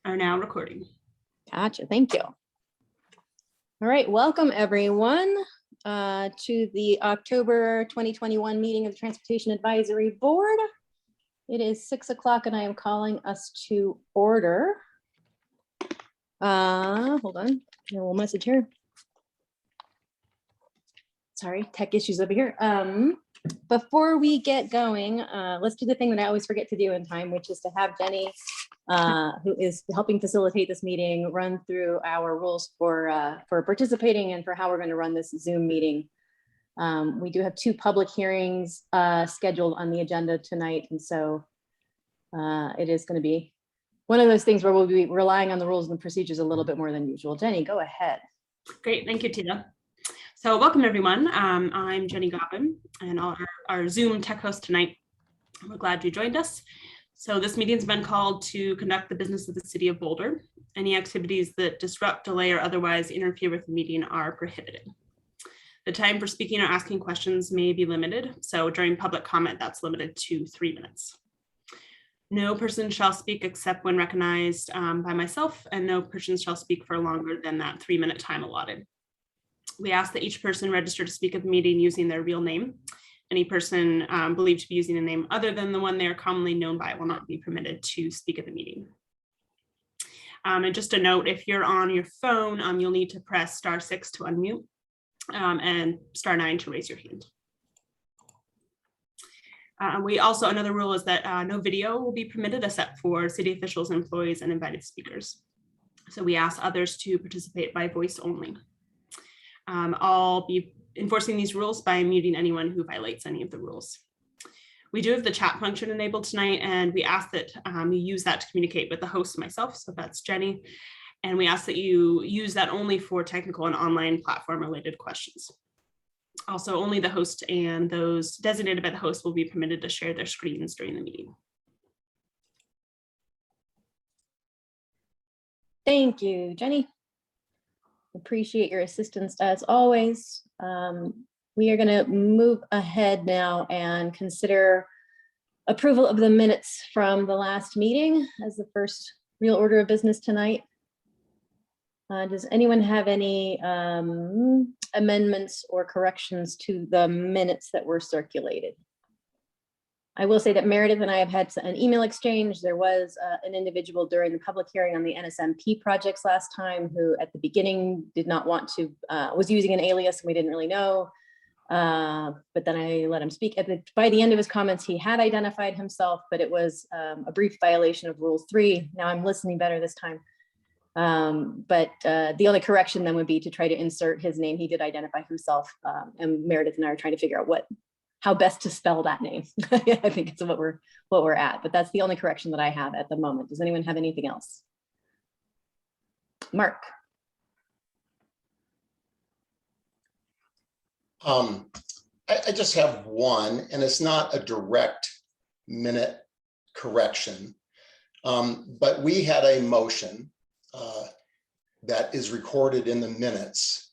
are now recording. Gotcha, thank you. All right, welcome everyone to the October 2021 meeting of the Transportation Advisory Board. It is 6 o'clock and I am calling us to order. Hold on, a little message here. Sorry, tech issues over here. Before we get going, let's do the thing that I always forget to do in time, which is to have Jenny, who is helping facilitate this meeting, run through our rules for participating and for how we're going to run this Zoom meeting. We do have 2 public hearings scheduled on the agenda tonight, and so it is going to be one of those things where we'll be relying on the rules and the procedures a little bit more than usual. Jenny, go ahead. Great, thank you, Tina. So welcome everyone. I'm Jenny Gobbin and our Zoom tech host tonight. We're glad you joined us. So this meeting's been called to conduct the business of the City of Boulder. Any activities that disrupt, delay, or otherwise interfere with the meeting are prohibited. The time for speaking or asking questions may be limited. So during public comment, that's limited to 3 minutes. No person shall speak except when recognized by myself, and no person shall speak for longer than that 3-minute time allotted. We ask that each person register to speak at the meeting using their real name. Any person believed to be using a name other than the one they are commonly known by will not be permitted to speak at the meeting. And just a note, if you're on your phone, you'll need to press *6 to unmute and *9 to raise your hand. We also, another rule is that no video will be permitted except for city officials, employees, and invited speakers. So we ask others to participate by voice only. I'll be enforcing these rules by muting anyone who violates any of the rules. We do have the chat function enabled tonight, and we ask that you use that to communicate with the host, myself, so that's Jenny, and we ask that you use that only for technical and online platform related questions. Also, only the host and those designated by the host will be permitted to share their screens during the meeting. Thank you, Jenny. Appreciate your assistance as always. We are going to move ahead now and consider approval of the minutes from the last meeting as the first real order of business tonight. Does anyone have any amendments or corrections to the minutes that were circulated? I will say that Meredith and I have had an email exchange. There was an individual during the public hearing on the NSMP projects last time who at the beginning did not want to, was using an alias and we didn't really know, but then I let him speak. By the end of his comments, he had identified himself, but it was a brief violation of Rule 3. Now I'm listening better this time. But the only correction then would be to try to insert his name. He did identify himself, and Meredith and I are trying to figure out how best to spell that name. I think it's what we're at, but that's the only correction that I have at the moment. Does anyone have anything else? Mark. I just have one, and it's not a direct minute correction, but we had a motion that is recorded in the minutes.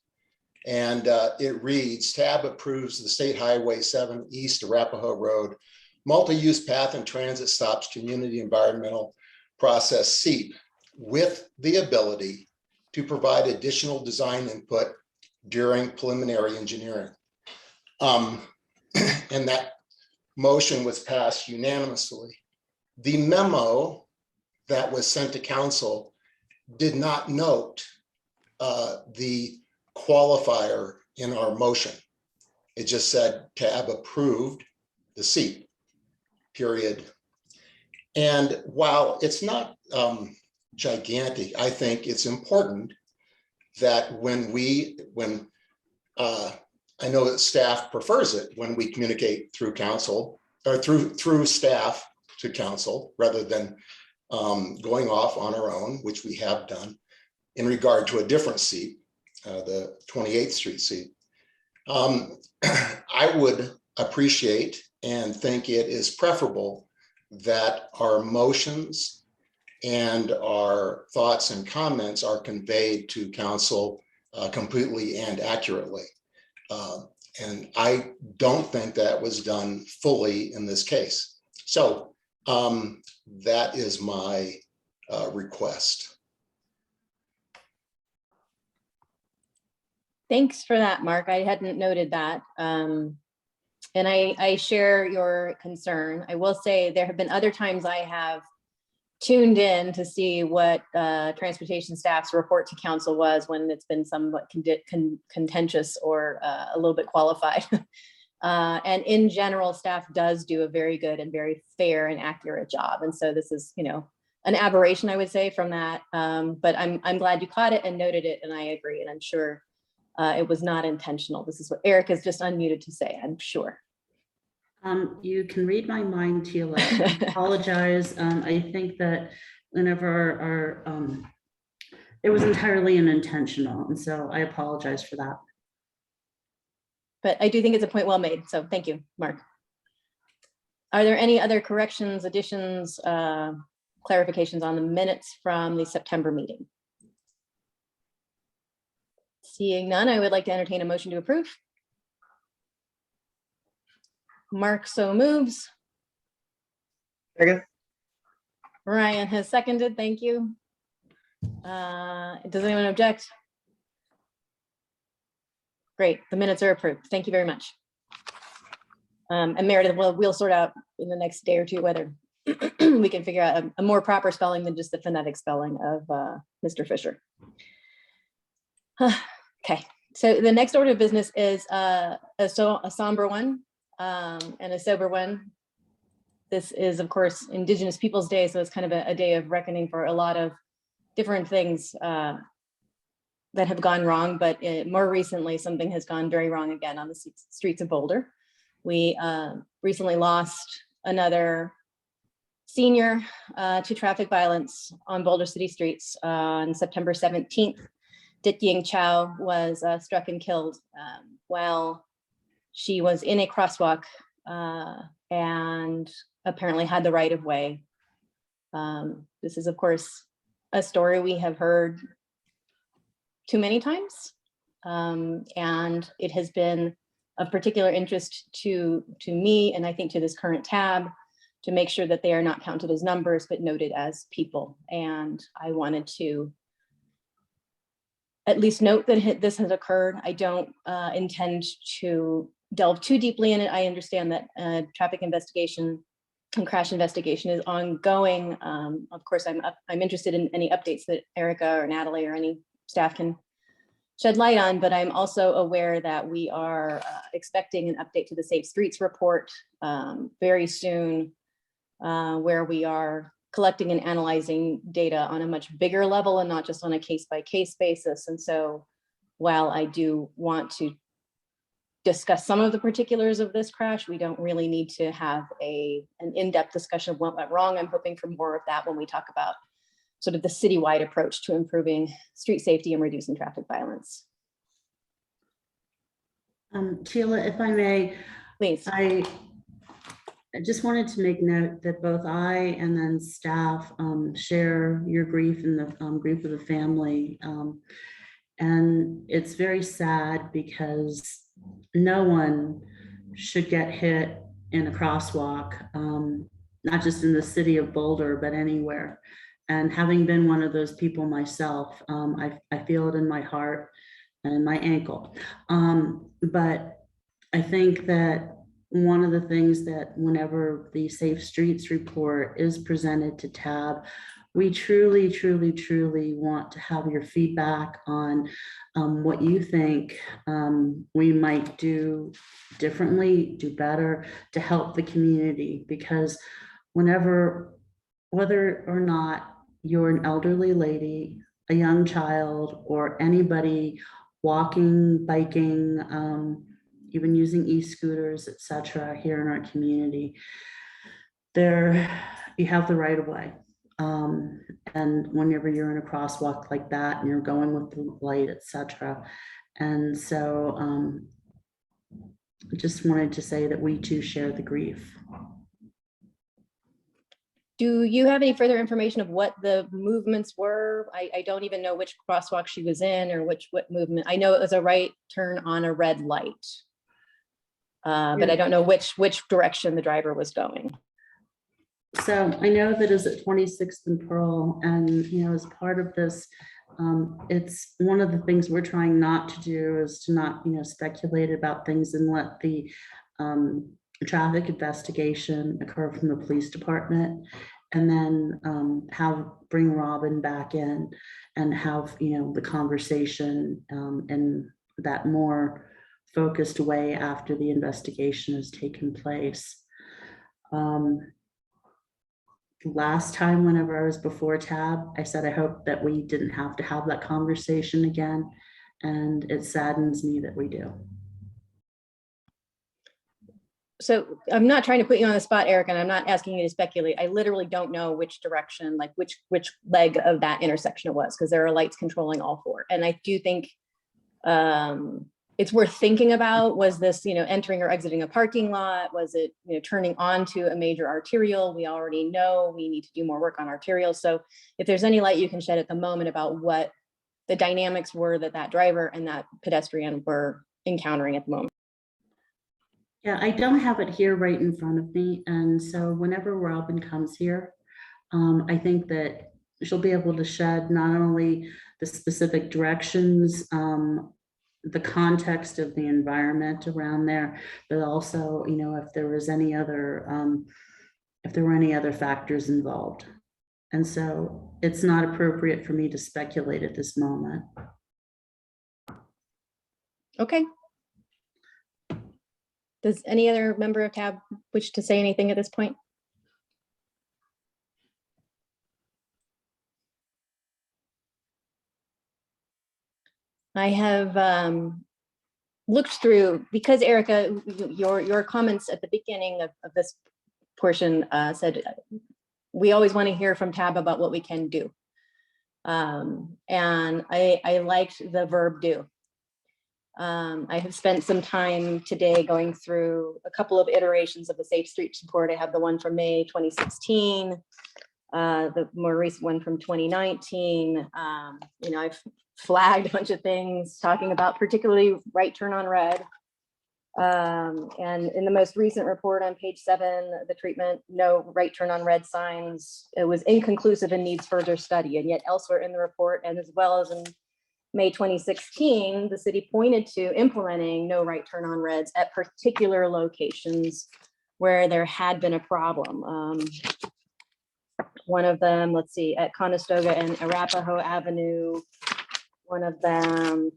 And it reads, TAB approves the State Highway 7 East Arapahoe Road multi-use path and transit stops community environmental process SEEP with the ability to provide additional design input during preliminary engineering. And that motion was passed unanimously. The memo that was sent to council did not note the qualifier in our motion. It just said TAB approved the SEEP, period. And while it's not gigantic, I think it's important that I know that staff prefers it when we communicate through council or through staff to council rather than going off on our own, which we have done in regard to a different SEEP. The 28th Street seat. I would appreciate and think it is preferable that our motions and our thoughts and comments are conveyed to council completely and accurately. And I don't think that was done fully in this case. So that is my request. Thanks for that, Mark. I hadn't noted that. And I share your concern. I will say there have been other times I have tuned in to see what transportation staff's report to council was when it's been somewhat contentious or a little bit qualified. And in general, staff does do a very good and very fair and accurate job. And so this is, an aberration, I would say, from that. But I'm glad you caught it and noted it, and I agree. And I'm sure it was not intentional. This is what Eric is just unmuted to say, I'm sure. You can read my mind, Tila. I apologize. I think that whenever it was entirely unintentional, and so I apologize for that. But I do think it's a point well made. So thank you, Mark. Are there any other corrections, additions, clarifications on the minutes from the September meeting? Seeing none, I would like to entertain a motion to approve. Mark so moves. Second. Ryan has seconded. Thank you. Does anyone object? Great. The minutes are approved. Thank you very much. And Meredith, we'll sort out in the next day or two whether we can figure out a more proper spelling than just the phonetic spelling of Mr. Fisher. Okay. So the next order of business is a somber one and a sober one. This is, of course, Indigenous Peoples Day, so it's kind of a day of reckoning for a lot of different things that have gone wrong, but more recently, something has gone very wrong again on the streets of Boulder. We recently lost another senior to traffic violence on Boulder city streets on September 17th. Dit Ying Chow was struck and killed while she was in a crosswalk and apparently had the right of way. This is, of course, a story we have heard too many times, and it has been of particular interest to me, and I think to this current tab, to make sure that they are not counted as numbers, but noted as people. And I wanted to at least note that this has occurred. I don't intend to delve too deeply in it. I understand that traffic investigation and crash investigation is ongoing. Of course, I'm interested in any updates that Erica or Natalie or any staff can shed light on, but I'm also aware that we are expecting an update to the Safe Streets report very soon, where we are collecting and analyzing data on a much bigger level and not just on a case-by-case basis. And so while I do want to discuss some of the particulars of this crash, we don't really need to have an in-depth discussion of what went wrong. I'm hoping for more of that when we talk about sort of the citywide approach to improving street safety and reducing traffic violence. Tila, if I may, Please. I just wanted to make note that both I and then staff share your grief and the grief of the family. And it's very sad because no one should get hit in a crosswalk, not just in the city of Boulder, but anywhere. And having been one of those people myself, I feel it in my heart and my ankle. But I think that one of the things that whenever the Safe Streets report is presented to TAB, we truly, truly, truly want to have your feedback on what you think we might do differently, do better to help the community. Because whether or not you're an elderly lady, a young child, or anybody walking, biking, even using e-scooters, etc., here in our community, you have the right of way. And whenever you're in a crosswalk like that and you're going with the light, etc. And so I just wanted to say that we too share the grief. Do you have any further information of what the movements were? I don't even know which crosswalk she was in or what movement. I know it was a right turn on a red light. But I don't know which direction the driver was going. So I know that is at 26th and Pearl, and as part of this, it's one of the things we're trying not to do is to not speculate about things and let the traffic investigation occur from the police department, and then bring Robin back in and have the conversation in that more focused way after the investigation has taken place. Last time, whenever I was before Tab, I said I hope that we didn't have to have that conversation again, and it saddens me that we do. So I'm not trying to put you on the spot, Eric, and I'm not asking you to speculate. I literally don't know which direction, like which leg of that intersection it was, because there are lights controlling all four. And I do think it's worth thinking about. Was this, entering or exiting a parking lot? Was it, turning onto a major arterial? We already know we need to do more work on arterials. So if there's any light you can shed at the moment about what the dynamics were that driver and that pedestrian were encountering at the moment. Yeah, I don't have it here right in front of me. And so whenever Robin comes here, I think that she'll be able to shed not only the specific directions, the context of the environment around there, but also, if there was any other, if there were any other factors involved. And so it's not appropriate for me to speculate at this moment. Okay. Does any other member of TAB wish to say anything at this point? I have looked through, because Erica, your comments at the beginning of this portion said, we always want to hear from TAB about what we can do. And I liked the verb do. I have spent some time today going through a couple of iterations of the Safe Streets report. I have the one from May 2016, the more recent one from 2019. I've flagged a bunch of things talking about particularly right turn on red. And in the most recent report on page 7, the treatment, no right turn on red signs, it was inconclusive and needs further study. And yet elsewhere in the report, and as well as in May 2016, the city pointed to implementing no right turn on reds at particular locations where there had been a problem. One of them, let's see, at Conestoga and Arapahoe Avenue. One of them,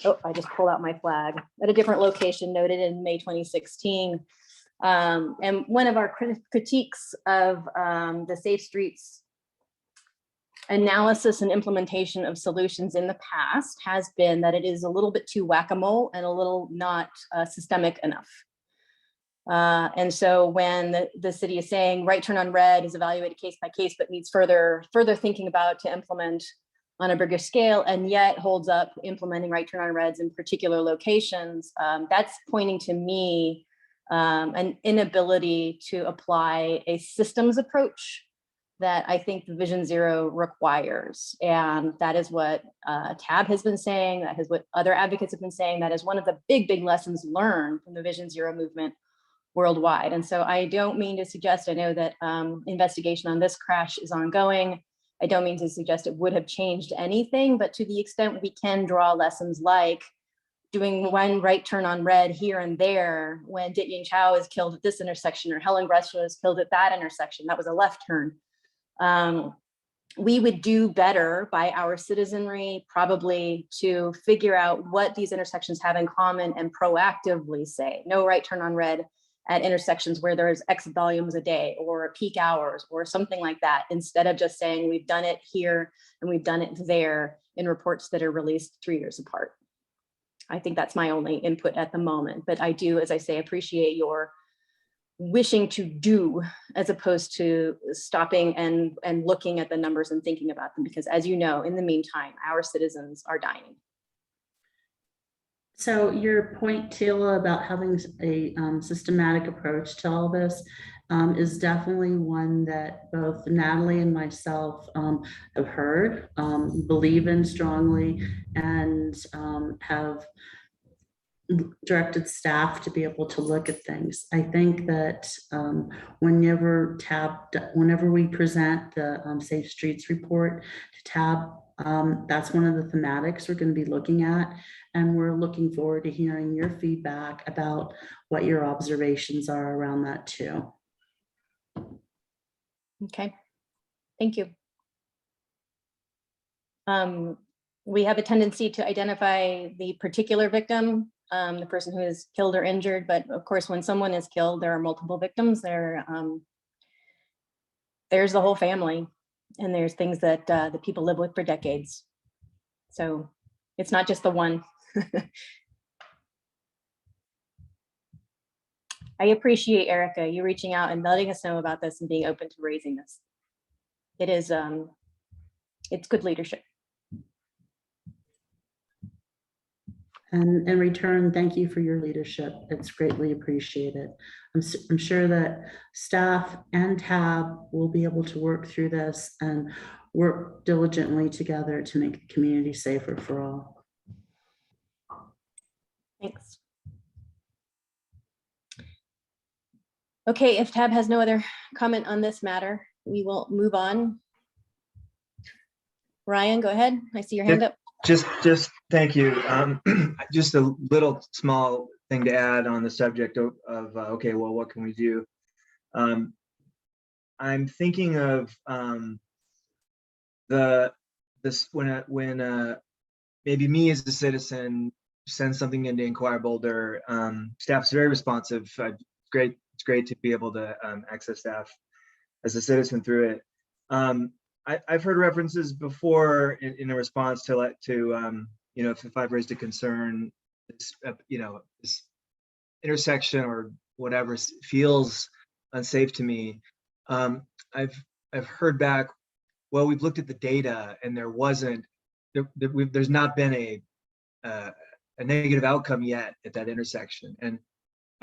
oh, I just pulled out my flag, at a different location noted in May 2016. And one of our critiques of the Safe Streets analysis and implementation of solutions in the past has been that it is a little bit too whack-a-mole and a little not systemic enough. And so when the city is saying right turn on red is evaluated case by case, but needs further thinking about to implement on a bigger scale, and yet holds up implementing right turn on reds in particular locations, that's pointing to me an inability to apply a systems approach that I think the Vision Zero requires. And that is what TAB has been saying, that is what other advocates have been saying, that is one of the big lessons learned from the Vision Zero movement worldwide. And so I don't mean to suggest, I know that investigation on this crash is ongoing. I don't mean to suggest it would have changed anything, but to the extent we can draw lessons like doing one right turn on red here and there when Dit Ying Chow is killed at this intersection or Helen Gresham is killed at that intersection, that was a left turn. We would do better by our citizenry probably to figure out what these intersections have in common and proactively say no right turn on red at intersections where there's X volumes a day or peak hours or something like that, instead of just saying we've done it here and we've done it there in reports that are released 3 years apart. I think that's my only input at the moment, but I do, as I say, appreciate your wishing to do as opposed to stopping and looking at the numbers and thinking about them, because as you know, in the meantime, our citizens are dying. So your point, Tila, about having a systematic approach to all this is definitely one that both Natalie and myself have heard, believe in strongly, and have directed staff to be able to look at things. I think that whenever we present the Safe Streets report to TAB, that's one of the thematics we're going to be looking at. And we're looking forward to hearing your feedback about what your observations are around that too. Okay, thank you. We have a tendency to identify the particular victim, the person who is killed or injured, but of course, when someone is killed, there are multiple victims. There's the whole family, and there's things that the people live with for decades. So it's not just the one. I appreciate, Erica, you reaching out and letting us know about this and being open to raising this. It is, it's good leadership. And in return, thank you for your leadership. It's greatly appreciated. I'm sure that staff and TAB will be able to work through this and work diligently together to make the community safer for all. Thanks. Okay, if TAB has no other comment on this matter, we will move on. Ryan, go ahead. I see your hand up. Just thank you. Just a little small thing to add on the subject of okay, well, what can we do? I'm thinking of when maybe me as a citizen sends something into Inquire Boulder, staff's very responsive. It's great to be able to access staff as a citizen through it. I've heard references before in a response to you know, if I've raised a concern, you know, this intersection or whatever feels unsafe to me. I've heard back, well, we've looked at the data and there's not been a negative outcome yet at that intersection. And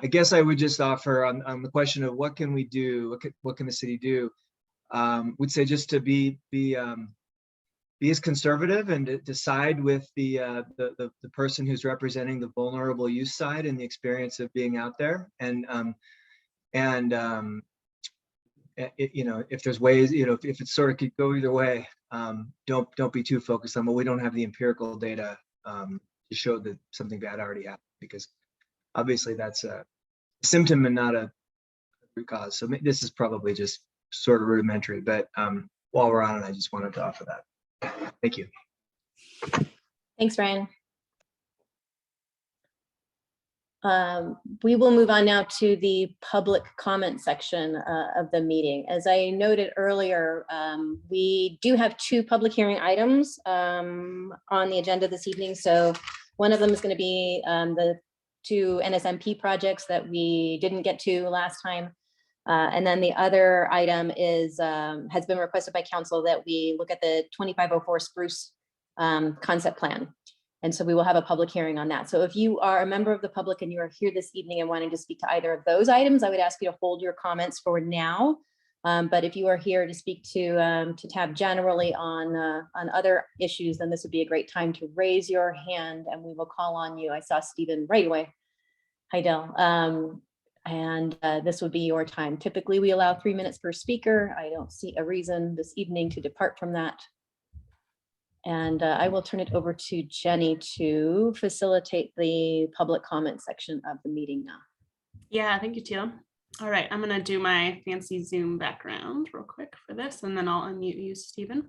I guess I would just offer on the question of what can we do, what can the city do? Would say just to be as conservative and to decide with the person who's representing the vulnerable youth side and the experience of being out there, and you know, if there's ways, you know, if it sort of could go either way, don't be too focused on, well, we don't have the empirical data to show that something bad already happened, because obviously that's a symptom and not a root cause. So this is probably just sort of rudimentary, but while we're on it, I just wanted to offer that. Thank you. Thanks, Ryan. We will move on now to the public comment section of the meeting. As I noted earlier, we do have 2 public hearing items on the agenda this evening. So one of them is going to be the 2 NSMP projects that we didn't get to last time. And then the other item is has been requested by council that we look at the 2504 Spruce concept plan. And so we will have a public hearing on that. So if you are a member of the public and you are here this evening and wanting to speak to either of those items, I would ask you to hold your comments for now. But if you are here to speak to TAB generally on other issues, then this would be a great time to raise your hand and we will call on you. I saw Stephen right away. Hi, Del. And this would be your time. Typically, we allow 3 minutes per speaker. I don't see a reason this evening to depart from that. And I will turn it over to Jenny to facilitate the public comment section of the meeting now. Yeah, thank you, Teal. All right, I'm gonna do my fancy Zoom background real quick for this, and then I'll unmute you, Stephen.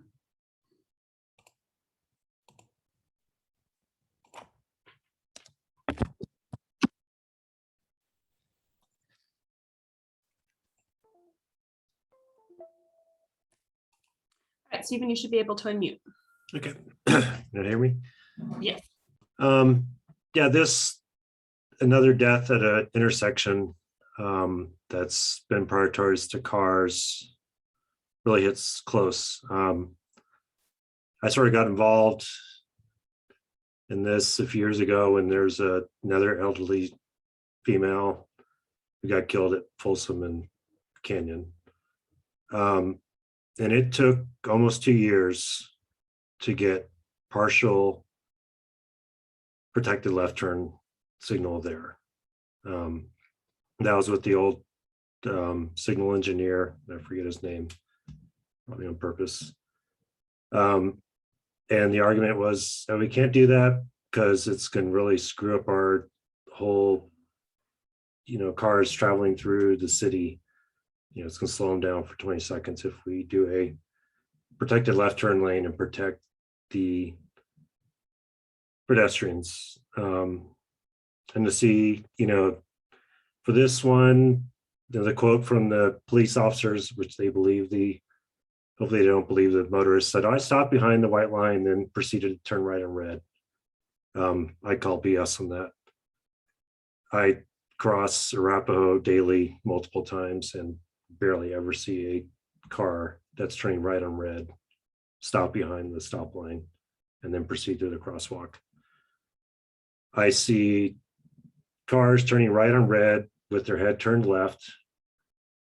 All right, Stephen, you should be able to unmute. Okay, can you hear me? Yes. Yeah, another death at an intersection that's been prioritized to cars really hits close. I sort of got involved in this a few years ago when there's another elderly female who got killed at Folsom and Canyon. And it took almost 2 years to get partial protected left turn signal there. That was with the old signal engineer. I forget his name, probably on purpose. And the argument was that we can't do that because it's going to really screw up our whole, cars traveling through the city. It's going to slow them down for 20 seconds if we do a protected left turn lane and protect the pedestrians. And to see, for this one, the quote from the police officers, which they believe hopefully they don't believe the motorist, said, I stopped behind the white line, then proceeded to turn right on red. I call BS on that. I cross Arapahoe daily multiple times and barely ever see a car that's turning right on red, stop behind the stop line, and then proceed to the crosswalk. I see cars turning right on red with their head turned left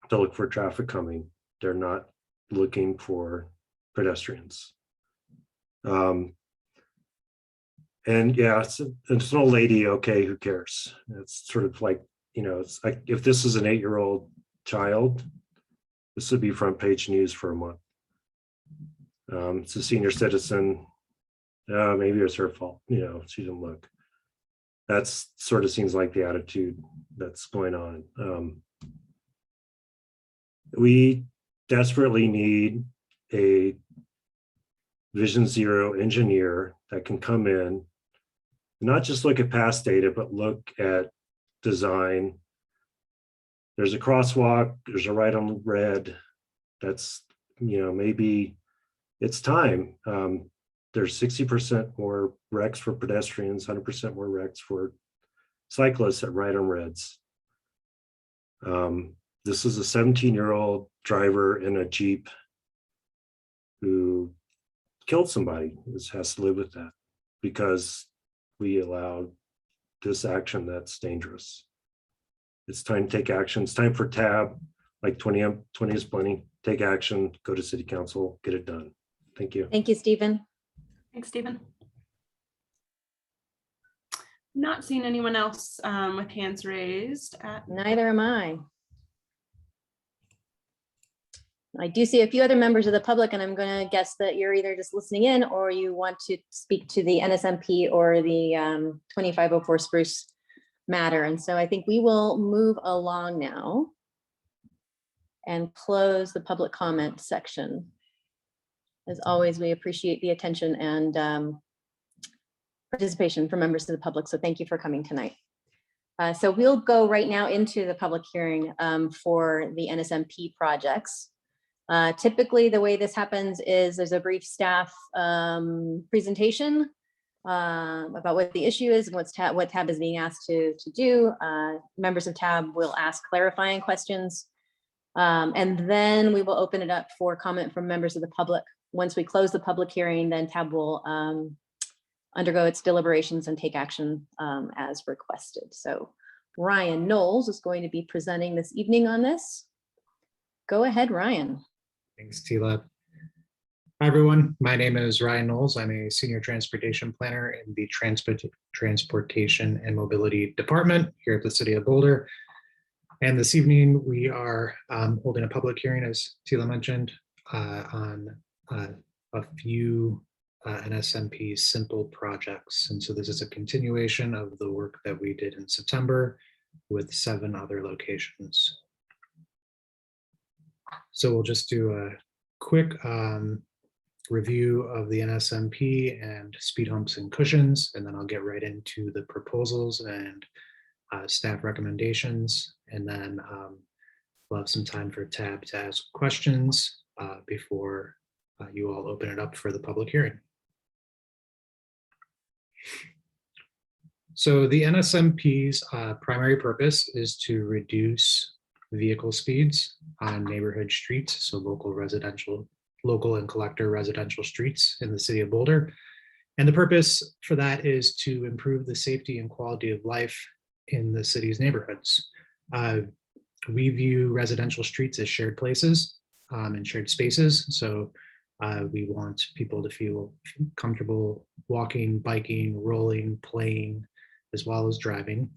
to look for traffic coming. They're not looking for pedestrians. And yeah, it's an old lady, okay, who cares? It's sort of like, it's like if this is an 8-year-old child, this would be front page news for a month. It's a senior citizen, maybe it's her fault, she didn't look. That's sort of seems like the attitude that's going on. We desperately need a Vision Zero engineer that can come in, not just look at past data, but look at design. There's a crosswalk, there's a right on red. That's, maybe it's time. There's 60% more wrecks for pedestrians, 100% more wrecks for cyclists at right on reds. This is a 17-year-old driver in a Jeep who killed somebody. This has to live with that because we allowed this action that's dangerous. It's time to take action. It's time for TAB, like 20 is plenty. Take action, go to city council, get it done. Thank you. Thank you, Stephen. Thanks, Stephen. Not seeing anyone else with hands raised. Neither am I. I do see a few other members of the public, and I'm going to guess that you're either just listening in or you want to speak to the NSMP or the 2504 Spruce matter. And so I think we will move along now and close the public comment section. As always, we appreciate the attention and participation from members of the public. So thank you for coming tonight. So we'll go right now into the public hearing for the NSMP projects. Typically, the way this happens is there's a brief staff presentation about what the issue is and what TAB is being asked to do. Members of TAB will ask clarifying questions. And then we will open it up for comment from members of the public. Once we close the public hearing, then TAB will undergo its deliberations and take action as requested. So Ryan Knowles is going to be presenting this evening on this. Go ahead, Ryan. Thanks, Tila. Hi, everyone. My name is Ryan Knowles. I'm a senior transportation planner in the Transportation and Mobility Department here at the City of Boulder. And this evening, we are holding a public hearing, as Tila mentioned, on a few NSMP simple projects. And so this is a continuation of the work that we did in September with 7 other locations. So we'll just do a quick review of the NSMP and speed humps and cushions, and then I'll get right into the proposals and staff recommendations, and then we'll have some time for TAB to ask questions before you all open it up for the public hearing. So the NSMP's primary purpose is to reduce vehicle speeds on neighborhood streets, so local and collector residential streets in the City of Boulder. And the purpose for that is to improve the safety and quality of life in the city's neighborhoods. We view residential streets as shared places and shared spaces. So we want people to feel comfortable walking, biking, rolling, playing, as well as driving.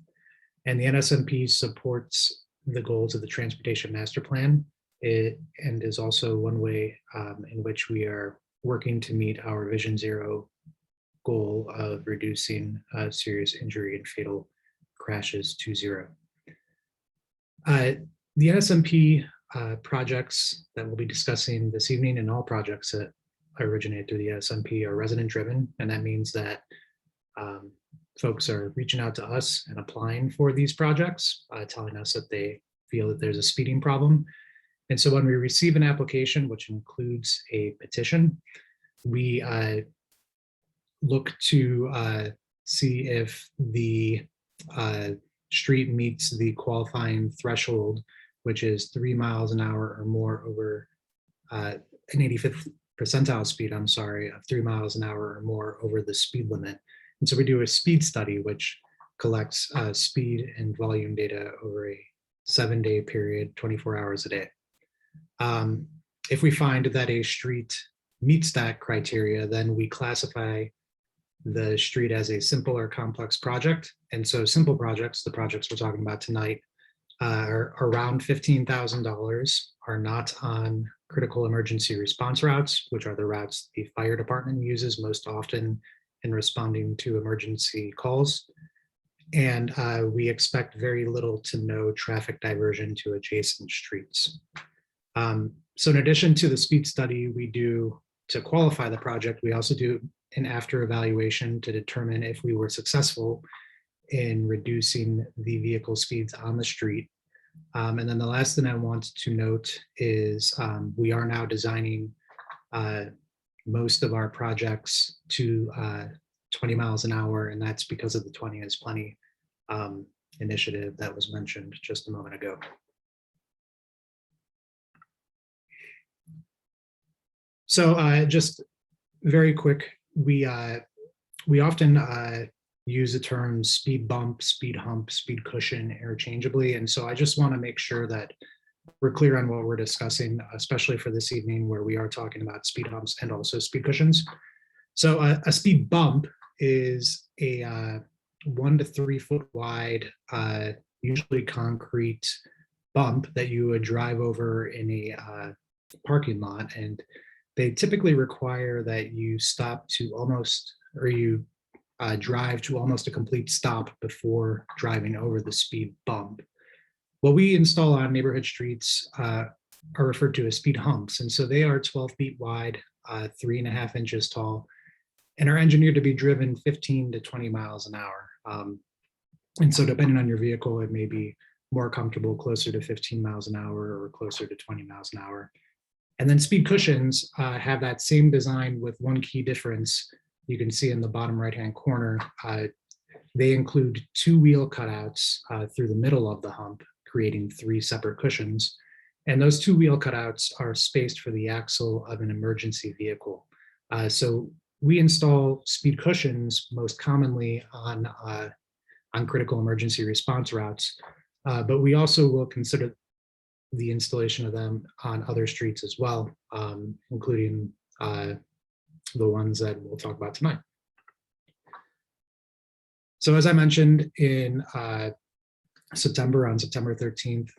And the NSMP supports the goals of the Transportation Master Plan. And is also one way in which we are working to meet our Vision Zero goal of reducing serious injury and fatal crashes to zero. The NSMP projects that we'll be discussing this evening, and all projects that originate through the NSMP, are resident driven, and that means that folks are reaching out to us and applying for these projects, telling us that they feel that there's a speeding problem. And so when we receive an application, which includes a petition, we look to see if the street meets the qualifying threshold, which is 3 miles an hour or more over an 85th percentile speed, of 3 miles an hour or more over the speed limit. And so we do a speed study, which collects speed and volume data over a 7-day period, 24 hours a day. If we find that a street meets that criteria, then we classify the street as a simple or complex project. And so simple projects, the projects we're talking about tonight, are around $15,000, are not on critical emergency response routes, which are the routes the fire department uses most often in responding to emergency calls. And we expect very little to no traffic diversion to adjacent streets. So in addition to the speed study we do to qualify the project, we also do an after evaluation to determine if we were successful in reducing the vehicle speeds on the street. And then the last thing I want to note is we are now designing most of our projects to 20 miles an hour, and that's because of the 20 is plenty initiative that was mentioned just a moment ago. So just very quick, we often use the terms speed bump, speed hump, speed cushion interchangeably. And so I just want to make sure that we're clear on what we're discussing, especially for this evening where we are talking about speed humps and also speed cushions. So a speed bump is a 1 to 3 foot wide, usually concrete bump that you would drive over in a parking lot. And they typically require that you stop to almost, or you drive to almost a complete stop before driving over the speed bump. What we install on neighborhood streets are referred to as speed humps. And so they are 12 feet wide, 3.5 inches tall, and are engineered to be driven 15 to 20 miles an hour. And so depending on your vehicle, it may be more comfortable closer to 15 miles an hour or closer to 20 miles an hour. And then speed cushions have that same design with one key difference. You can see in the bottom right-hand corner, they include 2 wheel cutouts through the middle of the hump, creating 3 separate cushions. And those 2 wheel cutouts are spaced for the axle of an emergency vehicle. So we install speed cushions most commonly on critical emergency response routes, but we also will consider the installation of them on other streets as well, including the ones that we'll talk about tonight. So as I mentioned in September, on September 13th,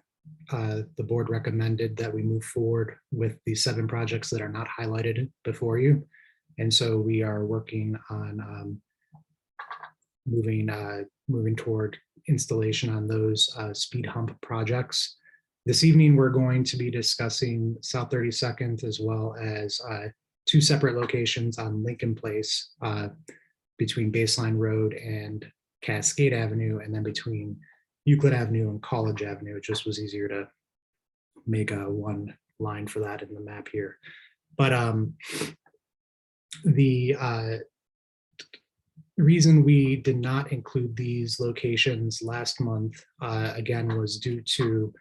the board recommended that we move forward with the 7 projects that are not highlighted before you. And so we are working on moving toward installation on those speed hump projects. This evening, we're going to be discussing South 32nd as well as 2 separate locations on Lincoln Place between Baseline Road and Cascade Avenue, and then between Euclid Avenue and College Avenue. It just was easier to make one line for that in the map here. But the reason we did not include these locations last month, again, was due to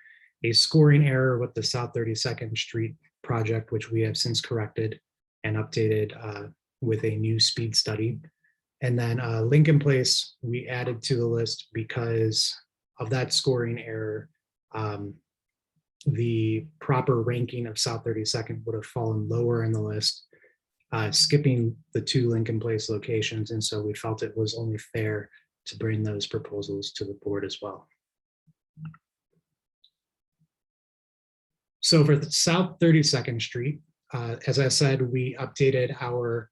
a scoring error with the South 32nd Street project, which we have since corrected and updated with a new speed study. And then Lincoln Place, we added to the list because of that scoring error. The proper ranking of South 32nd would have fallen lower in the list, skipping the 2 Lincoln Place locations. And so we felt it was only fair to bring those proposals to the board as well. So for the South 32nd Street, as I said, we updated our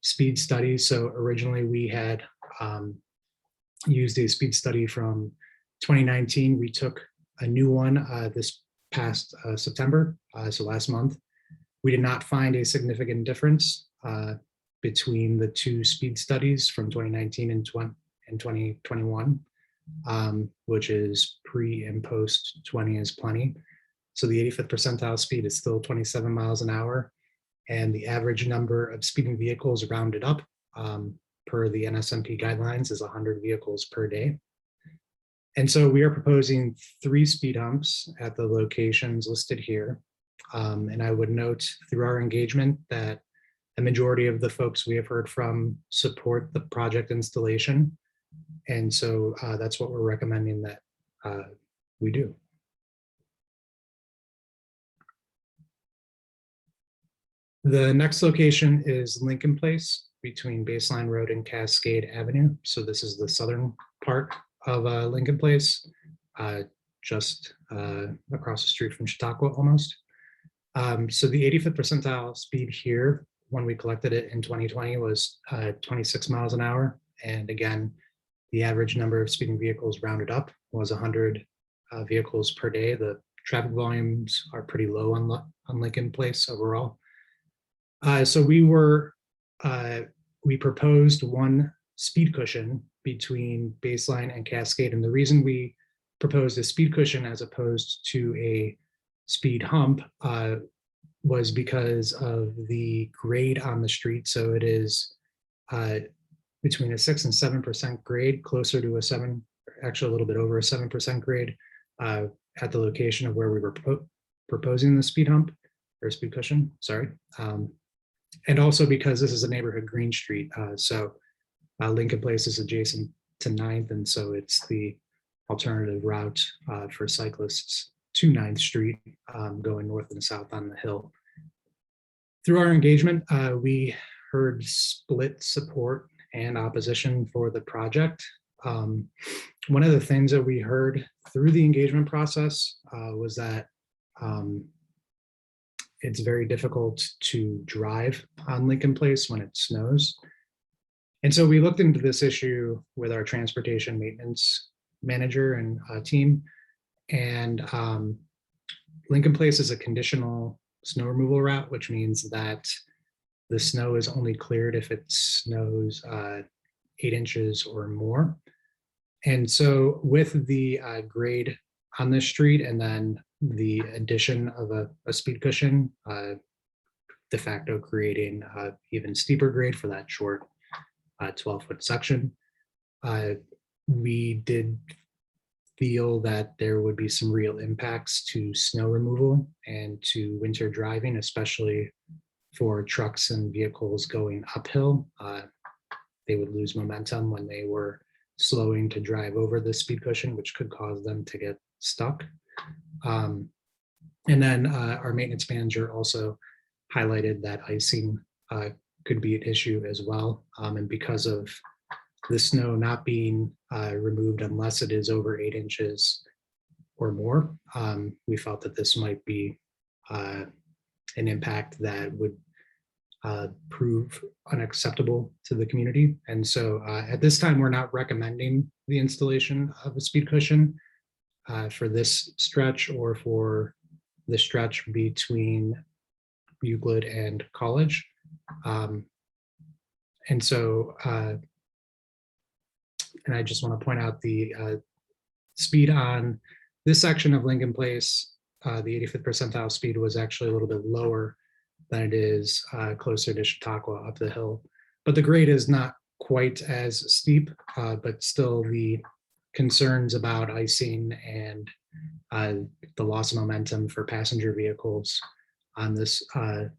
speed study. So originally we had used a speed study from 2019. We took a new one this past September, so last month. We did not find a significant difference between the two speed studies from 2019 and 2021, which is pre and post 20 is plenty. So the 85th percentile speed is still 27 miles an hour, and the average number of speeding vehicles rounded up per the NSMP guidelines is 100 vehicles per day. And so we are proposing 3 speed humps at the locations listed here. And I would note through our engagement that the majority of the folks we have heard from support the project installation. And so that's what we're recommending that we do. The next location is Lincoln Place between Baseline Road and Cascade Avenue. So this is the southern part of Lincoln Place, just across the street from Chautauqua almost. So the 85th percentile speed here, when we collected it in 2020, was 26 miles an hour. And again, the average number of speeding vehicles rounded up was 100 vehicles per day. The traffic volumes are pretty low on Lincoln Place overall. So we proposed 1 speed cushion between Baseline and Cascade. And the reason we proposed a speed cushion as opposed to a speed hump was because of the grade on the street. So it is between a 6 and 7% grade, closer to a 7, actually a little bit over a 7% grade at the location of where we were proposing the speed hump or speed cushion, sorry. And also because this is a neighborhood green street. So Lincoln Place is adjacent to 9th, and so it's the alternative route for cyclists to 9th Street, going north and south on the hill. Through our engagement, we heard split support and opposition for the project. One of the things that we heard through the engagement process was that it's very difficult to drive on Lincoln Place when it snows. And so we looked into this issue with our transportation maintenance manager and team. And Lincoln Place is a conditional snow removal route, which means that the snow is only cleared if it snows 8 inches or more. And so with the grade on this street and then the addition of a speed cushion, de facto creating even steeper grade for that short 12-foot section, we did feel that there would be some real impacts to snow removal and to winter driving, especially for trucks and vehicles going uphill. They would lose momentum when they were slowing to drive over the speed cushion, which could cause them to get stuck. And then our maintenance manager also highlighted that icing could be an issue as well. And because of the snow not being removed unless it is over 8 inches or more, we felt that this might be an impact that would prove unacceptable to the community. And so at this time, we're not recommending the installation of a speed cushion for this stretch or for the stretch between Euclid and College. And so, and I just want to point out the speed on this section of Lincoln Place, the 85th percentile speed was actually a little bit lower than it is closer to Chautauqua up the hill. But the grade is not quite as steep, but still the concerns about icing and the loss of momentum for passenger vehicles on this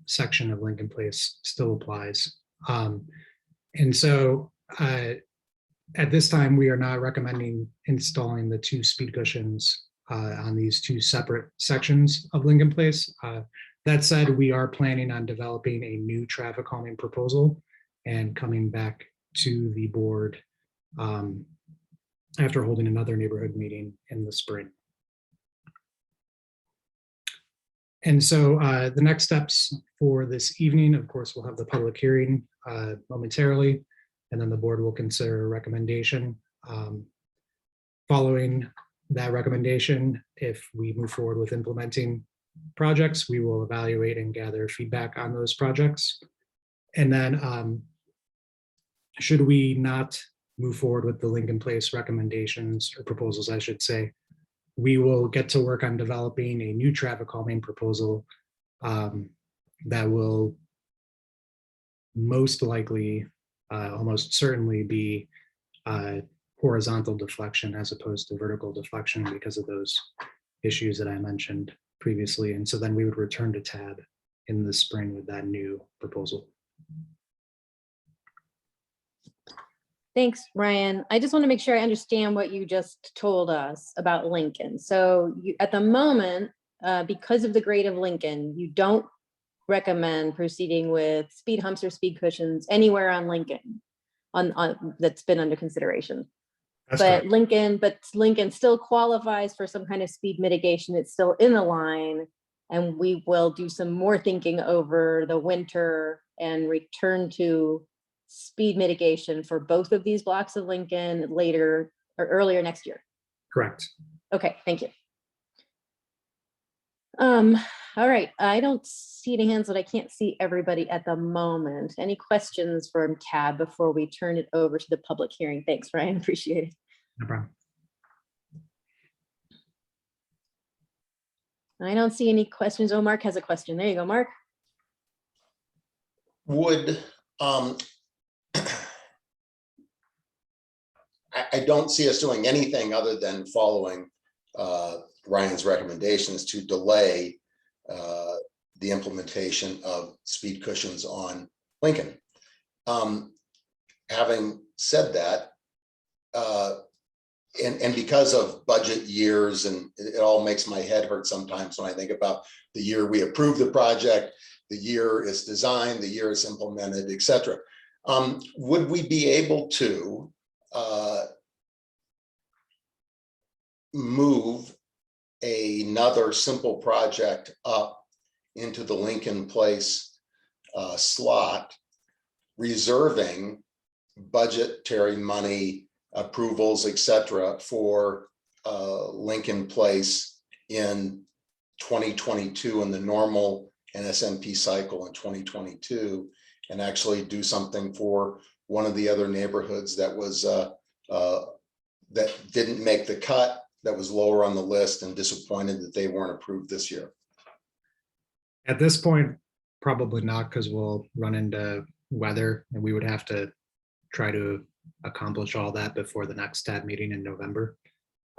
section of Lincoln Place still applies. And so at this time, we are not recommending installing the 2 speed cushions on these 2 separate sections of Lincoln Place. That said, we are planning on developing a new traffic calming proposal and coming back to the board after holding another neighborhood meeting in the spring. And so the next steps for this evening, of course, we'll have the public hearing momentarily, and then the board will consider a recommendation. Following that recommendation, if we move forward with implementing projects, we will evaluate and gather feedback on those projects. And then should we not move forward with the Lincoln Place recommendations or proposals, I should say, we will get to work on developing a new traffic calming proposal that will most likely, almost certainly be horizontal deflection as opposed to vertical deflection because of those issues that I mentioned previously. And so then we would return to tab in the spring with that new proposal. Thanks, Ryan. I just want to make sure I understand what you just told us about Lincoln. So you, at the moment, because of the grade of Lincoln, you don't recommend proceeding with speed humps or speed cushions anywhere on Lincoln on that's been under consideration. That's But correct. Lincoln still qualifies for some kind of speed mitigation. It's still in the line, and we will do some more thinking over the winter and return to speed mitigation for both of these blocks of Lincoln later or earlier next year. Correct. Okay, thank you. All right, I don't see any hands, but I can't see everybody at the moment. Any questions from Tab before we turn it over to the public hearing? Thanks, Ryan, appreciate it. No problem. I don't see any questions. Oh, Mark has a question. There you go, Mark. Would, I don't see us doing anything other than following Ryan's recommendations to delay the implementation of speed cushions on Lincoln. Having said that, and because of budget years, and it all makes my head hurt sometimes when I think about the year we approved the project, the year it's designed, the year it's implemented, etc. Would we be able to move another simple project up into the Lincoln Place slot, reserving budgetary money, approvals, etc., for Lincoln Place in 2022 and the normal NSMP cycle in 2022, and actually do something for one of the other neighborhoods that was that didn't make the cut, that was lower on the list, and disappointed that they weren't approved this year? At this point, probably not, because we'll run into weather and we would have to try to accomplish all that before the next tab meeting in November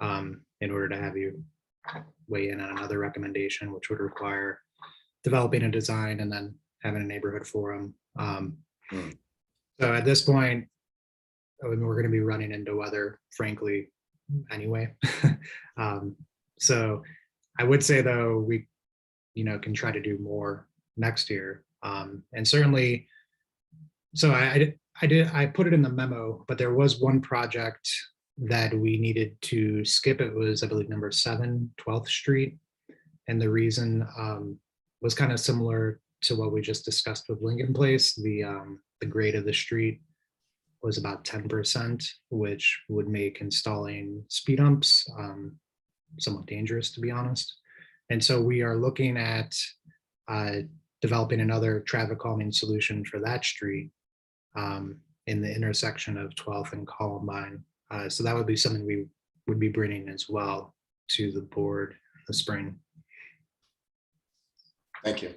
in order to have you weigh in on another recommendation, which would require developing a design and then having a neighborhood forum. So at this point, I mean, we're going to be running into weather, frankly, anyway. So I would say, though, we can try to do more next year. And certainly, so I put it in the memo, but there was one project that we needed to skip. It was, I believe, number 7, 12th Street. And the reason was kind of similar to what we just discussed with Lincoln Place. The grade of the street was about 10%, which would make installing speed humps somewhat dangerous, to be honest. And so we are looking at developing another traffic calming solution for that street in the intersection of 12th and Columbine. So that would be something we would be bringing as well to the board in the spring. Thank you.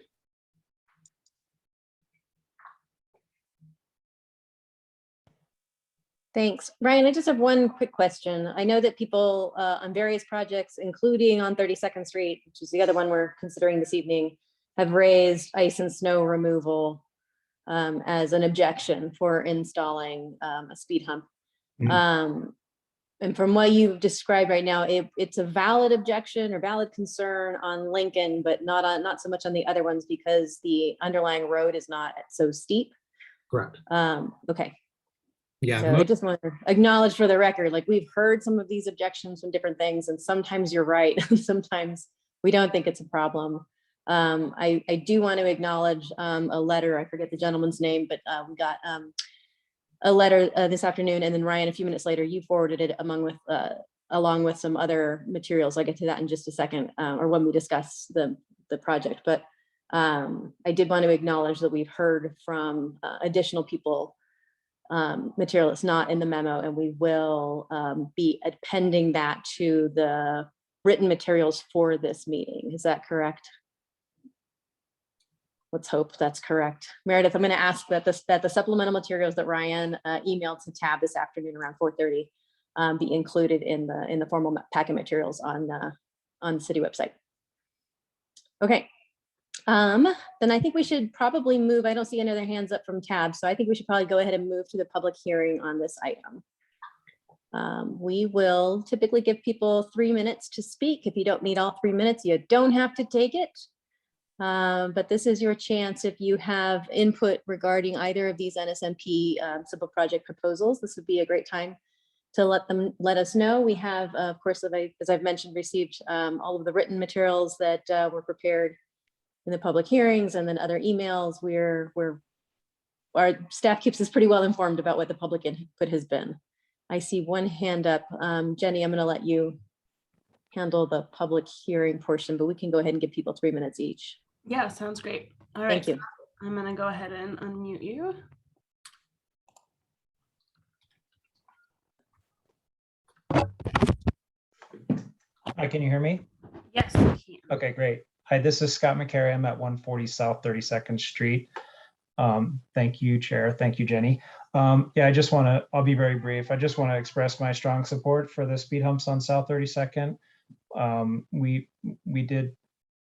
Thanks. Ryan, I just have one quick question. I know that people on various projects, including on 32nd Street, which is the other one we're considering this evening, have raised ice and snow removal as an objection for installing a speed hump. And from what you've described right now, it's a valid objection or valid concern on Lincoln, but not so much on the other ones because the underlying road is not so steep. Correct. Okay. Yeah, So I just want to acknowledge for the record, like we've heard some of these objections from different things, and sometimes you're right, sometimes we don't think it's a problem. I do want to acknowledge a letter, I forget the gentleman's name, but we got a letter this afternoon, and then Ryan, a few minutes later, you forwarded it along with some other materials. I'll get to that in just a second, or when we discuss the project. But I did want to acknowledge that we've heard from additional people material that's not in the memo, and we will be appending that to the written materials for this meeting. Is that correct? Let's hope that's correct. Meredith, I'm going to ask that the supplemental materials that Ryan emailed to Tab this afternoon around 4:30 be included in the formal packet materials on the city website. Okay. Then I think we should probably move. I don't see any other hands up from Tab, so I think we should probably go ahead and move to the public hearing on this item. We will typically give people 3 minutes to speak. If you don't need all 3 minutes, you don't have to take it. But this is your chance. If you have input regarding either of these NSMP simple project proposals, this would be a great time to let us know. We have, of course, as I've mentioned, received all of the written materials that were prepared in the public hearings, and then other emails. Our staff keeps us pretty well informed about what the public input has been. I see one hand up. Jenny, I'm going to let you handle the public hearing portion, but we can go ahead and give people 3 minutes each. Yeah, sounds great. All right. Thank you. I'm going to go ahead and unmute you. Hi, can you hear me? Yes, we can. Okay, great. Hi, this is Scott McCary. I'm at 140 South 32nd Street. Thank you, Chair. Thank you, Jenny. Yeah, I'll be very brief. I just want to express my strong support for the speed humps on South 32nd. We did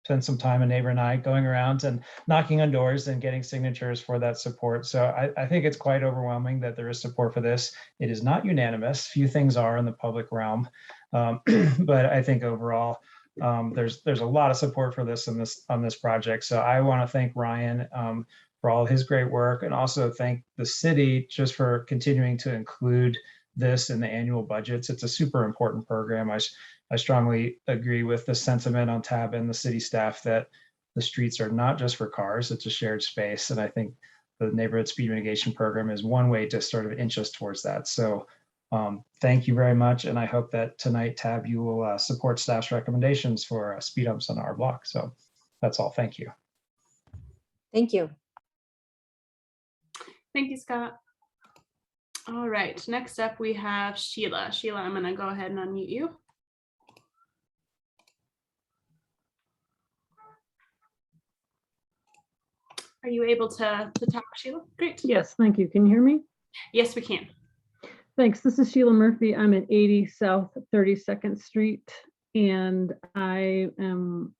spend some time, a neighbor and I, going around and knocking on doors and getting signatures for that support. So I think it's quite overwhelming that there is support for this. It is not unanimous. Few things are in the public realm, but I think overall, there's a lot of support for this on this project. So I want to thank Ryan for all his great work, and also thank the city just for continuing to include this in the annual budgets. It's a super important program. I strongly agree with the sentiment on Tab and the city staff that the streets are not just for cars, it's a shared space. And I think the neighborhood speed mitigation program is one way to sort of inch us towards that. So thank you very much. And I hope that tonight, Tab, you will support staff's recommendations for speed humps on our block. So that's all. Thank you. Thank you. Thank you, Scott. All right, next up we have Sheila. Sheila, I'm going to go ahead and unmute you. Are you able to talk, Sheila? Great. Yes, thank you. Can you hear me? Yes, we can. Thanks. This is Sheila Murphy. I'm at 80 South 32nd Street, and I am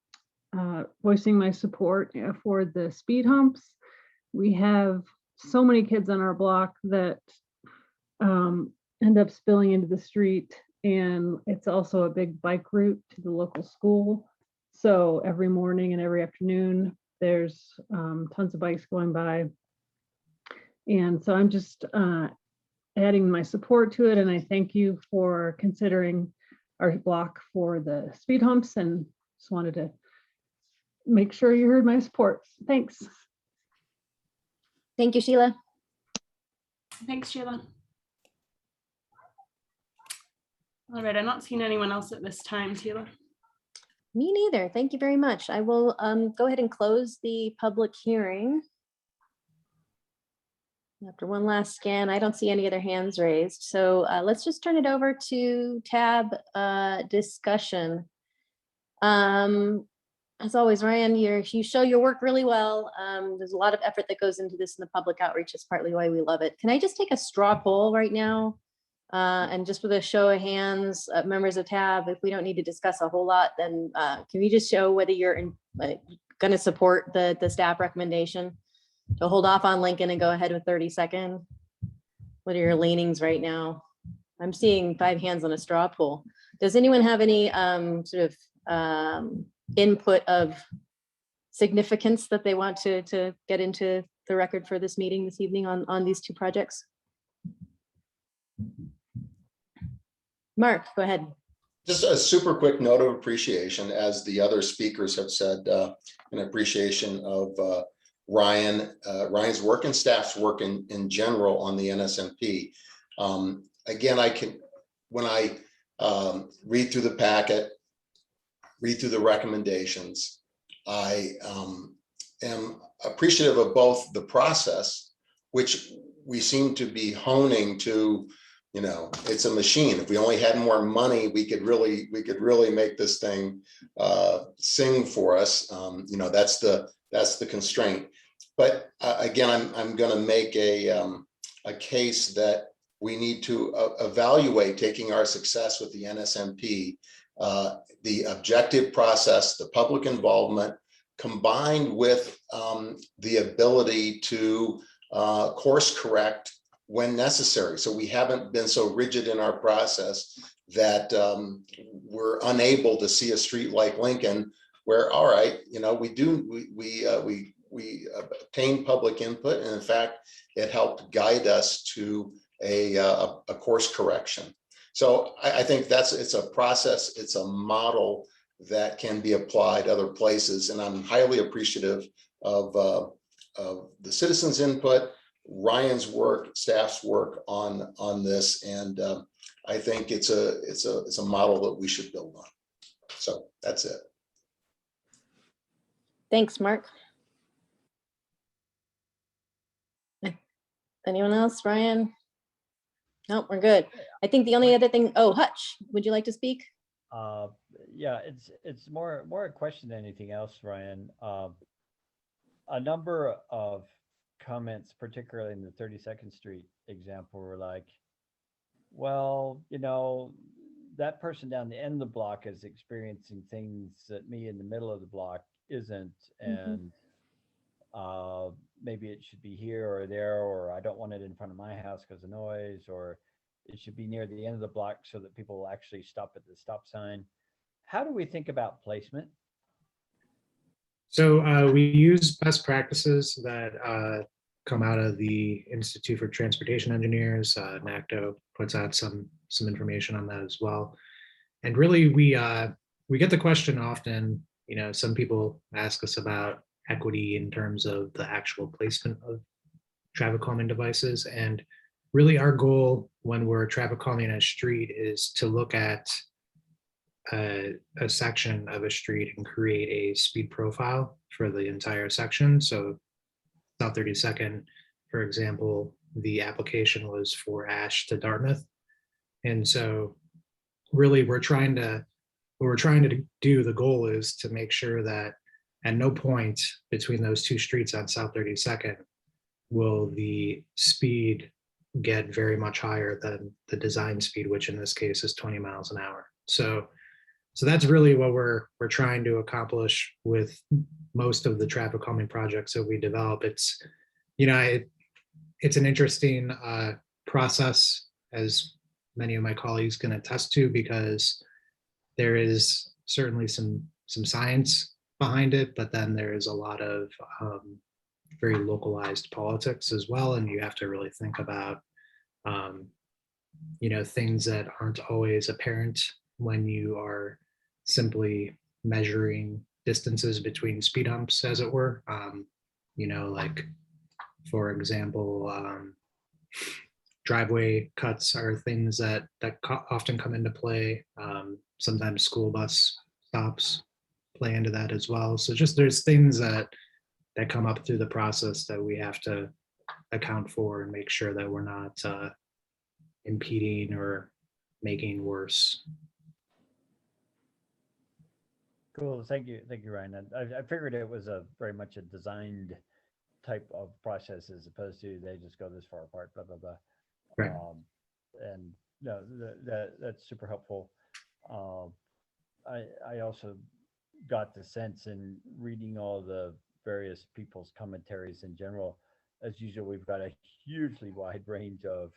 voicing my support for the speed humps. We have so many kids on our block that end up spilling into the street, and it's also a big bike route to the local school. So every morning and every afternoon, there's tons of bikes going by. And so I'm just adding my support to it. And I thank you for considering our block for the speed humps, and just wanted to make sure you heard my support. Thanks. Thank you, Sheila. Thanks, Sheila. All right, I'm not seeing anyone else at this time, Sheila. Me neither. Thank you very much. I will go ahead and close the public hearing. After one last scan, I don't see any other hands raised. So let's just turn it over to Tab discussion. As always, Ryan, you show your work really well. There's a lot of effort that goes into this, and the public outreach is partly why we love it. Can I just take a straw poll right now? And just with a show of hands, members of Tab, if we don't need to discuss a whole lot, then can we just show whether you're going to support the staff recommendation to hold off on Lincoln and go ahead with 32nd? What are your leanings right now? I'm seeing 5 hands on a straw poll. Does anyone have any sort of input of significance that they want to get into the record for this meeting this evening on these 2 projects? Mark, go ahead. Just a super quick note of appreciation, as the other speakers have said, an appreciation of Ryan's work and staff's work in general on the NSMP. Again, when I read through the packet, read through the recommendations, I am appreciative of both the process, which we seem to be honing to, it's a machine. If we only had more money, we could really make this thing sing for us. That's the constraint. But again, I'm going to make a case that we need to evaluate taking our success with the NSMP, the objective process, the public involvement, combined with the ability to course correct when necessary. So we haven't been so rigid in our process that we're unable to see a street like Lincoln where, all right, we obtained public input, and in fact, it helped guide us to a course correction. So I think it's a process, it's a model that can be applied other places, and I'm highly appreciative of the citizens' input, Ryan's work, staff's work on this, and I think it's a model that we should build on. So that's it. Thanks, Mark. Anyone else, Ryan? No, we're good. I think the only other thing, Hutch, would you like to speak? Yeah, it's more a question than anything else, Ryan. A number of comments, particularly in the 32nd Street example, were like, well, that person down the end of the block is experiencing things that me in the middle of the block isn't, and maybe it should be here or there, or I don't want it in front of my house because of noise, or it should be near the end of the block so that people will actually stop at the stop sign. How do we think about placement? So we use best practices that come out of the Institute for Transportation Engineers. NACTO puts out some information on that as well. And really, we get the question often. Some people ask us about equity in terms of the actual placement of traffic calming devices. And really, our goal when we're traffic calming a street is to look at a section of a street and create a speed profile for the entire section. So South 32nd, for example, the application was for Ash to Dartmouth. And so really what we're trying to do, the goal is to make sure that at no point between those two streets on South 32nd will the speed get very much higher than the design speed, which in this case is 20 miles an hour. So that's really what we're trying to accomplish with most of the traffic calming projects that we develop. It's an interesting process, as many of my colleagues can attest to, because there is certainly some science behind it, but then there is a lot of very localized politics as well, and you have to really think about things that aren't always apparent when you are simply measuring distances between speed humps, as it were. Like, for example, driveway cuts are things that often come into play. Sometimes school bus stops play into that as well. So just there's things that come up through the process that we have to account for and make sure that we're not impeding or making worse. Cool, thank you, Ryan. I figured it was very much a designed type of process, as opposed to they just go this far apart, blah blah blah. Right. And no, that's super helpful. I also got the sense in reading all the various people's commentaries in general, as usual, we've got a hugely wide range of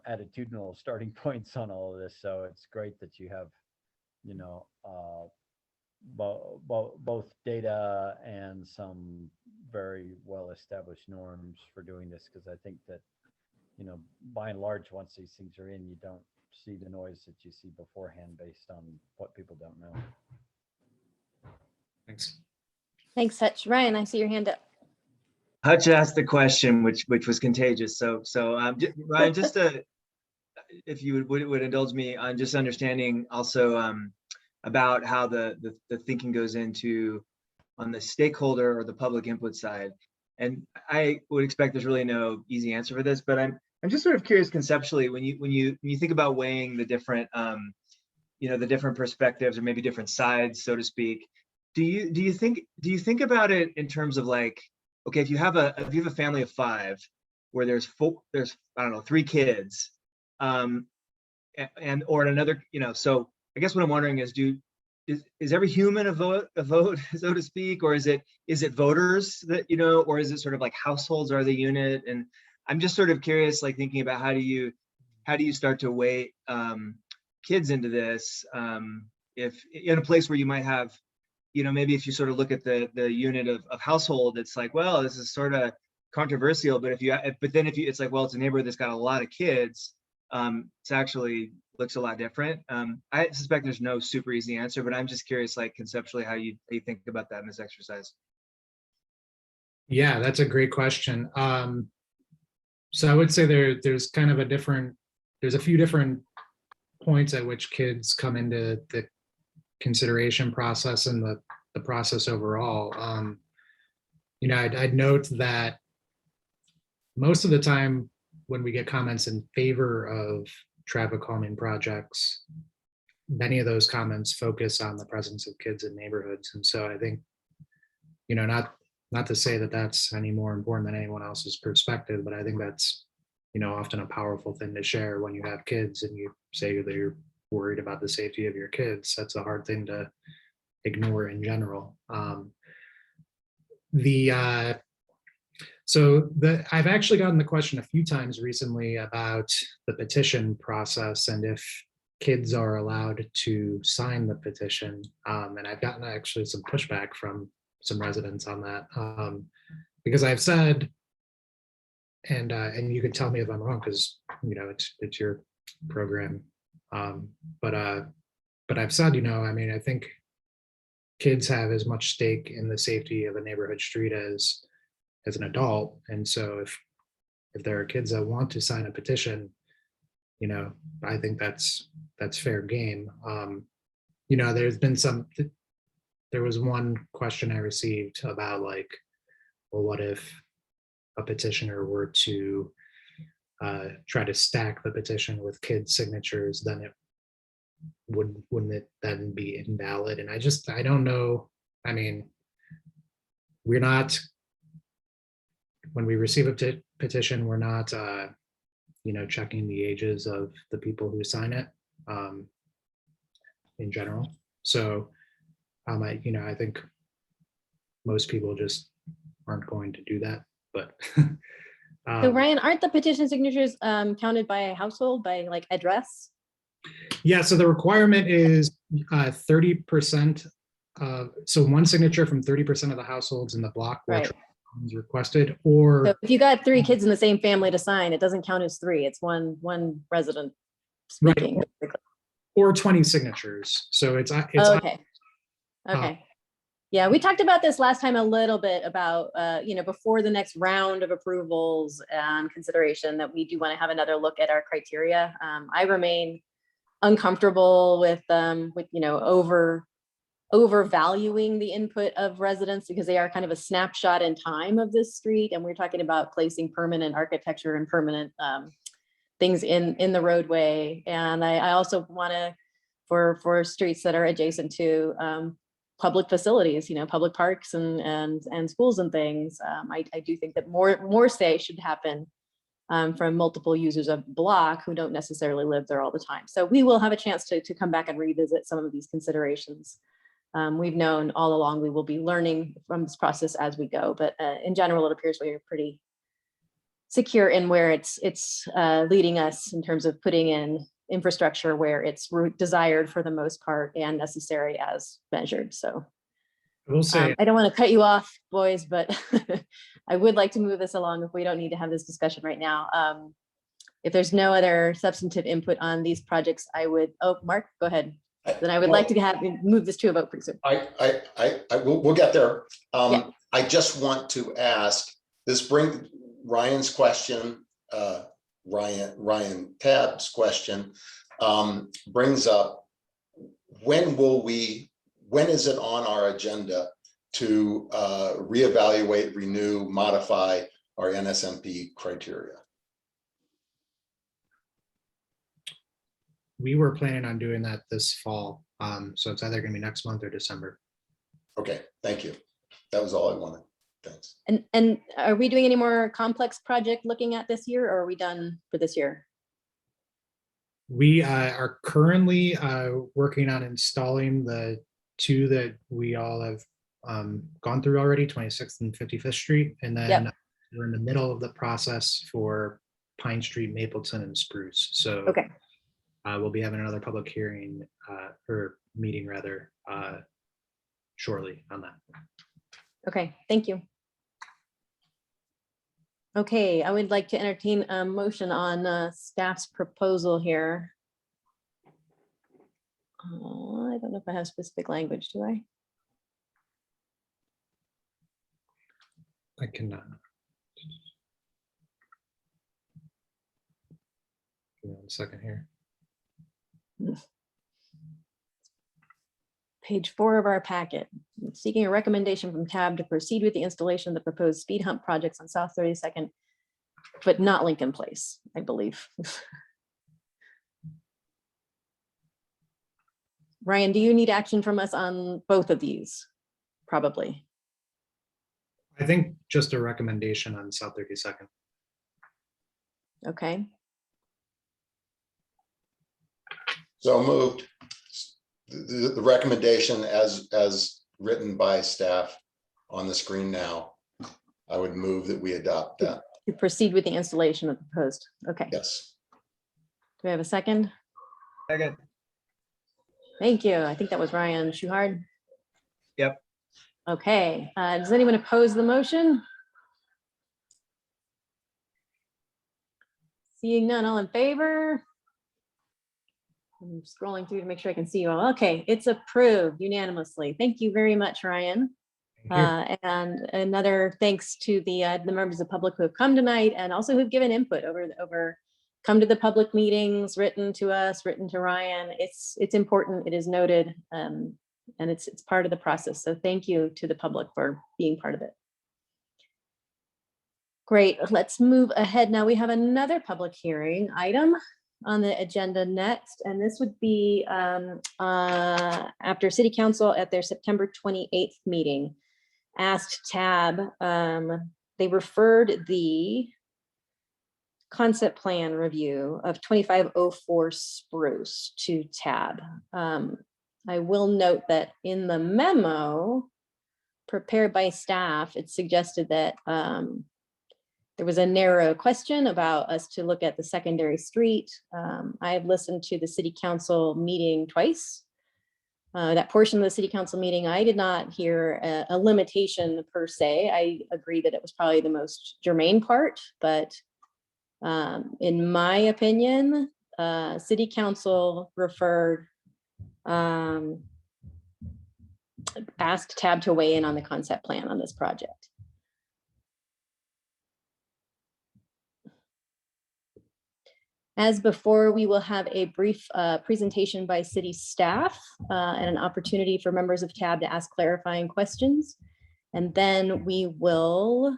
attitudinal starting points on all of this. So it's great that you have both data and some very well established norms for doing this, because I think that you know, by and large, once these things are in, you don't see the noise that you see beforehand based on what people don't know. Thanks. Thanks, Hutch. Ryan, I see your hand up. Hutch asked the question, which was contagious. Ryan, just if you would indulge me on just understanding also about how the thinking goes into on the stakeholder or the public input side. And I would expect there's really no easy answer for this, but I'm just sort of curious conceptually when you think about weighing the different the different perspectives or maybe different sides, so to speak. Do you think about it in terms of like, okay, if you have a family of 5 where there's I don't know 3 kids, and or another, so I guess what I'm wondering is every human a vote, so to speak, or is it voters that, or is it sort of like households are the unit? And I'm just sort of curious, like thinking about how do you start to weigh kids into this, if in a place where you might have, maybe if you sort of look at the unit of household, it's like, well, this is sort of controversial, but it's like, well, it's a neighborhood that's got a lot of kids. It's actually looks a lot different. I suspect there's no super easy answer, but I'm just curious, like conceptually, how you think about that in this exercise. Yeah, that's a great question. So I would say there's kind of there's a few different points at which kids come into the consideration process and the process overall. I'd note that most of the time when we get comments in favor of traffic calming projects, many of those comments focus on the presence of kids in neighborhoods. And so I think, not to say that that's any more important than anyone else's perspective, but I think that's, often a powerful thing to share when you have kids and you say that you're worried about the safety of your kids. That's a hard thing to ignore in general. I've actually gotten the question a few times recently about the petition process and if kids are allowed to sign the petition. And I've gotten actually some pushback from some residents on that, because I've said, and you can tell me if I'm wrong, because it's your program. But I've said, I think kids have as much stake in the safety of a neighborhood street as an adult. And so if there are kids that want to sign a petition, I think that's fair game. There was one question I received about like, well, what if a petitioner were to try to stack the petition with kids' signatures, then wouldn't it then be invalid? And I don't know. I mean, when we receive a petition, we're not, checking the ages of the people who sign it in general. So, I think most people just aren't going to do that. But So Ryan, aren't the petition signatures counted by household, by like address? Yeah, so the requirement is 30%. So one signature from 30% of the households in the block where is requested, or so if you got 3 kids in the same family to sign, it doesn't count as 3. It's one resident speaking. Right. Or 20 signatures. So it's okay. Okay. Yeah, we talked about this last time a little bit about, before the next round of approvals and consideration, that we do want to have another look at our criteria. I remain uncomfortable with overvaluing the input of residents, because they are kind of a snapshot in time of this street. And we're talking about placing permanent architecture and permanent things in the roadway. And I also want to, for streets that are adjacent to public facilities, public parks and schools and things. I do think that more say should happen from multiple users of the block who don't necessarily live there all the time. So we will have a chance to come back and revisit some of these considerations. We've known all along we will be learning from this process as we go, but in general, it appears we are pretty secure in where it's leading us in terms of putting in infrastructure where it's desired for the most part and necessary as measured. So I will say, I don't want to cut you off, boys, but I would like to move this along if we don't need to have this discussion right now. If there's no other substantive input on these projects, I would, oh, Mark, go ahead. Then I would like to move this to a vote pretty soon. We'll get there. Yeah. I just want to ask, this brings Ryan's question, Ryan Tabb's question, brings up, when is it on our agenda to reevaluate, renew, modify our NSMP criteria? We were planning on doing that this fall. So it's either going to be next month or December. Okay, thank you. That was all I wanted. Thanks. And are we doing any more complex project looking at this year, or are we done for this year? We are currently working on installing the two that we all have gone through already, 26th and 55th Street. And then we're in the middle of the process for Pine Street, Mapleton, and Spruce. So Okay. We'll be having another public hearing or meeting rather shortly on that. Okay, thank you. Okay, I would like to entertain a motion on staff's proposal here. I don't know if I have specific language, do I? I cannot. Give me 1 second here. Page 4 of our packet. Seeking a recommendation from TAB to proceed with the installation of the proposed speed hump projects on South 32nd, but not Lincoln Place, I believe. Ryan, do you need action from us on both of these? Probably. I think just a recommendation on South 32nd. Okay. So moved. The recommendation as written by staff on the screen now, I would move that we adopt that. To proceed with the installation of the proposed. Okay. Yes. Do we have a second? Second. Thank you. I think that was Ryan Schuhard. Yep. Okay. Does anyone oppose the motion? Seeing none, all in favor? I'm scrolling through to make sure I can see you all. Okay, it's approved unanimously. Thank you very much, Ryan. And another thanks to the members of the public who have come tonight and also who've given input come to the public meetings, written to us, written to Ryan. It's important, it is noted, and it's part of the process. So thank you to the public for being part of it. Great, let's move ahead. Now we have another public hearing item on the agenda next, and this would be after City Council at their September 28th meeting asked TAB, they referred the concept plan review of 2504 Spruce to TAB. I will note that in the memo prepared by staff, it suggested that there was a narrow question about us to look at the secondary street. I have listened to the City Council meeting twice. That portion of the City Council meeting, I did not hear a limitation per se. I agree that it was probably the most germane part, but in my opinion, City Council referred, asked TAB to weigh in on the concept plan on this project. As before, we will have a brief presentation by city staff and an opportunity for members of TAB to ask clarifying questions. And then we will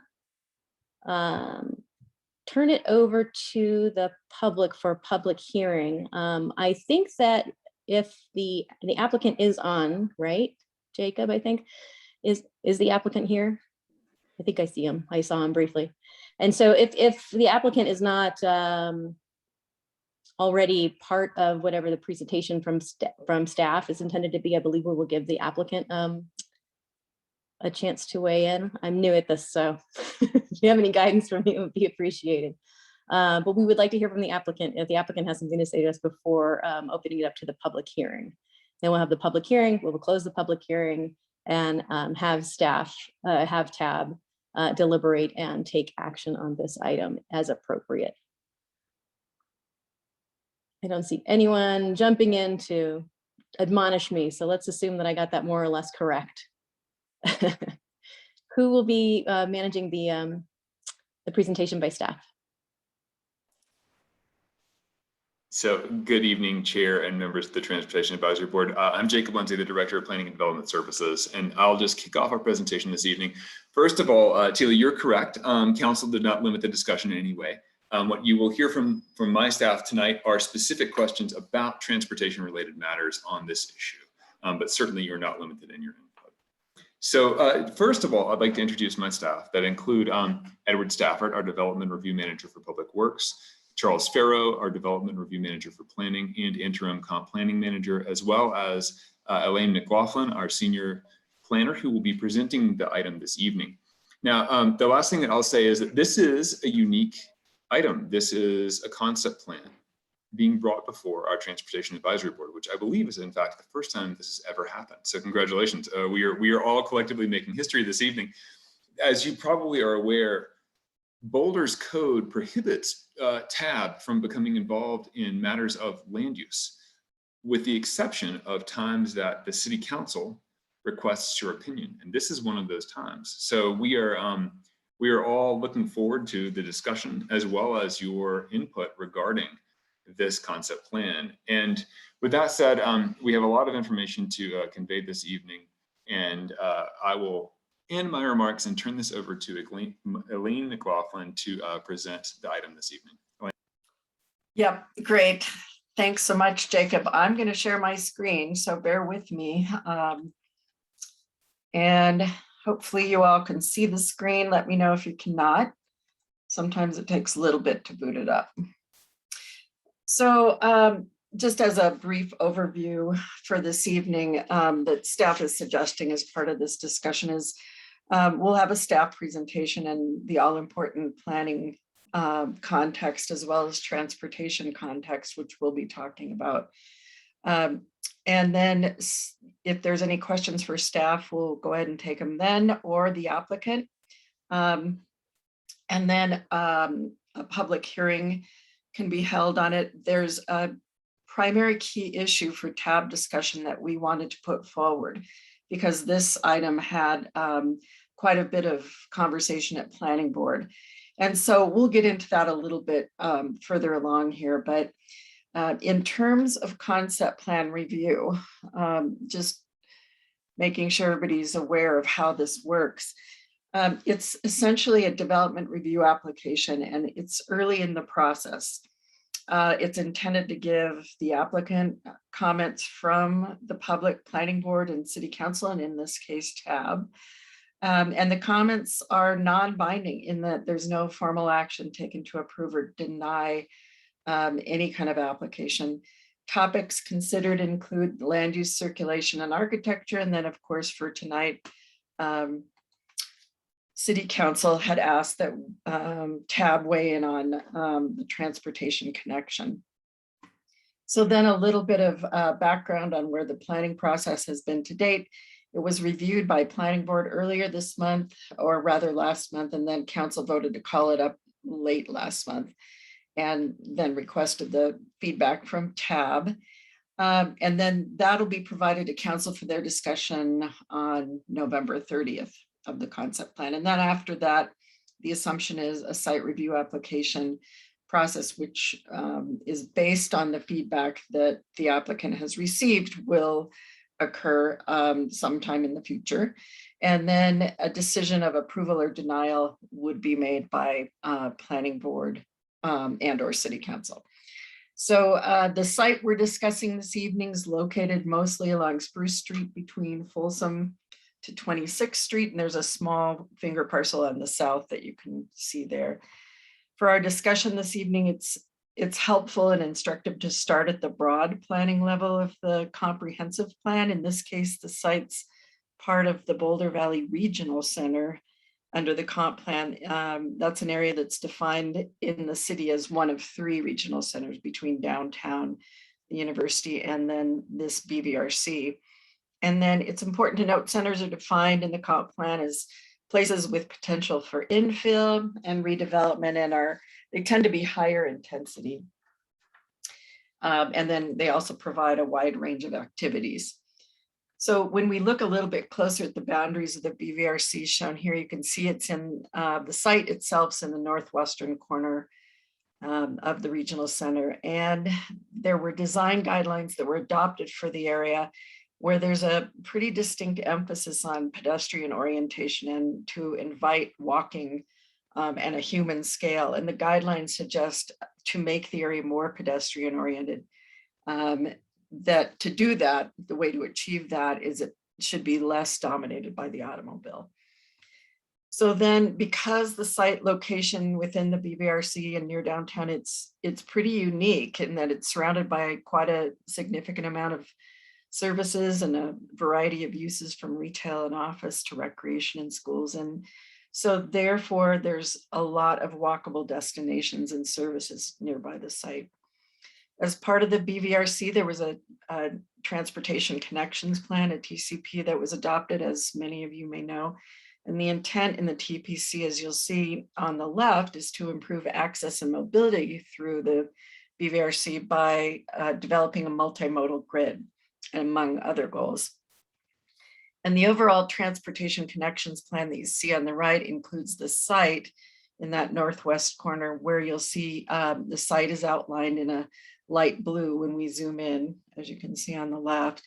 turn it over to the public for public hearing. I think that if the applicant is on, right, Jacob, I think, is the applicant here? I think I see him. I saw him briefly. And so if the applicant is not already part of whatever the presentation from staff is intended to be, I believe we will give the applicant a chance to weigh in. I'm new at this, so if you have any guidance from me, it would be appreciated. But we would like to hear from the applicant if the applicant has something to say to us before opening it up to the public hearing. Then we'll have the public hearing, we will close the public hearing and have staff, have TAB deliberate and take action on this item as appropriate. I don't see anyone jumping in to admonish me, so let's assume that I got that more or less correct. Who will be managing the presentation by staff? So good evening, Chair and members of the Transportation Advisory Board. I'm Jacob Lindsay, the Director of Planning and Development Services, and I'll just kick off our presentation this evening. First of all, Tila, you're correct. Council did not limit the discussion in any way. What you will hear from my staff tonight are specific questions about transportation-related matters on this issue, but certainly you're not limited in your input. So first of all, I'd like to introduce my staff that include Edward Stafford, our Development Review Manager for Public Works, Charles Farrow, our Development Review Manager for Planning and Interim Comp Planning Manager, as well as Elaine McLaughlin, our Senior Planner, who will be presenting the item this evening. Now, the last thing that I'll say is that this is a unique item. This is a concept plan being brought before our Transportation Advisory Board, which I believe is in fact the first time this has ever happened. So congratulations. We are all collectively making history this evening. As you probably are aware, Boulder's code prohibits TAB from becoming involved in matters of land use, with the exception of times that the City Council requests your opinion. And this is one of those times. So we are all looking forward to the discussion as well as your input regarding this concept plan. And with that said, we have a lot of information to convey this evening, and I will end my remarks and turn this over to Elaine McLaughlin to present the item this evening. Elaine. Yep, great. Thanks so much, Jacob. I'm going to share my screen, so bear with me. And hopefully you all can see the screen. Let me know if you cannot. Sometimes it takes a little bit to boot it up. So just as a brief overview for this evening, that staff is suggesting as part of this discussion is we'll have a staff presentation and the all-important planning context as well as transportation context, which we'll be talking about. And then if there's any questions for staff, we'll go ahead and take them then, or the applicant. And then a public hearing can be held on it. There's a primary key issue for TAB discussion that we wanted to put forward, because this item had quite a bit of conversation at Planning Board. And so we'll get into that a little bit further along here. But in terms of concept plan review, just making sure everybody's aware of how this works. It's essentially a development review application, and it's early in the process. It's intended to give the applicant comments from the public, Planning Board, and City Council, and in this case, TAB. And the comments are non-binding in that there's no formal action taken to approve or deny any kind of application. Topics considered include land use, circulation, and architecture. And then, of course, for tonight, City Council had asked that TAB weigh in on the transportation connection. So then a little bit of background on where the planning process has been to date. It was reviewed by Planning Board earlier this month, or rather last month, and then Council voted to call it up late last month, and then requested the feedback from TAB. And then that'll be provided to Council for their discussion on November 30th of the concept plan. And then after that, the assumption is a site review application process, which is based on the feedback that the applicant has received, will occur sometime in the future. And then a decision of approval or denial would be made by Planning Board and or City Council. So the site we're discussing this evening is located mostly along Spruce Street between Folsom to 26th Street, and there's a small finger parcel on the south that you can see there. For our discussion this evening, it's helpful and instructive to start at the broad planning level of the comprehensive plan. In this case, the site's part of the Boulder Valley Regional Center under the comp plan. That's an area that's defined in the city as one of 3 regional centers between downtown, the university, and then this BVRC. And then it's important to note centers are defined in the comp plan as places with potential for infill and redevelopment, and they tend to be higher intensity. And then they also provide a wide range of activities. So when we look a little bit closer at the boundaries of the BVRC shown here, you can see it's in the site itself is in the northwestern corner of the regional center. And there were design guidelines that were adopted for the area where there's a pretty distinct emphasis on pedestrian orientation and to invite walking and a human scale. And the guidelines suggest to make the area more pedestrian oriented. That to do that, the way to achieve that is it should be less dominated by the automobile. So then, because the site location within the BVRC and near downtown, it's pretty unique in that it's surrounded by quite a significant amount of services and a variety of uses from retail and office to recreation and schools. And so therefore, there's a lot of walkable destinations and services nearby the site. As part of the BVRC, there was a transportation connections plan, a TCP, that was adopted, as many of you may know. And the intent in the TPC, as you'll see on the left, is to improve access and mobility through the BVRC by developing a multimodal grid, among other goals. And the overall transportation connections plan that you see on the right includes the site in that northwest corner, where you'll see the site is outlined in a light blue when we zoom in, as you can see on the left.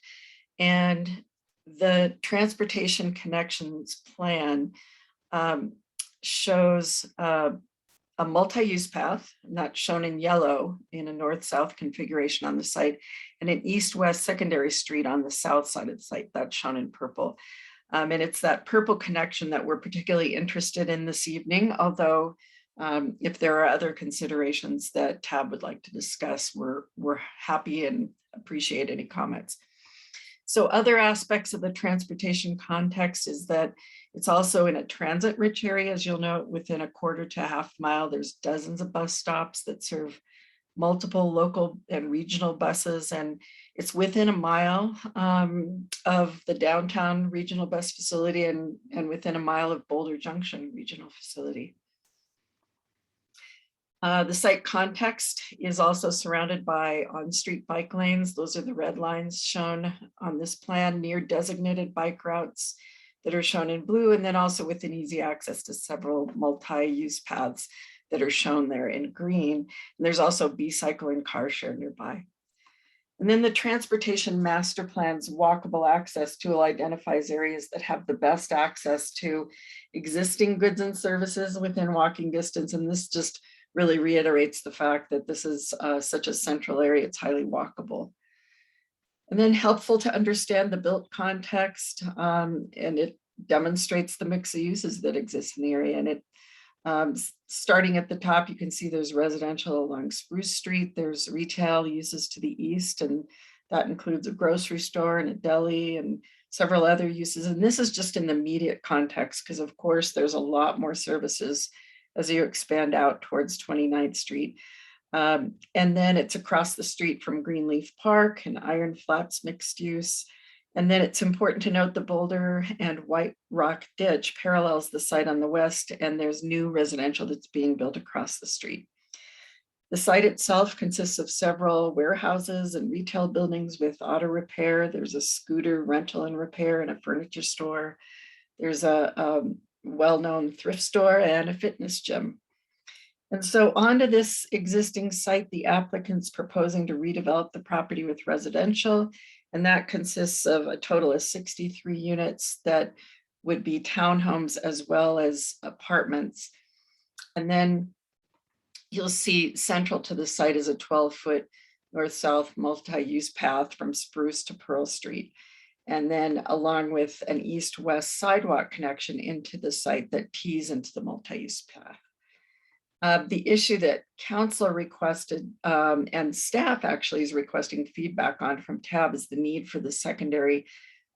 And the transportation connections plan shows a multi-use path, and that's shown in yellow in a north-south configuration on the site, and an east-west secondary street on the south side of the site, that's shown in purple. And it's that purple connection that we're particularly interested in this evening, although if there are other considerations that Tab would like to discuss, we're happy and appreciate any comments. So other aspects of the transportation context is that it's also in a transit-rich area. As you'll note, within a quarter to a half mile, there's dozens of bus stops that serve multiple local and regional buses, and it's within a mile of the downtown regional bus facility and within a mile of Boulder Junction regional facility. The site context is also surrounded by on-street bike lanes. Those are the red lines shown on this plan near designated bike routes that are shown in blue, and then also within easy access to several multi-use paths that are shown there in green. And there's also B-cycle and car share nearby. And then the transportation master plan's walkable access tool identifies areas that have the best access to existing goods and services within walking distance. And this just really reiterates the fact that this is such a central area, it's highly walkable. And then helpful to understand the built context, and it demonstrates the mix of uses that exist in the area. And it, starting at the top, you can see there's residential along Spruce Street, there's retail uses to the east, and that includes a grocery store and a deli and several other uses. And this is just in the immediate context, because of course there's a lot more services as you expand out towards 29th Street. And then it's across the street from Greenleaf Park and Iron Flats mixed use. And then it's important to note the Boulder and White Rock Ditch parallels the site on the west, and there's new residential that's being built across the street. The site itself consists of several warehouses and retail buildings with auto repair. There's a scooter rental and repair and a furniture store. There's a well-known thrift store and a fitness gym. And so onto this existing site, the applicant's proposing to redevelop the property with residential, and that consists of a total of 63 units that would be townhomes as well as apartments. And then you'll see central to the site is a 12-foot north-south multi-use path from Spruce to Pearl Street. And then along with an east-west sidewalk connection into the site that tees into the multi-use path. The issue that council requested and staff actually is requesting feedback on from TAB is the need for the secondary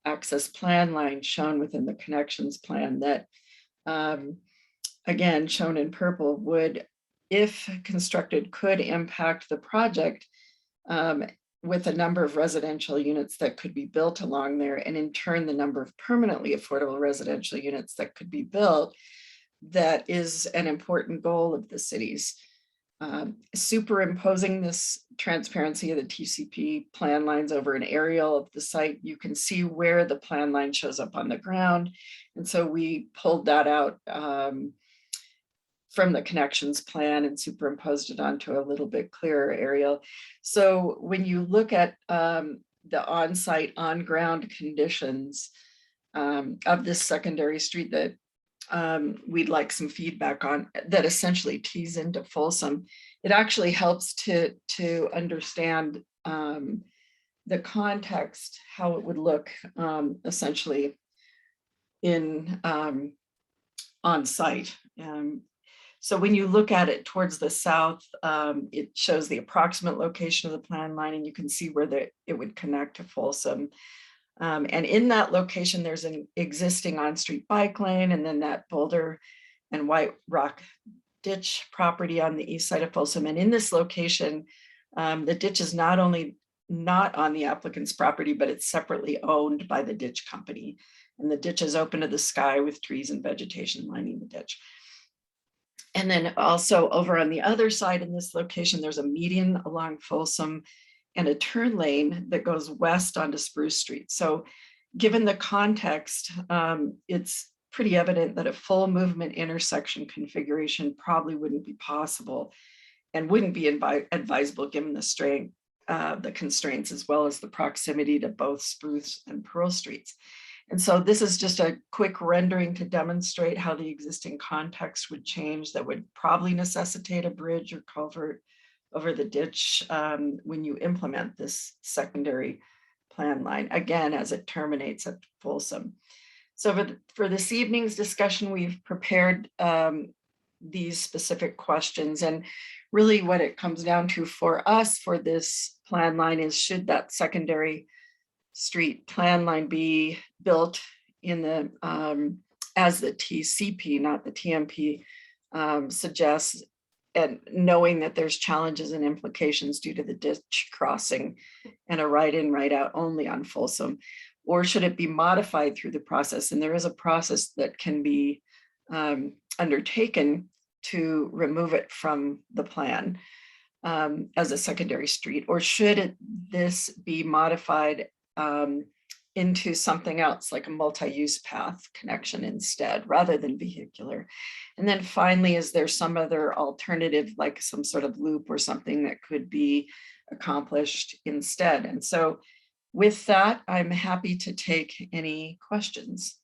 access plan line shown within the connections plan that, again, shown in purple, would, if constructed, could impact the project with a number of residential units that could be built along there, and in turn, the number of permanently affordable residential units that could be built. That is an important goal of the city's. superimposing this transparency of the TCP plan lines over an aerial of the site, you can see where the plan line shows up on the ground. And so we pulled that out from the connections plan and superimposed it onto a little bit clearer aerial. So when you look at the on-site, on-ground conditions of this secondary street that we'd like some feedback on, that essentially tees into Folsom, it actually helps to understand the context, how it would look essentially in on site. So when you look at it towards the south, it shows the approximate location of the plan line, and you can see where it would connect to Folsom. And in that location, there's an existing on-street bike lane, and then that Boulder and White Rock ditch property on the east side of Folsom. And in this location, the ditch is not only not on the applicant's property, but it's separately owned by the ditch company. And the ditch is open to the sky with trees and vegetation lining the ditch. And then also over on the other side in this location, there's a median along Folsom and a turn lane that goes west onto Spruce Street. So given the context, it's pretty evident that a full movement intersection configuration probably wouldn't be possible and wouldn't be advisable given the constraints as well as the proximity to both Spruce and Pearl Streets. And so this is just a quick rendering to demonstrate how the existing context would change that would probably necessitate a bridge or culvert over the ditch when you implement this secondary plan line, again, as it terminates at Folsom. So for this evening's discussion, we've prepared these specific questions. And really what it comes down to for us for this plan line is, should that secondary street plan line be built in the as the TCP, not the TMP, suggests, and knowing that there's challenges and implications due to the ditch crossing and a right in, right out only on Folsom, or should it be modified through the process? And there is a process that can be undertaken to remove it from the plan as a secondary street, or should this be modified into something else like a multi-use path connection instead, rather than vehicular? And then finally, is there some other alternative, like some sort of loop or something that could be accomplished instead? And so with that, I'm happy to take any questions.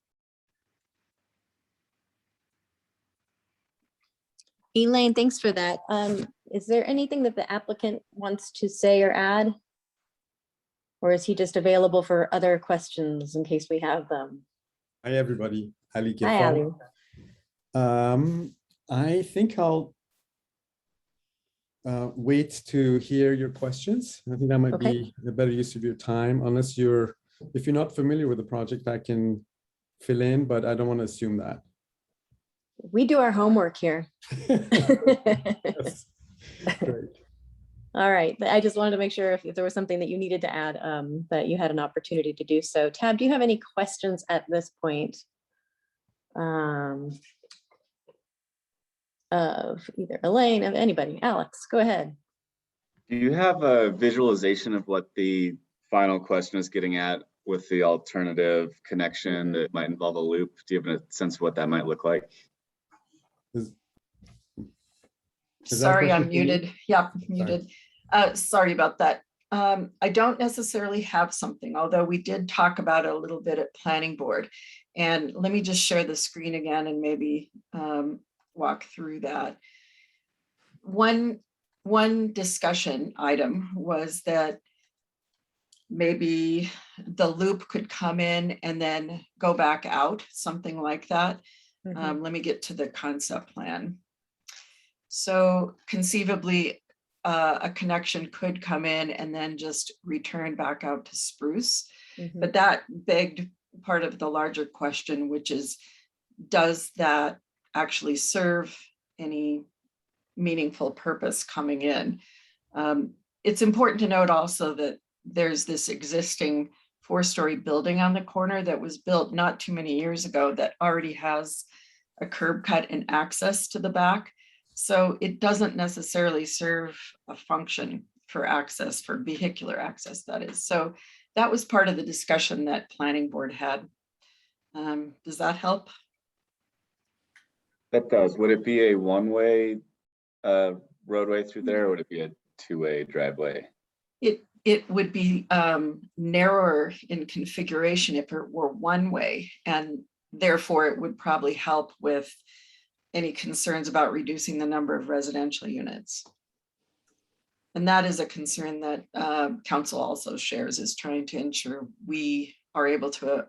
Elaine, thanks for that. Is there anything that the applicant wants to say or add? Or is he just available for other questions in case we have them? Hi, everybody. Ali Hi, Ali. I think I'll wait to hear your questions. I think that might be a better use of your time, unless if you're not familiar with the project, I can fill in, but I don't want to assume that. We do our homework here. Yes. Great. All right, I just wanted to make sure if there was something that you needed to add, that you had an opportunity to do so. Tab, do you have any questions at this point? Of either Elaine, of anybody. Alex, go ahead. Do you have a visualization of what the final question is getting at with the alternative connection that might involve a loop? Do you have a sense of what that might look like? Sorry, I'm muted. Yeah, muted. Sorry about that. I don't necessarily have something, although we did talk about it a little bit at planning board. And let me just share the screen again and maybe walk through that. One discussion item was that maybe the loop could come in and then go back out, something like that. Let me get to the concept plan. So conceivably, a connection could come in and then just return back out to Spruce. But that begged part of the larger question, which is, does that actually serve any meaningful purpose coming in? It's important to note also that there's this existing 4-story building on the corner that was built not too many years ago that already has a curb cut and access to the back. So it doesn't necessarily serve a function for access, for vehicular access, that is. So that was part of the discussion that planning board had. Does that help? That does. Would it be a one-way roadway through there, or would it be a two-way driveway? It would be narrower in configuration if it were one way, and therefore it would probably help with any concerns about reducing the number of residential units. And that is a concern that council also shares, is trying to ensure we are able to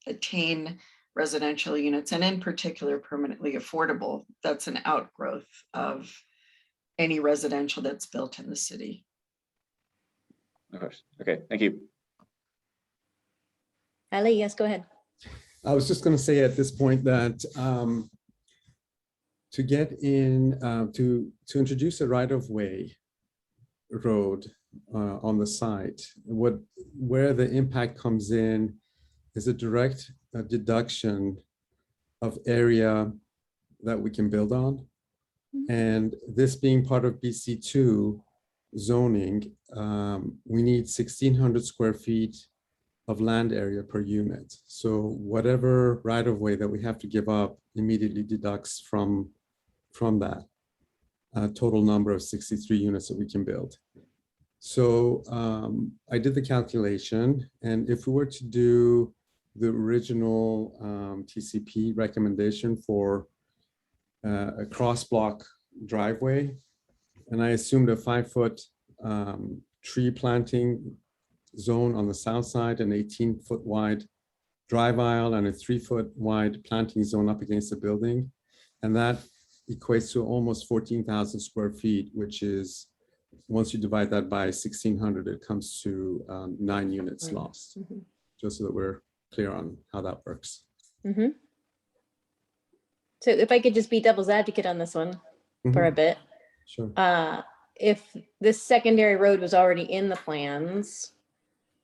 attain residential units, and in particular permanently affordable. That's an outgrowth of any residential that's built in the city. Of course. Okay, thank you. Ali, yes, go ahead. I was just going to say at this point that to get in, to introduce a right-of-way road on the site, where the impact comes in is a direct deduction of area that we can build on. And this being part of BC2 zoning, we need 1,600 square feet of land area per unit. So whatever right-of-way that we have to give up immediately deducts from that total number of 63 units that we can build. So I did the calculation, and if we were to do the original TCP recommendation for a cross-block driveway, and I assumed a 5-foot tree planting zone on the south side, an 18-foot wide drive aisle, and a 3-foot wide planting zone up against the building. And that equates to almost 14,000 square feet, which is, once you divide that by 1,600, it comes to 9 units lost. Just so that we're clear on how that works. So if I could just be devil's advocate on this one for a bit. Sure. If this secondary road was already in the plans,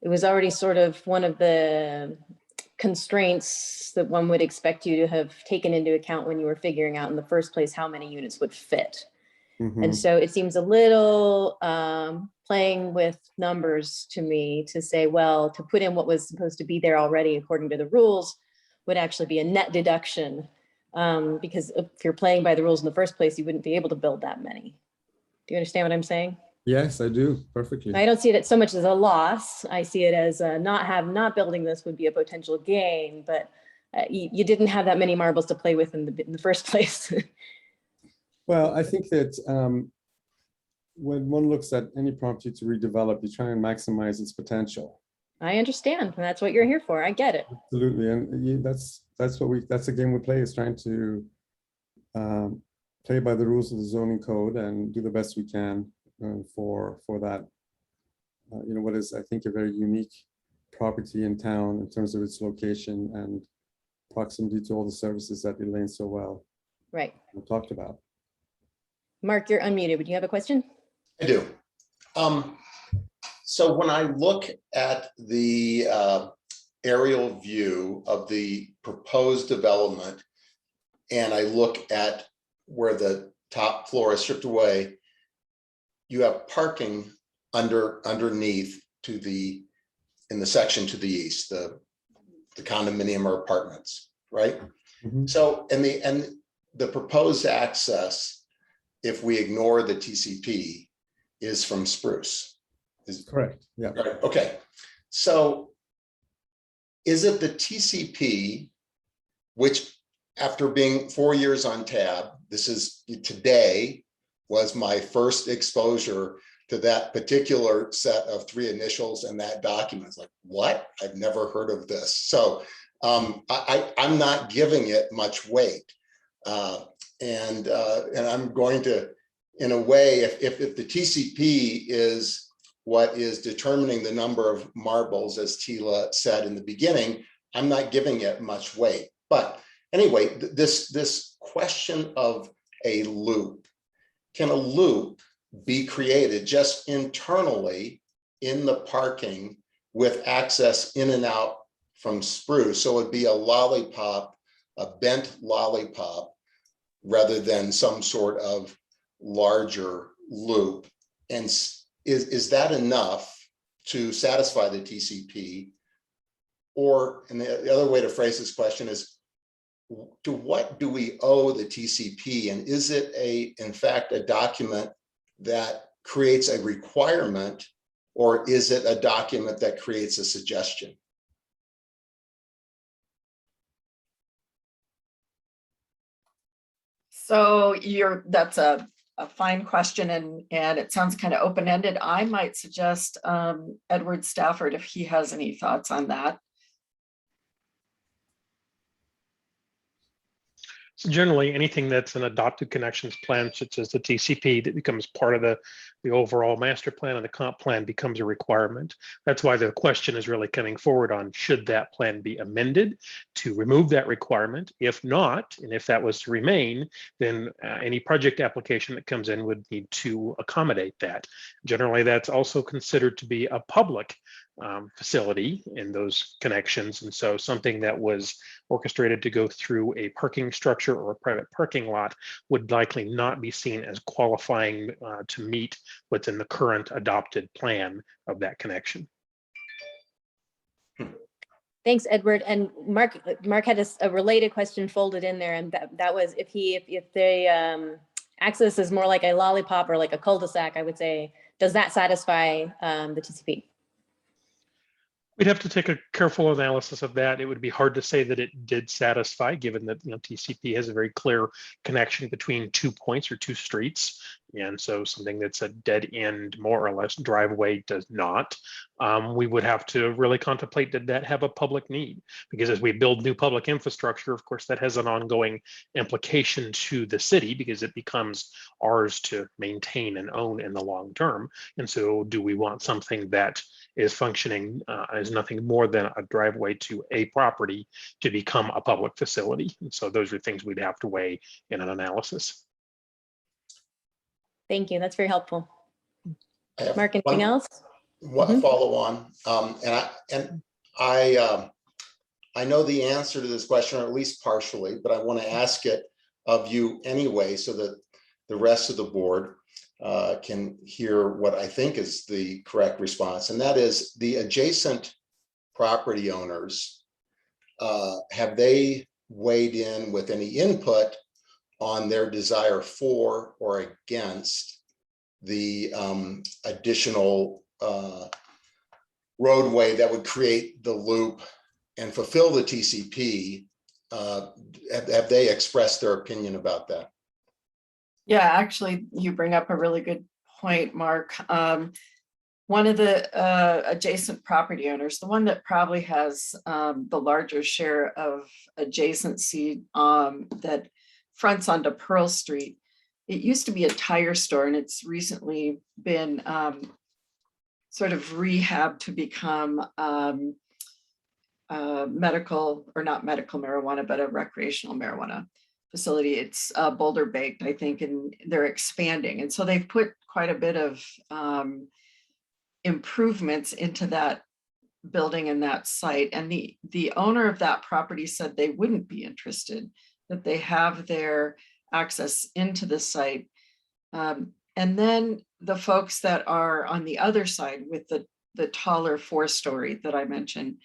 it was already sort of one of the constraints that one would expect you to have taken into account when you were figuring out in the first place how many units would fit. And so it seems a little playing with numbers to me to say, well, to put in what was supposed to be there already according to the rules would actually be a net deduction, because if you're playing by the rules in the first place, you wouldn't be able to build that many. Do you understand what I'm saying? Yes, I do, perfectly. I don't see it so much as a loss. I see it as not building this would be a potential gain, but you didn't have that many marbles to play with in the first place. Well, I think that when one looks at any property to redevelop, you try and maximize its potential. I understand, and that's what you're here for. I get it. Absolutely, and that's the game we play, is trying to play by the rules of the zoning code and do the best we can for that. What is, I think, a very unique property in town in terms of its location and proximity to all the services that Elaine so well talked about. Mark, you're unmuted. Would you have a question? I do. So when I look at the aerial view of the proposed development, and I look at where the top floor is stripped away, you have parking underneath in the section to the east, the condominium or apartments, right? So, and the proposed access, if we ignore the TCP, is from Spruce. Is correct? Yeah. Right. Okay. So is it the TCP, which after being 4 years on tab, today was my first exposure to that particular set of 3 initials and that document. It's like, what? I've never heard of this. So I'm not giving it much weight. And I'm going to, in a way, if the TCP is what is determining the number of marbles, as Tila said in the beginning, I'm not giving it much weight. But anyway, this question of a loop, can a loop be created just internally in the parking with access in and out from Spruce? So it'd be a lollipop, a bent lollipop, rather than some sort of larger loop? And is that enough to satisfy the TCP? Or, and the other way to phrase this question is, to what do we owe the TCP? And is it in fact, a document that creates a requirement, or is it a document that creates a suggestion? So that's a fine question, and it sounds kind of open-ended. I might suggest Edward Stafford if he has any thoughts on that. So generally, anything that's an adopted connections plan, such as the TCP, that becomes part of the overall master plan and the comp plan becomes a requirement. That's why the question is really coming forward on, should that plan be amended to remove that requirement? If not, and if that was to remain, then any project application that comes in would need to accommodate that. Generally, that's also considered to be a public facility in those connections. And so something that was orchestrated to go through a parking structure or a private parking lot would likely not be seen as qualifying to meet what's in the current adopted plan of that connection. Thanks, Edward. And Mark had a related question folded in there, and that was if the access is more like a lollipop or like a cul-de-sac, I would say, does that satisfy the TCP? We'd have to take a careful analysis of that. It would be hard to say that it did satisfy, given that TCP has a very clear connection between 2 points or 2 streets, and so something that's a dead end, more or less, driveway does not. We would have to really contemplate, did that have a public need? Because as we build new public infrastructure, of course, that has an ongoing implication to the city because it becomes ours to maintain and own in the long term. And so, do we want something that is functioning as nothing more than a driveway to a property to become a public facility? And so those are things we'd have to weigh in an analysis. Thank you. That's very helpful. Mark, anything else? What follow on? And I know the answer to this question, or at least partially, but I want to ask it of you anyway, so that the rest of the board can hear what I think is the correct response. And that is, the adjacent property owners, have they weighed in with any input on their desire for or against the additional roadway that would create the loop and fulfill the TCP? Have they expressed their opinion about that? Yeah, actually, you bring up a really good point, Mark. One of the adjacent property owners, the one that probably has the larger share of adjacency that fronts onto Pearl Street, it used to be a tire store, and it's recently been sort of rehabbed to become medical, or not medical marijuana, but a recreational marijuana facility. It's Boulder baked, I think, and they're expanding. And so they've put quite a bit of improvements into that building and that site. And the owner of that property said they wouldn't be interested, that they have their access into the site. And then the folks that are on the other side with the taller 4-story that I mentioned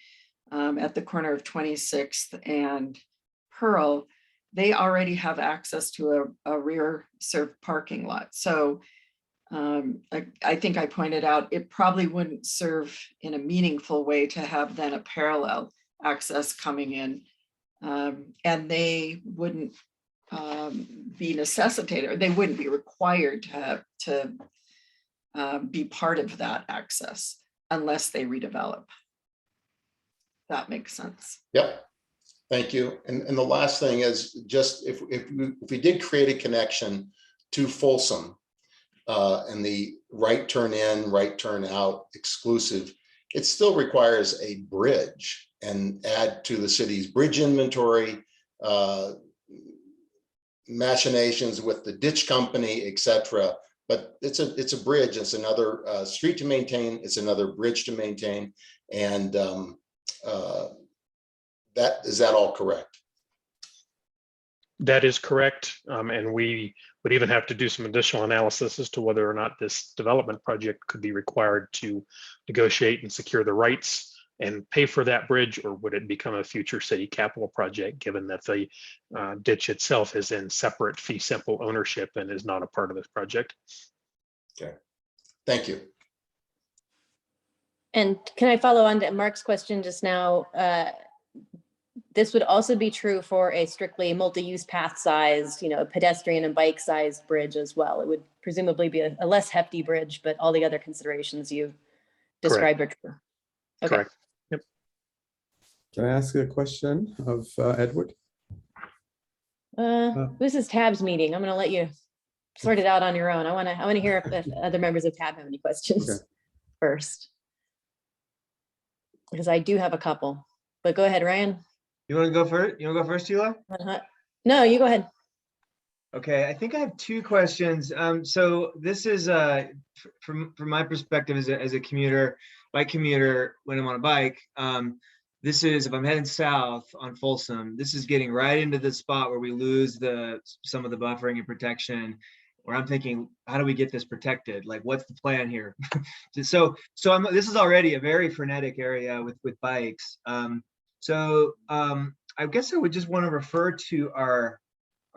at the corner of 26th and Pearl, they already have access to a rear served parking lot. So I think I pointed out, it probably wouldn't serve in a meaningful way to have then a parallel access coming in. And they wouldn't be necessitated, or they wouldn't be required to be part of that access unless they redevelop. That makes sense. Yep. Thank you. And the last thing is, just if we did create a connection to Folsom and the right turn in, right turn out exclusive, it still requires a bridge and add to the city's bridge inventory, machinations with the ditch company, etc. But it's a bridge. It's another street to maintain. It's another bridge to maintain. And is that all correct? That is correct. And we would even have to do some additional analysis as to whether or not this development project could be required to negotiate and secure the rights and pay for that bridge, or would it become a future city capital project, given that the ditch itself is in separate fee simple ownership and is not a part of this project. Okay, thank you. And can I follow on to Mark's question just now? This would also be true for a strictly multi-use path sized, pedestrian and bike sized bridge as well. It would presumably be a less hefty bridge, but all the other considerations you described are true. Okay. Correct. Yep. Can I ask a question of Edward? This is Tab's meeting. I'm going to let you sort it out on your own. I want to hear if other members of Tab have any questions first, because I do have a couple. But go ahead, Ryan. You want to go first? You want to go first, Sheila? No, you go ahead. Okay, I think I have two questions. So this is from my perspective as a commuter, bike commuter when I'm on a bike. This is, if I'm heading south on Folsom, this is getting right into the spot where we lose some of the buffering and protection. Where I'm thinking, how do we get this protected? Like, what's the plan here? this is already a very frenetic area with bikes. I guess I would just want to refer to our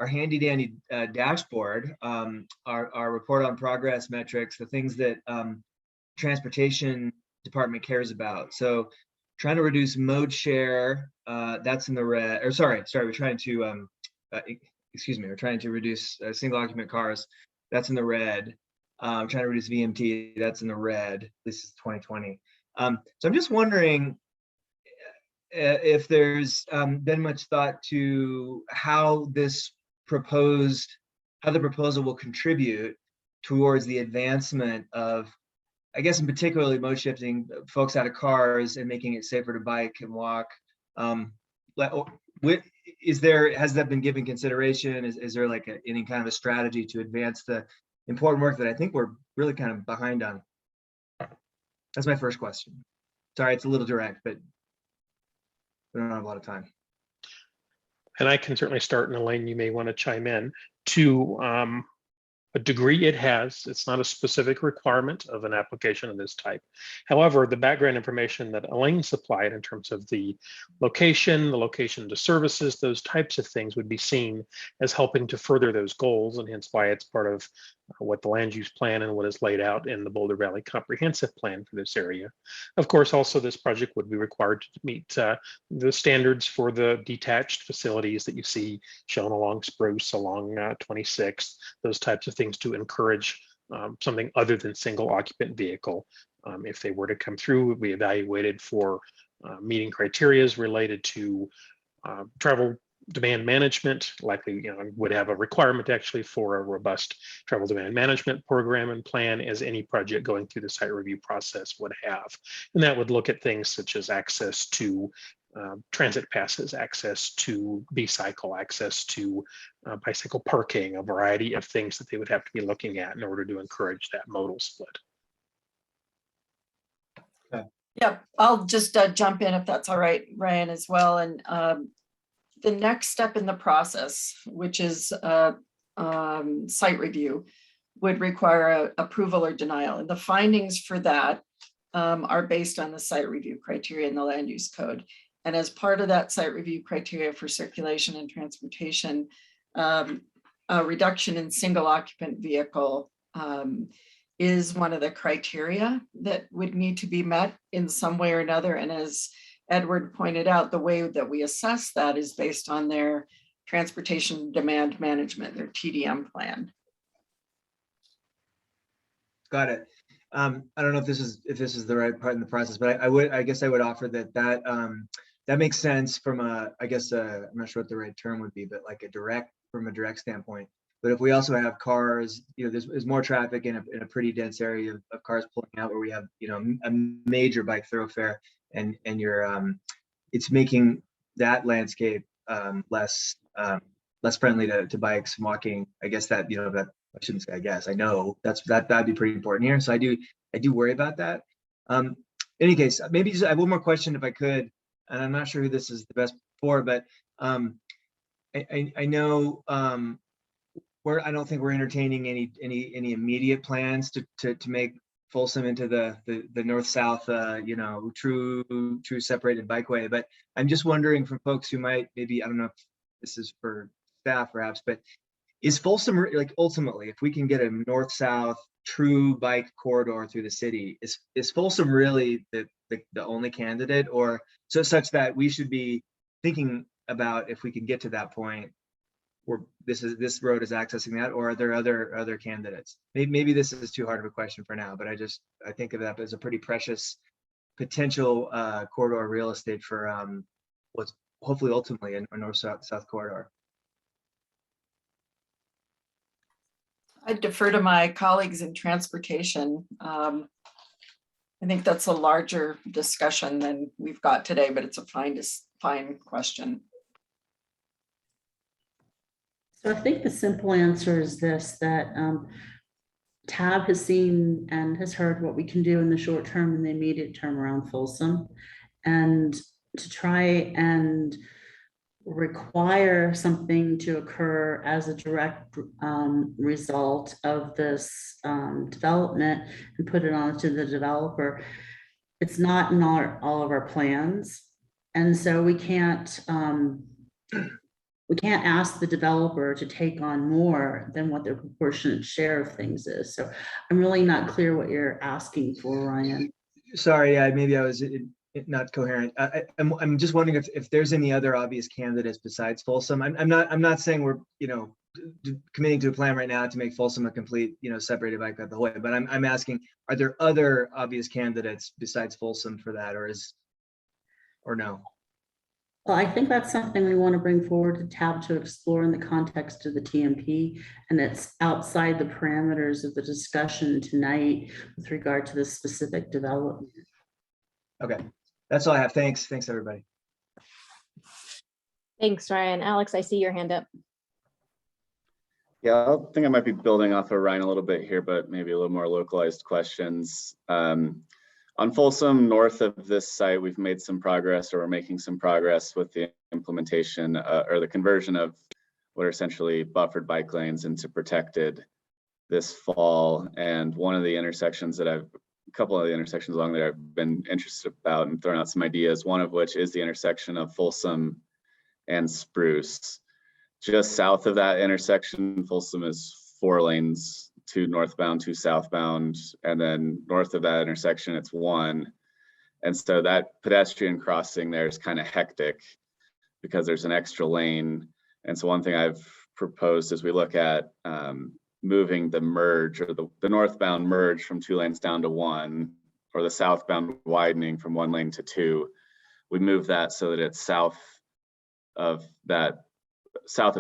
handy dandy dashboard, our report on progress metrics, the things that transportation department cares about. So trying to reduce mode share, that's in the red, or sorry, we're trying to, we're trying to reduce single occupant cars, that's in the red. Trying to reduce VMT, that's in the red. This is 2020. So I'm just wondering if there's been much thought to how the proposal will contribute towards the advancement of, I guess in particularly mode shifting folks out of cars and making it safer to bike and walk. Has that been given consideration? Is there like any kind of a strategy to advance the important work that I think we're really kind of behind on? That's my first question. Sorry, it's a little direct, but we don't have a lot of time. And I can certainly start, and Elaine, you may want to chime in. To a degree it has, it's not a specific requirement of an application of this type. However, the background information that Elaine supplied in terms of the location to services, those types of things would be seen as helping to further those goals, and hence why it's part of what the land use plan and what is laid out in the Boulder Valley Comprehensive Plan for this area. Of course, also this project would be required to meet the standards for the detached facilities that you see shown along Spruce, along 26, those types of things to encourage something other than single occupant vehicle. If they were to come through, would be evaluated for meeting criteria related to travel demand management, likely would have a requirement actually for a robust travel demand management program and plan, as any project going through the site review process would have. And that would look at things such as access to transit passes, access to B-cycle, access to bicycle parking, a variety of things that they would have to be looking at in order to encourage that modal split. Yeah, I'll just jump in if that's all right, Ryan, as well. And the next step in the process, which is site review, would require approval or denial. And the findings for that are based on the site review criteria in the land use code. And as part of that site review criteria for circulation and transportation, a reduction in single occupant vehicle is one of the criteria that would need to be met in some way or another. And as Edward pointed out, the way that we assess that is based on their transportation demand management, their TDM plan. Got it. I don't know if this is the right part in the process, but I guess I would offer that makes sense from I'm not sure what the right term would be, but like from a direct standpoint. But if we also have cars, there's more traffic in a pretty dense area of cars pulling out, where we have a major bike thoroughfare, and it's making that landscape less friendly to bikes and walking. I guess that that I shouldn't say I guess, I know that'd be pretty important here. So I do worry about that. In any case, maybe just I have one more question if I could, and I'm not sure who this is the best for, but I know I don't think we're entertaining any immediate plans to make Folsom into the north-south, true separated bikeway. But I'm just wondering from folks who might maybe, I don't know if this is for staff perhaps, but is Folsom, like, ultimately, if we can get a north-south true bike corridor through the city, is Folsom really the only candidate, or such that we should be thinking about if we can get to that point where this road is accessing that, or are there other candidates? Maybe this is too hard of a question for now, but I think of that as a pretty precious potential corridor real estate for what's hopefully ultimately a north-south corridor. I defer to my colleagues in transportation. I think that's a larger discussion than we've got today, but it's a fine question. So I think the simple answer is this, that TAB has seen and has heard what we can do in the short term and the immediate term around Folsom, and to try and require something to occur as a direct result of this development and put it onto the developer. It's not in all of our plans. And so we can't ask the developer to take on more than what their proportionate share of things is. So I'm really not clear what you're asking for, Ryan. Sorry, maybe I was not coherent. I'm just wondering if there's any other obvious candidates besides Folsom. I'm not saying we're committing to a plan right now to make Folsom a complete separated bike path the whole way, but I'm asking, are there other obvious candidates besides Folsom for that, or no? Well, I think that's something we want to bring forward to TAB to explore in the context of the TMP, and it's outside the parameters of the discussion tonight with regard to this specific development. Okay, that's all I have. Thanks, everybody. Thanks, Ryan. Alex, I see your hand up. Yeah, I think I might be building off of Ryan a little bit here, but maybe a little more localized questions. On Folsom, north of this site, we've made some progress, or we're making some progress with the implementation or the conversion of what are essentially buffered bike lanes into protected this fall. And one of the intersections a couple of the intersections along there I've been interested about and throwing out some ideas, one of which is the intersection of Folsom and Spruce. Just south of that intersection, Folsom is 4 lanes, 2 northbound, 2 southbound, and then north of that intersection, it's 1. And so that pedestrian crossing there is kind of hectic because there's an extra lane. And so one thing I've proposed is we look at moving the merge, or the northbound merge, from 2 lanes down to 1, or the southbound widening from 1 lane to 2. We move that so that it's south of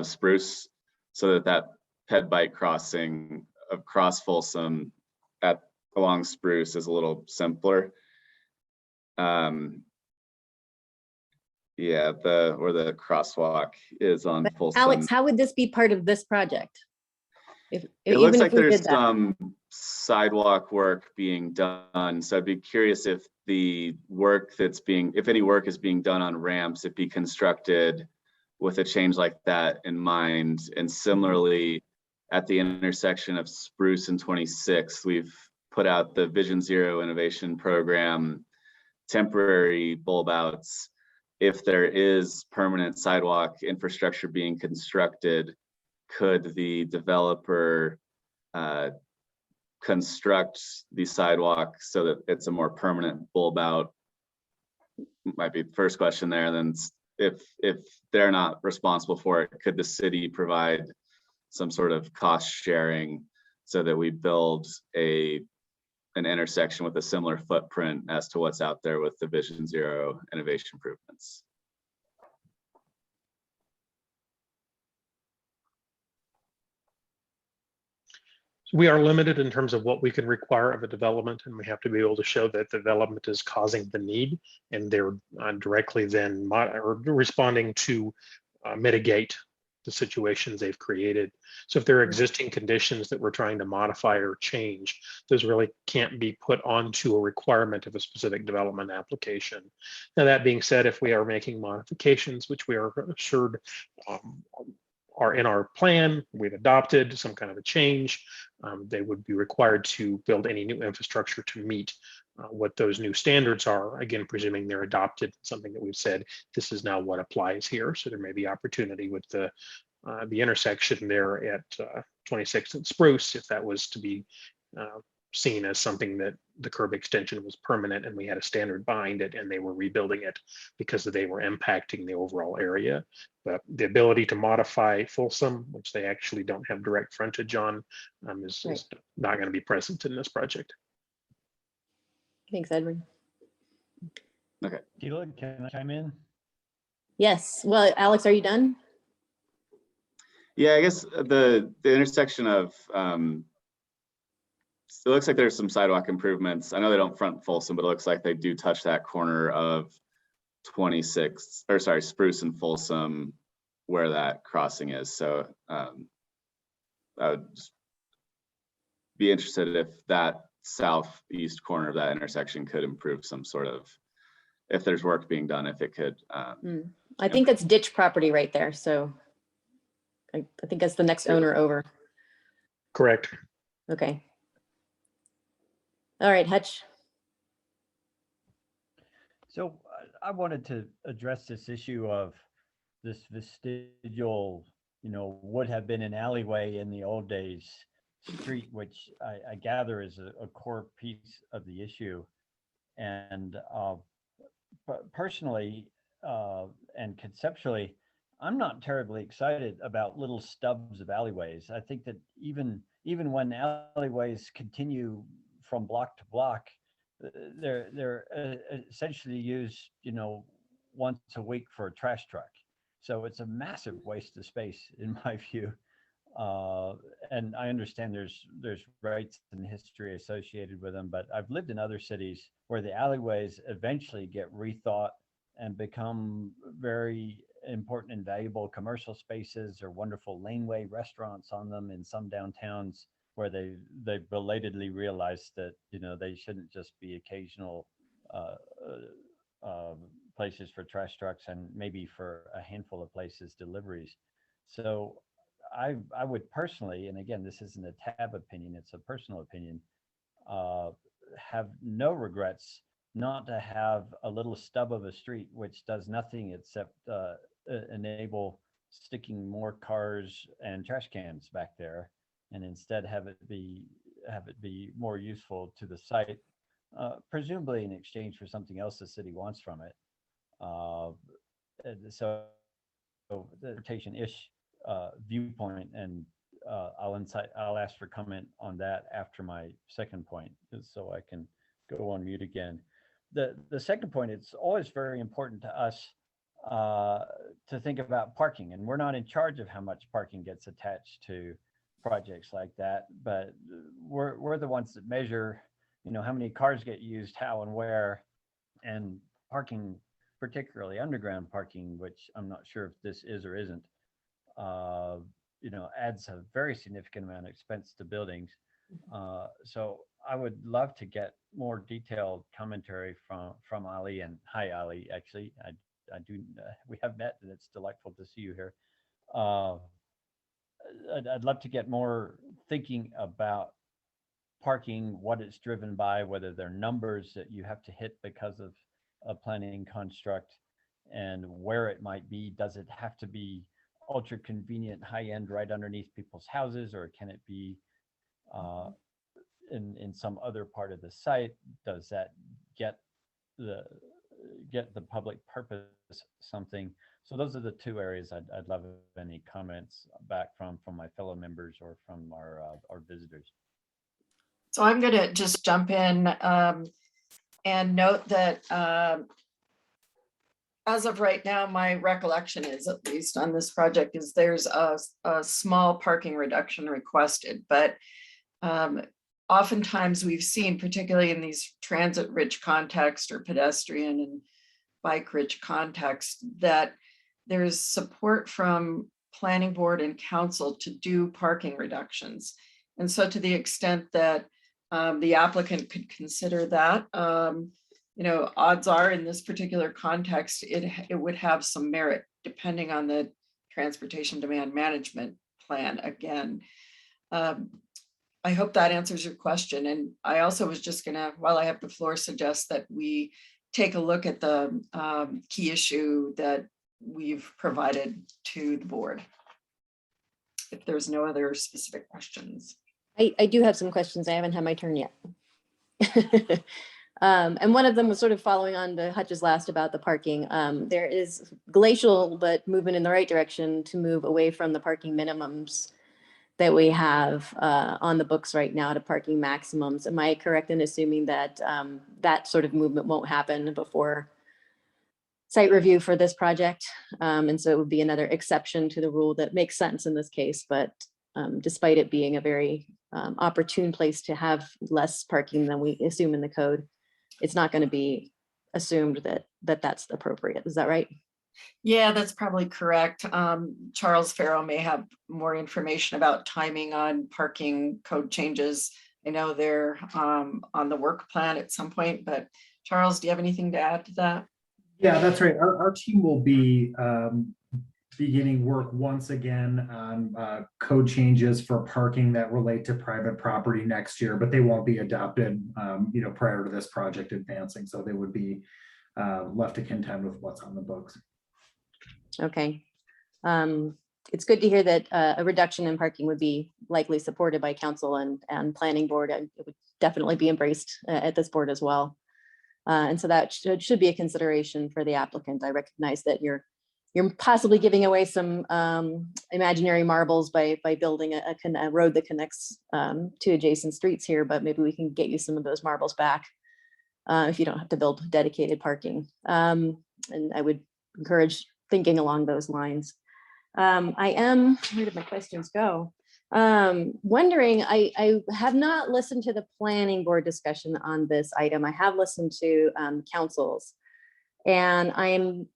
Spruce, so that ped bike crossing across Folsom along Spruce is a little simpler. Yeah, where the crosswalk is on Folsom. Alex, how would this be part of this project? It looks like there's some sidewalk work being done. So I'd be curious if the work if any work is being done on ramps, it'd be constructed with a change like that in mind. And similarly, at the intersection of Spruce and 26, we've put out the Vision Zero Innovation Program temporary bulb outs. If there is permanent sidewalk infrastructure being constructed, could the developer construct the sidewalk so that it's a more permanent bulb out? Might be the first question there. And then if they're not responsible for it, could the city provide some sort of cost sharing so that we build an intersection with a similar footprint as to what's out there with the Vision Zero innovation improvements? We are limited in terms of what we can require of a development, and we have to be able to show that the development is causing the need, and they're directly then responding to mitigate the situations they've created. So if there are existing conditions that we're trying to modify or change, those really can't be put onto a requirement of a specific development application. Now, that being said, if we are making modifications, which we are assured are in our plan, we've adopted some kind of a change, they would be required to build any new infrastructure to meet what those new standards are, again, presuming they're adopted, something that we've said, this is now what applies here. So there may be opportunity with the intersection there at 26th and Spruce, if that was to be seen as something that the curb extension was permanent and we had a standard behind it and they were rebuilding it because they were impacting the overall area. But the ability to modify Folsom, which they actually don't have direct frontage on, is not going to be present in this project. Thanks, Edward. Okay. Keelan, can I chime in? Yes. Well, Alex, are you done? Yeah, I guess the intersection of it looks like there's some sidewalk improvements. I know they don't front Folsom, but it looks like they do touch that corner of 26th, or sorry, Spruce and Folsom, where that crossing is. So I would just be interested if that southeast corner of that intersection could improve some sort of, if there's work being done, if it could. I think that's ditch property right there. So I think that's the next owner over. Correct. Okay. All right, Hutch. So I wanted to address this issue of this vestigial, would have been an alleyway in the old days street, which I gather is a core piece of the issue. And personally and conceptually, I'm not terribly excited about little stubs of alleyways. I think that even when alleyways continue from block to block, they're essentially used, once a week for a trash truck. So it's a massive waste of space in my view. And I understand there's rights and history associated with them, but I've lived in other cities where the alleyways eventually get rethought and become very important and valuable commercial spaces or wonderful laneway restaurants on them in some downtowns, where they belatedly realized that they shouldn't just be occasional places for trash trucks and maybe for a handful of places deliveries. So I would personally, and again, this isn't a tab opinion, it's a personal opinion, have no regrets not to have a little stub of a street which does nothing except enable sticking more cars and trash cans back there, and instead have it be more useful to the site, presumably in exchange for something else the city wants from it. So the rotation-ish viewpoint, and I'll ask for comment on that after my second point, so I can go on mute again. The second point, it's always very important to us to think about parking, and we're not in charge of how much parking gets attached to projects like that, but we're the ones that measure, how many cars get used, how and where, and parking, particularly underground parking, which I'm not sure if this is or isn't, adds a very significant amount of expense to buildings. So I would love to get more detailed commentary from Ali, and hi Ali, actually, I do, we have met and it's delightful to see you here. I'd love to get more thinking about parking, what it's driven by, whether there are numbers that you have to hit because of a planning construct, and where it might be. Does it have to be ultra convenient, high end, right underneath people's houses, or can it be in some other part of the site? Does that get the public purpose something? So those are the two areas I'd love any comments back from my fellow members or from our visitors. So I'm going to just jump in and note that as of right now, my recollection is, at least on this project, is there's a small parking reduction requested, but oftentimes we've seen, particularly in these transit-rich context or pedestrian and bike-rich context, that there's support from planning board and council to do parking reductions. And so to the extent that the applicant could consider that, you know, odds are in this particular context, it would have some merit depending on the transportation demand management plan again. I hope that answers your question. And I also was just gonna, while I have the floor, suggest that we take a look at the key issue that we've provided to the board, if there's no other specific questions. I do have some questions. I haven't had my turn yet. And one of them was sort of following on to Hutch's last about the parking. There is glacial, but movement in the right direction to move away from the parking minimums that we have on the books right now to parking maximums. Am I correct in assuming that that sort of movement won't happen before site review for this project? And so it would be another exception to the rule that makes sense in this case, but despite it being a very opportune place to have less parking than we assume in the code, it's not going to be assumed that that's appropriate. Is that right? Yeah, that's probably correct. Charles Farrow may have more information about timing on parking code changes. I know they're on the work plan at some point, but Charles, do you have anything to add to that? Yeah, that's right. Our team will be beginning work once again on code changes for parking that relate to private property next year, but they won't be adopted, you know, prior to this project advancing. So they would be left to contend with what's on the books. Okay. It's good to hear that a reduction in parking would be likely supported by council and planning board. And it would definitely be embraced at this board as well. And so that should be a consideration for the applicant. I recognize that you're possibly giving away some imaginary marbles by building a road that connects to adjacent streets here, but maybe we can get you some of those marbles back if you don't have to build dedicated parking. And I would encourage thinking along those lines. I am, where did my questions go? Wondering, I have not listened to the planning board discussion on this item. I have listened to council's, and I'm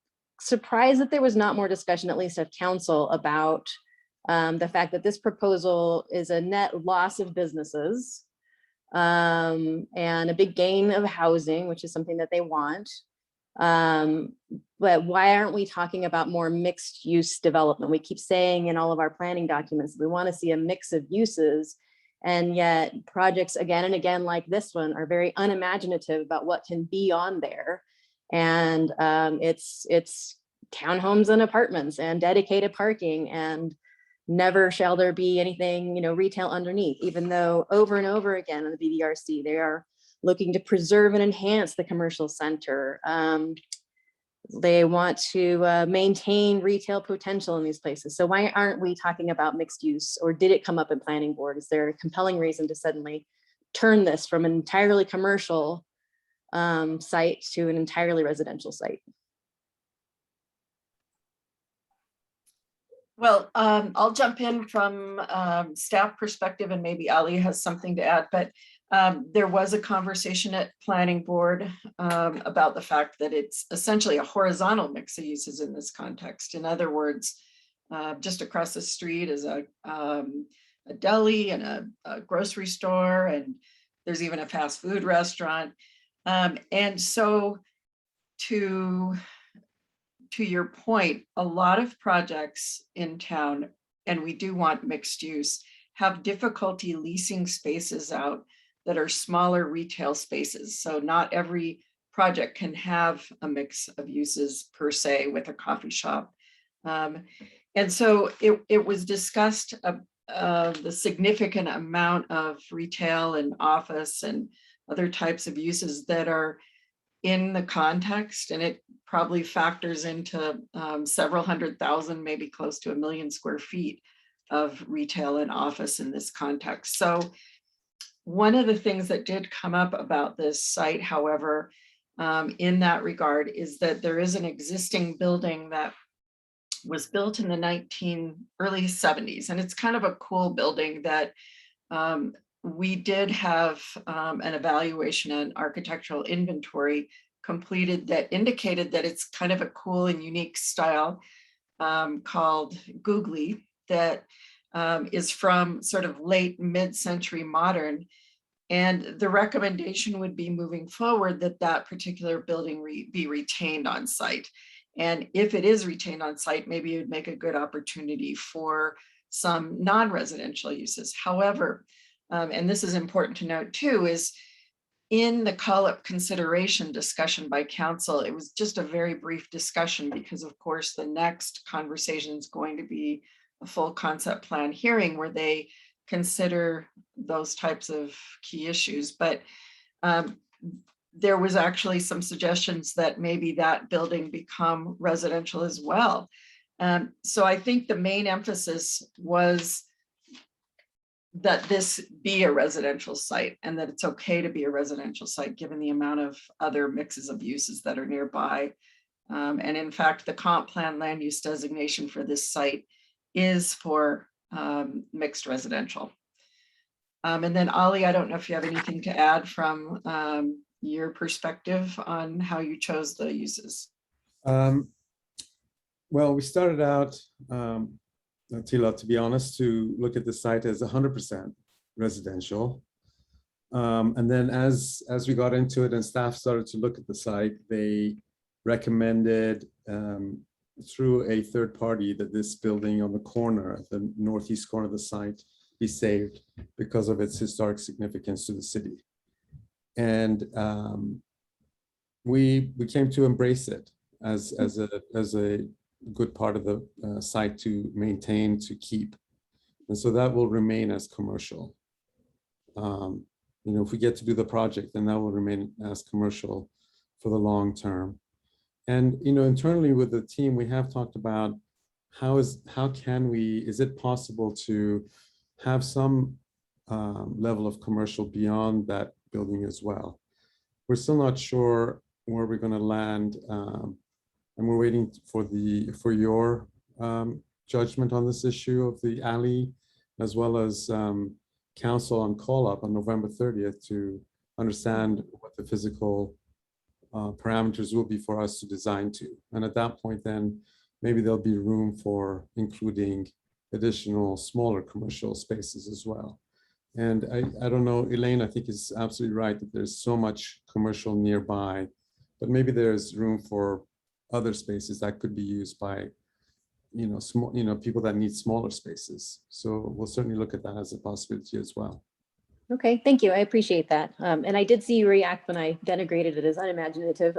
surprised that there was not more discussion, at least of council, about the fact that this proposal is a net loss of businesses and a big gain of housing, which is something that they want. But why aren't we talking about more mixed use development? We keep saying in all of our planning documents, we want to see a mix of uses, and yet projects again and again like this one are very unimaginative about what can be on there. And it's townhomes and apartments and dedicated parking, and never shall there be anything, you know, retail underneath, even though over and over again in the BDRC, they are looking to preserve and enhance the commercial center. They want to maintain retail potential in these places. So why aren't we talking about mixed use, or did it come up in planning board? Is there a compelling reason to suddenly turn this from an entirely commercial site to an entirely residential site? Well, I'll jump in from staff perspective, and maybe Ali has something to add, but there was a conversation at planning board about the fact that it's essentially a horizontal mix of uses in this context. In other words, just across the street is a deli and a grocery store, and there's even a fast food restaurant. And so to your point, a lot of projects in town, and we do want mixed use, have difficulty leasing spaces out that are smaller retail spaces. So not every project can have a mix of uses per se with a coffee shop. And so it was discussed the significant amount of retail and office and other types of uses that are in the context, and it probably factors into several 100,000, maybe close to 1 million square feet of retail and office in this context. So one of the things that did come up about this site, however, in that regard, is that there is an existing building that was built in the early 70s. And it's kind of a cool building that we did have an evaluation and architectural inventory completed that indicated that it's kind of a cool and unique style. called Googly that is from sort of late mid-century modern. And the recommendation would be moving forward that that particular building be retained on site. And if it is retained on site, maybe it would make a good opportunity for some non-residential uses. However, and this is important to note too, is in the call-up consideration discussion by council, it was just a very brief discussion because of course the next conversation is going to be a full concept plan hearing where they consider those types of key issues. But there was actually some suggestions that maybe that building become residential as well. So I think the main emphasis was that this be a residential site and that it's okay to be a residential site given the amount of other mixes of uses that are nearby. And in fact, the comp plan land use designation for this site is for mixed residential. And then Ollie, I don't know if you have anything to add from your perspective on how you chose the uses. Well, we started out, Tila, to be honest, to look at the site as 100% residential. And then as we got into it and staff started to look at the site, they recommended through a third party that this building on the corner, the northeast corner of the site, be saved because of its historic significance to the city. And we came to embrace it as a good part of the site to maintain, to keep. And so that will remain as commercial. If we get to do the project, then that will remain as commercial for the long term. And internally with the team, we have talked about is it possible to have some level of commercial beyond that building as well. We're still not sure where we're going to land, and we're waiting for your judgment on this issue of the alley, as well as council on call-up on November 30th to understand what the physical parameters will be for us to design to. And at that point, then maybe there'll be room for including additional smaller commercial spaces as well. And I don't know, Elaine, I think is absolutely right that there's so much commercial nearby, but maybe there's room for other spaces that could be used by, small, people that need smaller spaces. So we'll certainly look at that as a possibility as well. Okay, thank you. I appreciate that. And I did see you react when I denigrated it as unimaginative.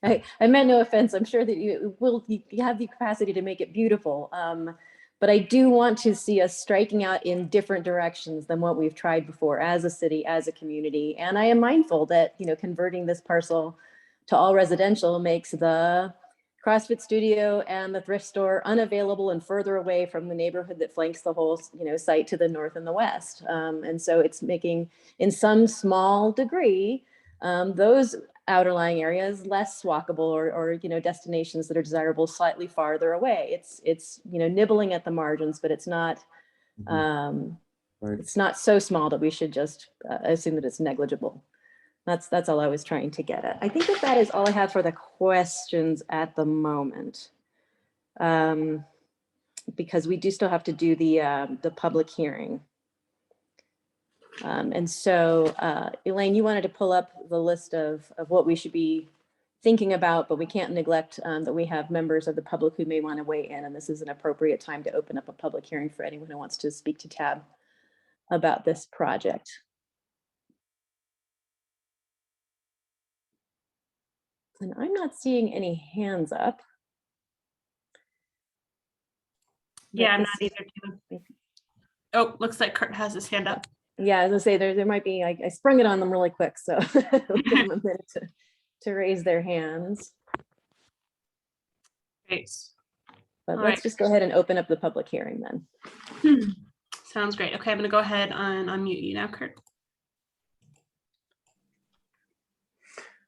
I meant no offense. I'm sure that you have the capacity to make it beautiful. But I do want to see us striking out in different directions than what we've tried before as a city, as a community. And I am mindful that, converting this parcel to all residential makes the CrossFit studio and the thrift store unavailable and further away from the neighborhood that flanks the whole, site to the north and the west. And so it's making, in some small degree, those outerlying areas less walkable or destinations that are desirable slightly farther away. It's nibbling at the margins, but it's not it's not so small that we should just assume that it's negligible. That's all I was trying to get at. I think that is all I have for the questions at the moment, because we do still have to do the public hearing. And so, Elaine, you wanted to pull up the list of what we should be thinking about, but we can't neglect that we have members of the public who may want to weigh in, and this is an appropriate time to open up a public hearing for anyone who wants to speak to Tab about this project. And I'm not seeing any hands up. Yeah, I'm not either too. Oh, looks like Kurt has his hand up. Yeah, as I say, there might be, I sprung it on them really quick, so it'll give them a minute to raise their hands. Great. But let's just go ahead and open up the public hearing then. Sounds great. Okay, I'm gonna go ahead and unmute you now, Kurt.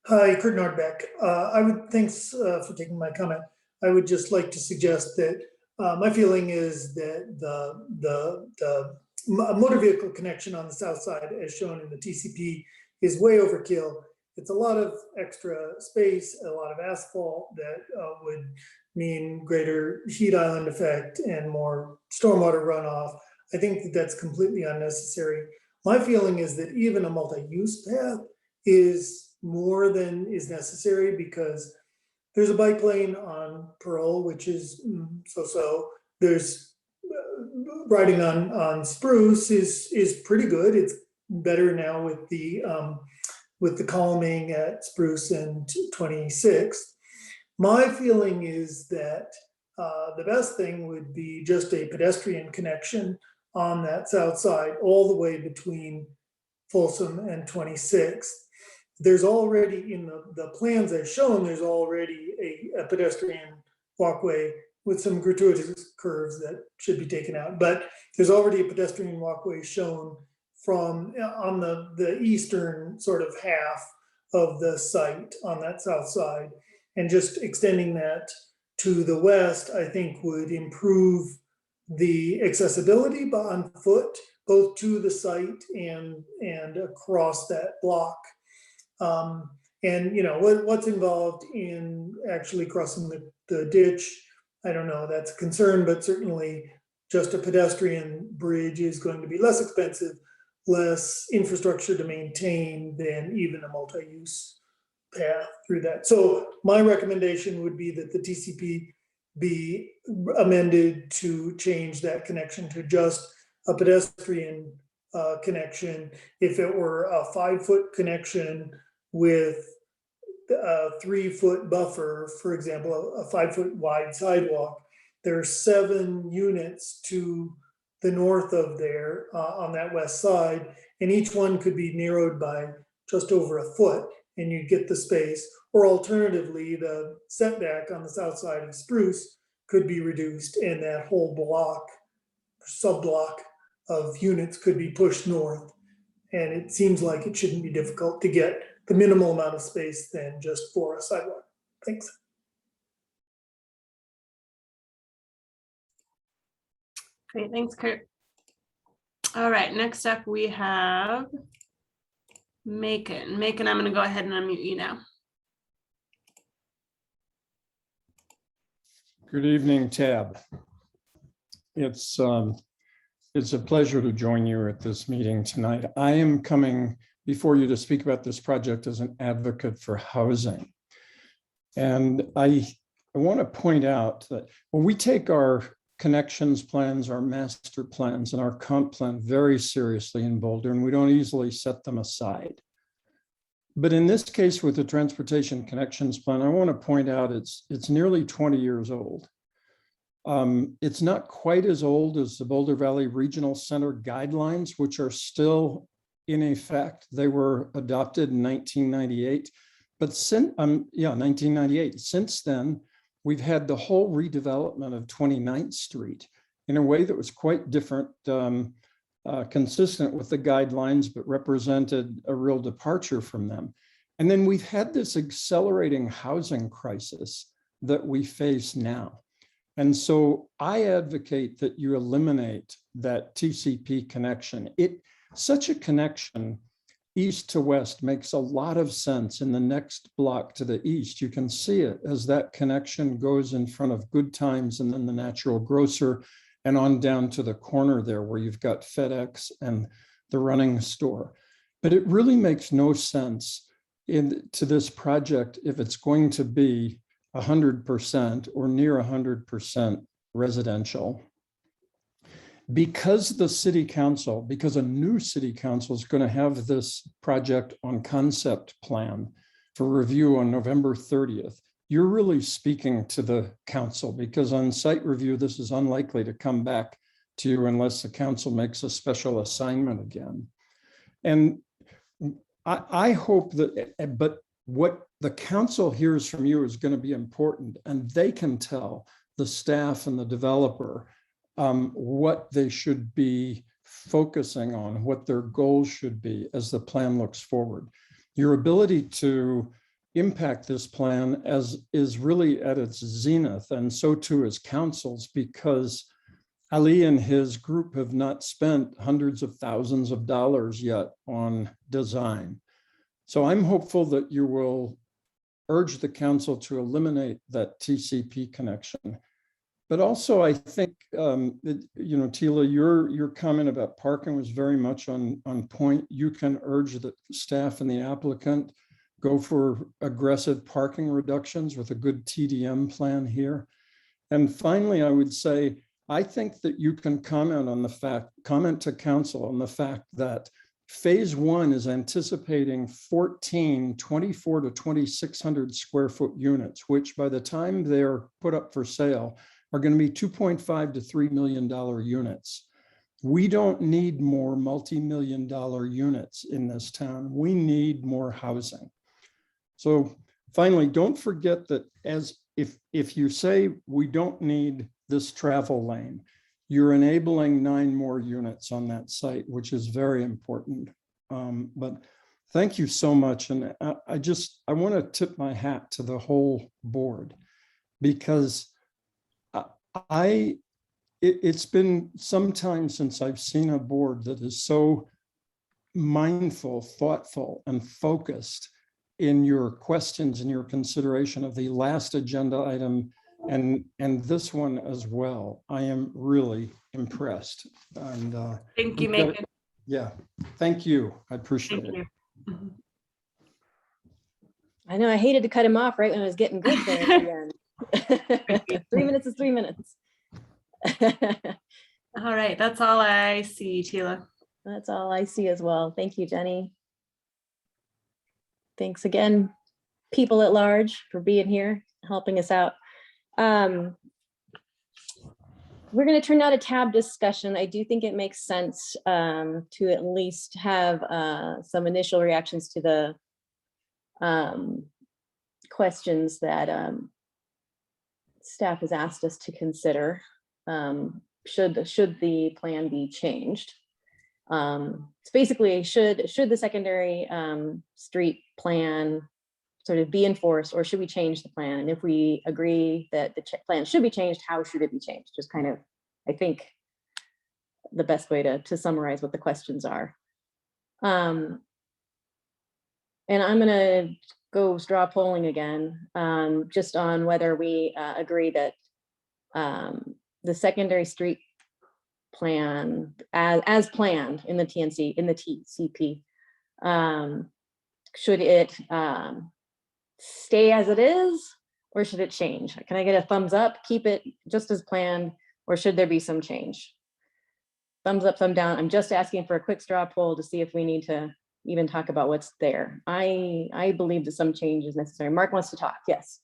Hi, Kurt Nordbeck. Thanks for taking my comment. I would just like to suggest that my feeling is that the motor vehicle connection on the south side, as shown in the TCP, is way overkill. It's a lot of extra space, a lot of asphalt that would mean greater heat island effect and more stormwater runoff. I think that that's completely unnecessary. My feeling is that even a multi-use path is more than is necessary, because there's a bike lane on Pearl, which is so-so. There's riding on Spruce is pretty good. It's better now with the calming at Spruce and 26th. My feeling is that the best thing would be just a pedestrian connection on that south side, all the way between Folsom and 26th. There's already, in the plans as shown, there's already a pedestrian walkway with some gratuitous curves that should be taken out. But there's already a pedestrian walkway shown from on the eastern sort of half of the site on that south side. And just extending that to the west, I think would improve the accessibility on foot, both to the site and across that block. And you know, what's involved in actually crossing the ditch, I don't know, that's a concern, but certainly just a pedestrian bridge is going to be less expensive, less infrastructure to maintain than even a multi-use path through that. So my recommendation would be that the TCP be amended to change that connection to just a pedestrian connection. If it were a 5-foot connection with a 3-foot buffer, for example, a 5-foot wide sidewalk, there are 7 units to the north of there on that west side, and each one could be narrowed by just over a foot, and you get the space. Or alternatively, the setback on the south side of Spruce could be reduced, and that whole block, sub-block of units could be pushed north. And it seems like it shouldn't be difficult to get the minimal amount of space then just for a sidewalk. Thanks. Great, thanks, Kurt. All right, next up we have Macon. Macon, I'm going to go ahead and unmute you now. Good evening, Tab. It's a pleasure to join you at this meeting tonight. I am coming before you to speak about this project as an advocate for housing. And I want to point out that when we take our connections plans, our master plans, and our comp plan very seriously in Boulder, and we don't easily set them aside. But in this case with the transportation connections plan, I want to point out it's nearly 20 years old. It's not quite as old as the Boulder Valley Regional Center guidelines, which are still in effect. They were adopted in 1998, but since 1998. Since then, we've had the whole redevelopment of 29th Street in a way that was quite different, consistent with the guidelines, but represented a real departure from them. And then we've had this accelerating housing crisis that we face now. And so I advocate that you eliminate that TCP connection. Such a connection east to west makes a lot of sense in the next block to the east. You can see it as that connection goes in front of Good Times and then the Natural Grocer and on down to the corner there where you've got FedEx and the running store. But it really makes no sense to this project if it's going to be 100% or near 100% residential. Because the city council, because a new city council is going to have this project on concept plan for review on November 30th, you're really speaking to the council, because on site review, this is unlikely to come back to you unless the council makes a special assignment again. And I hope that, but what the council hears from you is going to be important, and they can tell the staff and the developer what they should be focusing on, what their goals should be as the plan looks forward. Your ability to impact this plan is really at its zenith, and so too is council's, because Ali and his group have not spent hundreds of thousands of dollars yet on design. So I'm hopeful that you will urge the council to eliminate that TCP connection. But also, I think, Tila, your comment about parking was very much on point. You can urge the staff and the applicant go for aggressive parking reductions with a good TDM plan here. And finally, I would say, I think that you can comment to council on the fact that phase 1 is anticipating 14 24 to 2,600 square foot units, which by the time they're put up for sale are going to be $2.5 to $3 million units. We don't need more multi-million-dollar units in this town. We need more housing. So finally, don't forget that if you say we don't need this travel lane, you're enabling 9 more units on that site, which is very important. But thank you so much. And I want to tip my hat to the whole board, because it's been some time since I've seen a board that is so mindful, thoughtful, and focused in your questions and your consideration of the last agenda item and this one as well. I am really impressed. And thank you, Megan. Yeah, thank you. I appreciate it. Mhm. I know I hated to cut him off right when it was getting good there at the end. 3 minutes is 3 minutes. All right, that's all I see, Tila. That's all I see as well. Thank you, Jenny. Thanks again, people at large, for being here, helping us out. We're going to turn now to tab discussion. I do think it makes sense to at least have some initial reactions to the questions that staff has asked us to consider. Should the plan be changed? It's basically, should the secondary street plan sort of be enforced, or should we change the plan? And if we agree that the plan should be changed, how should it be changed? Just kind of, I think, the best way to summarize what the questions are. And I'm gonna go straw polling again, just on whether we agree that the secondary street plan as planned in the TCP, should it stay as it is, or should it change? Can I get a thumbs up, keep it just as planned, or should there be some change? Thumbs up, thumb down. I'm just asking for a quick straw poll to see if we need to even talk about what's there. I believe that some change is necessary. Mark wants to talk. Yes.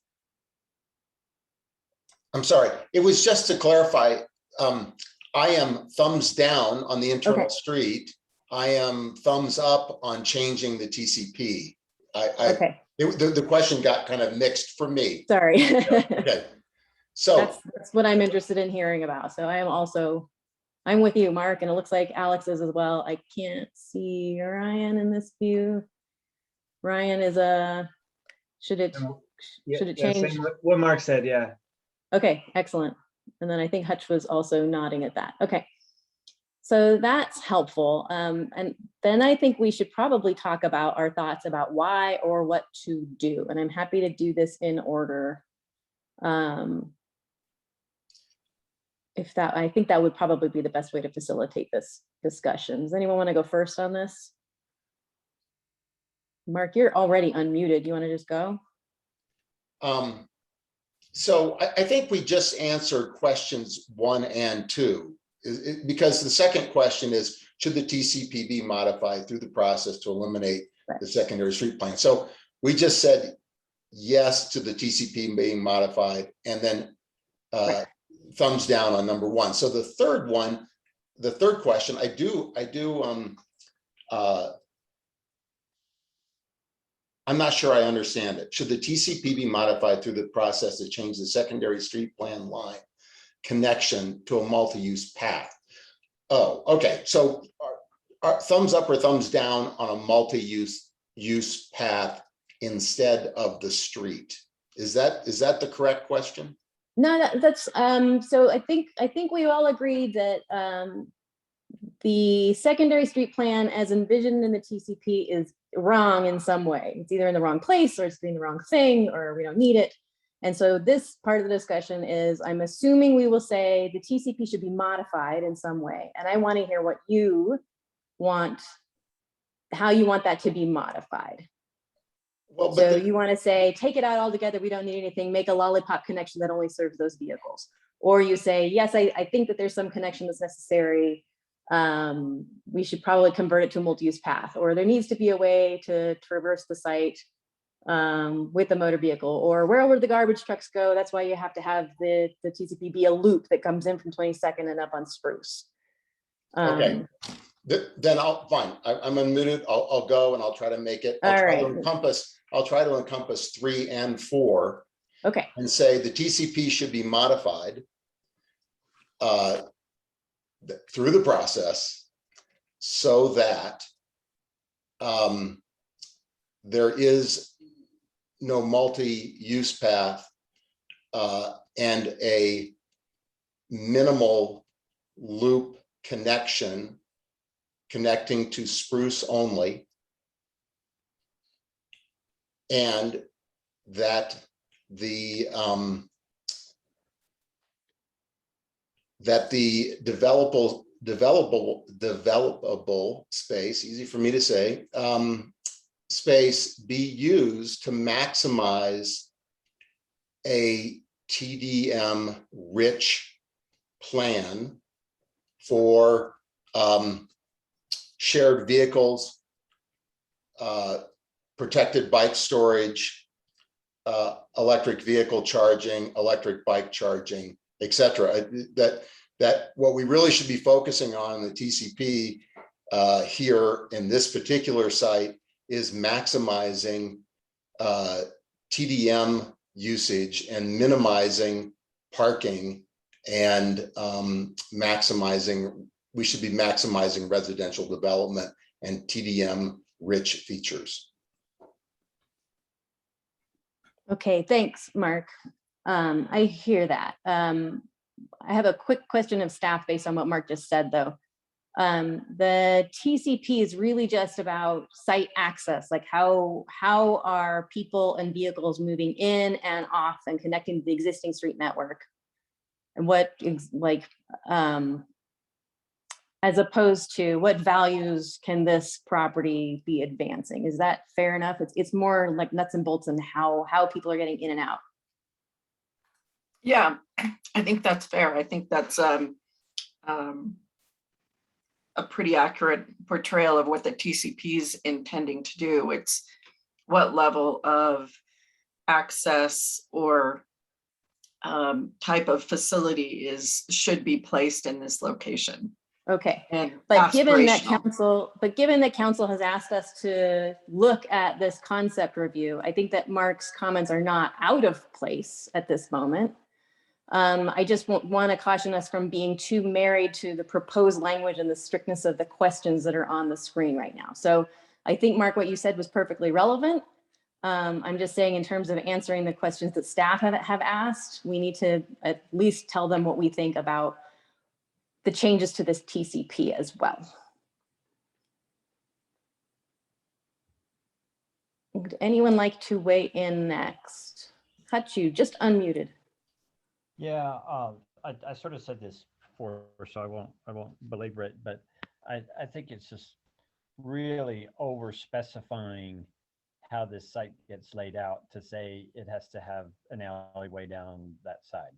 I'm sorry. It was just to clarify. I am thumbs down on the internal street. I am thumbs up on changing the TCP. Okay. The question got kind of mixed for me. Sorry. Okay. So that's what I'm interested in hearing about. So I'm with you, Mark, and it looks like Alex is as well. I can't see Ryan in this view. Ryan is should it change? Same what Mark said, yeah. Okay, excellent. And then I think Hutch was also nodding at that. Okay, so that's helpful. And then I think we should probably talk about our thoughts about why or what to do. And I'm happy to do this in order. I think that would probably be the best way to facilitate this discussion. Does anyone want to go first on this? Mark, you're already unmuted. You want to just go? So I think we just answered questions 1 and 2, because the second question is, should the TCP be modified through the process to eliminate the secondary street plan? So we just said yes to the TCP being modified, and then thumbs down on number 1. So the third question, I'm not sure I understand it. Should the TCP be modified through the process to change the secondary street plan line connection to a multi-use path? Oh, okay. So are thumbs up or thumbs down on a multi-use path instead of the street? Is that the correct question? No, that's so I think we all agreed that the secondary street plan as envisioned in the TCP wrong in some way. It's either in the wrong place or it's doing the wrong thing or we don't need it. And so this part of the discussion is, I'm assuming we will say the TCP should be modified in some way. And I want to hear what you want, how you want that to be modified. Well, so you want to say, take it out altogether, we don't need anything, make a lollipop connection that only serves those vehicles. Or you say, yes, I think that there's some connection that's necessary. We should probably convert it to a multi-use path, or there needs to be a way to traverse the site with a motor vehicle, or wherever the garbage trucks go. That's why you have to have the TCP be a loop that comes in from 22nd and up on Spruce. Okay, then fine. I'm unmuted. I'll go and I'll try to make it. I'll try to encompass 3 and 4. Okay. And say the TCP should be modified through the process so that there is no multi-use path and a minimal loop connection connecting to Spruce only, and that the developable space, easy for me to say, space be used to maximize a TDM rich plan for shared vehicles, protected bike storage, electric vehicle charging, electric bike charging, etc. That what we really should be focusing on in the TCP here in this particular site is maximizing TDM usage and minimizing parking, and we should be maximizing residential development and TDM rich features. Okay, thanks, Mark. I hear that. I have a quick question of staff based on what Mark just said, though. The TCP is really just about site access, like how are people and vehicles moving in and off and connecting to the existing street network, and what as opposed to what values can this property be advancing? Is that fair enough? It's more like nuts and bolts and how people are getting in and out. Yeah, I think that's fair. I think that's a pretty accurate portrayal of what the TCP is intending to do. It's what level of access or type of facility should be placed in this location. Okay, and but given that council has asked us to look at this concept review, I think that Mark's comments are not out of place at this moment. I just want to caution us from being too married to the proposed language and the strictness of the questions that are on the screen right now. So I think, Mark, what you said was perfectly relevant. I'm just saying, in terms of answering the questions that staff have asked, we need to at least tell them what we think about the changes to this TCP as well. Would anyone like to weigh in next? Hutch, you just unmuted. Yeah, I sort of said this before, so I won't belabor it, but I think it's just really over specifying how this site gets laid out to say it has to have an alleyway down that side.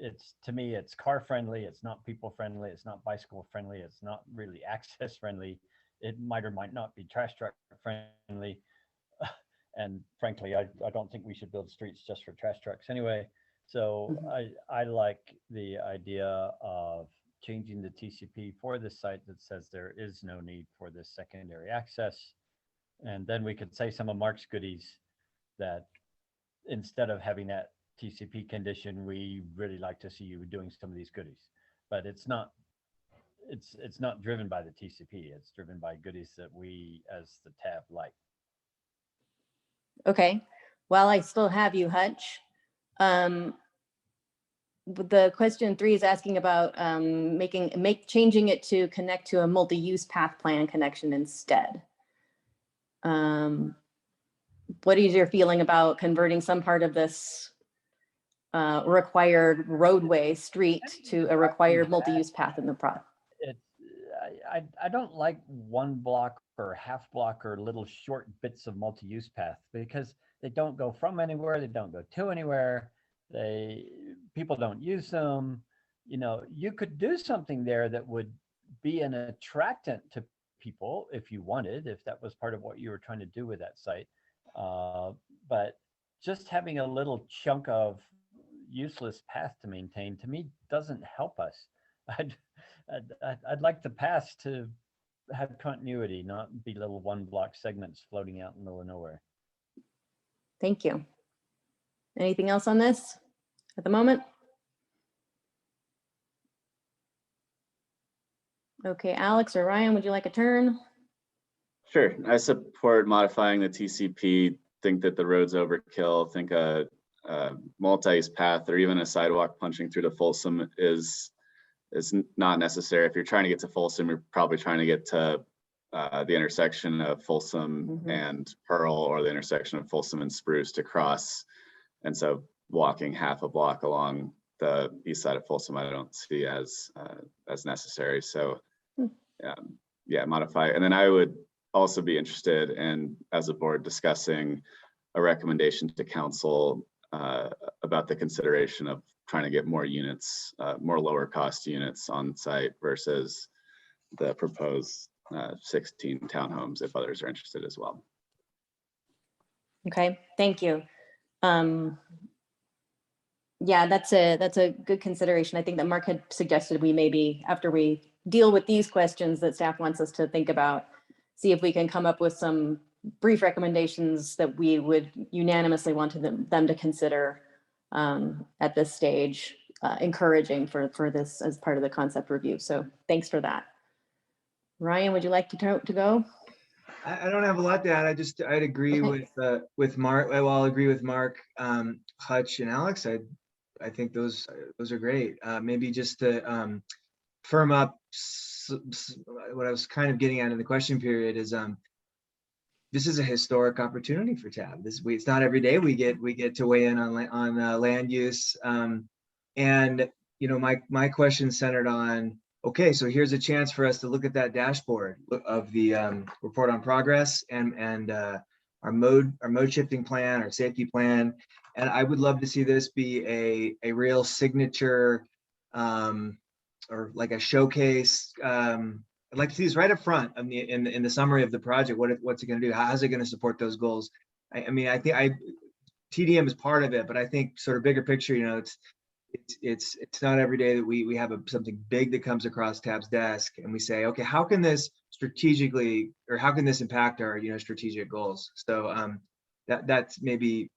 It's to me, it's car friendly, it's not people friendly, it's not bicycle friendly, it's not really access friendly. It might or might not be trash truck friendly. And frankly, I don't think we should build streets just for trash trucks anyway. So I like the idea of changing the TCP for this site that says there is no need for this secondary access. And then we could say some of Mark's goodies, that instead of having that TCP condition, we really like to see you doing some of these goodies. But it's not driven by the TCP, it's driven by goodies that we as the tab like. Okay, while I still have you, Hutch, the question 3 is asking about changing it to connect to a multi-use path plan connection instead. What is your feeling about converting some part of this required roadway street to a required multi-use path in the project? I don't like one block or half block or little short bits of multi-use path because they don't go from anywhere, they don't go to anywhere, people don't use them. You know, you could do something there that would be an attractant to people if you wanted, if that was part of what you were trying to do with that site. But just having a little chunk of useless path to maintain, to me, doesn't help us. I'd like the paths to have continuity, not be little one block segments floating out in the middle of nowhere. Thank you. Anything else on this at the moment? Okay, Alex or Ryan, would you like a turn? Sure, I support modifying the TCP, think that the road's overkill, think a multi-use path or even a sidewalk punching through to Folsom is not necessary. If you're trying to get to Folsom, you're probably trying to get to the intersection of Folsom and Pearl, or the intersection of Folsom and Spruce to cross. And so walking half a block along the east side of Folsom, I don't see as necessary. So yeah, modify. And then I would also be interested in, as a board, discussing a recommendation to council about the consideration of trying to get more units, more lower cost units on site versus the proposed 16 townhomes, if others are interested as well. Okay, thank you. Yeah, that's a good consideration. I think that Mark had suggested we maybe, after we deal with these questions that staff wants us to think about, see if we can come up with some brief recommendations that we would unanimously want them to consider at this stage, encouraging for this as part of the concept review. So thanks for that. Ryan, would you like to go? I don't have a lot to add. I'd agree with Mark. Well, I'll agree with Mark, Hutch, and Alex. I think those are great. Maybe just to firm up what I was kind of getting at in the question period is this is a historic opportunity for TAB. It's not every day we get to weigh in on land use. And you know, my question centered on, okay, so here's a chance for us to look at that dashboard of the report on progress and our mode shifting plan, our safety plan. And I would love to see this be a real signature or like a showcase. I'd like to see this right up front in the summary of the project. What's it going to do? How's it going to support those goals? I mean, I think TDM is part of it, but I think sort of bigger picture, you know, it's not every day that we have something big that comes across TAB's desk and we say, okay, how can this strategically, or how can this impact our, you know, strategic goals? So that's maybe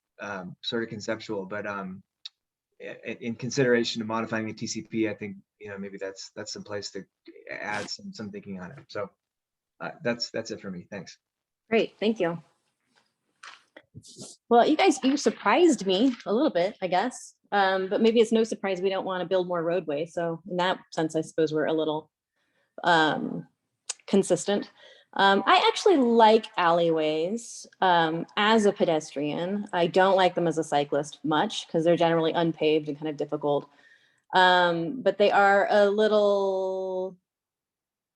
sort of conceptual, but in consideration of modifying the TCP, I think, you know, maybe that's some place to add some thinking on it. So that's it for me. Thanks. Great, thank you. Well, you surprised me a little bit, I guess. But maybe it's no surprise we don't want to build more roadway. So in that sense, I suppose we're a little consistent. I actually like alleyways as a pedestrian. I don't like them as a cyclist much because they're generally unpaved and kind of difficult. But they are a little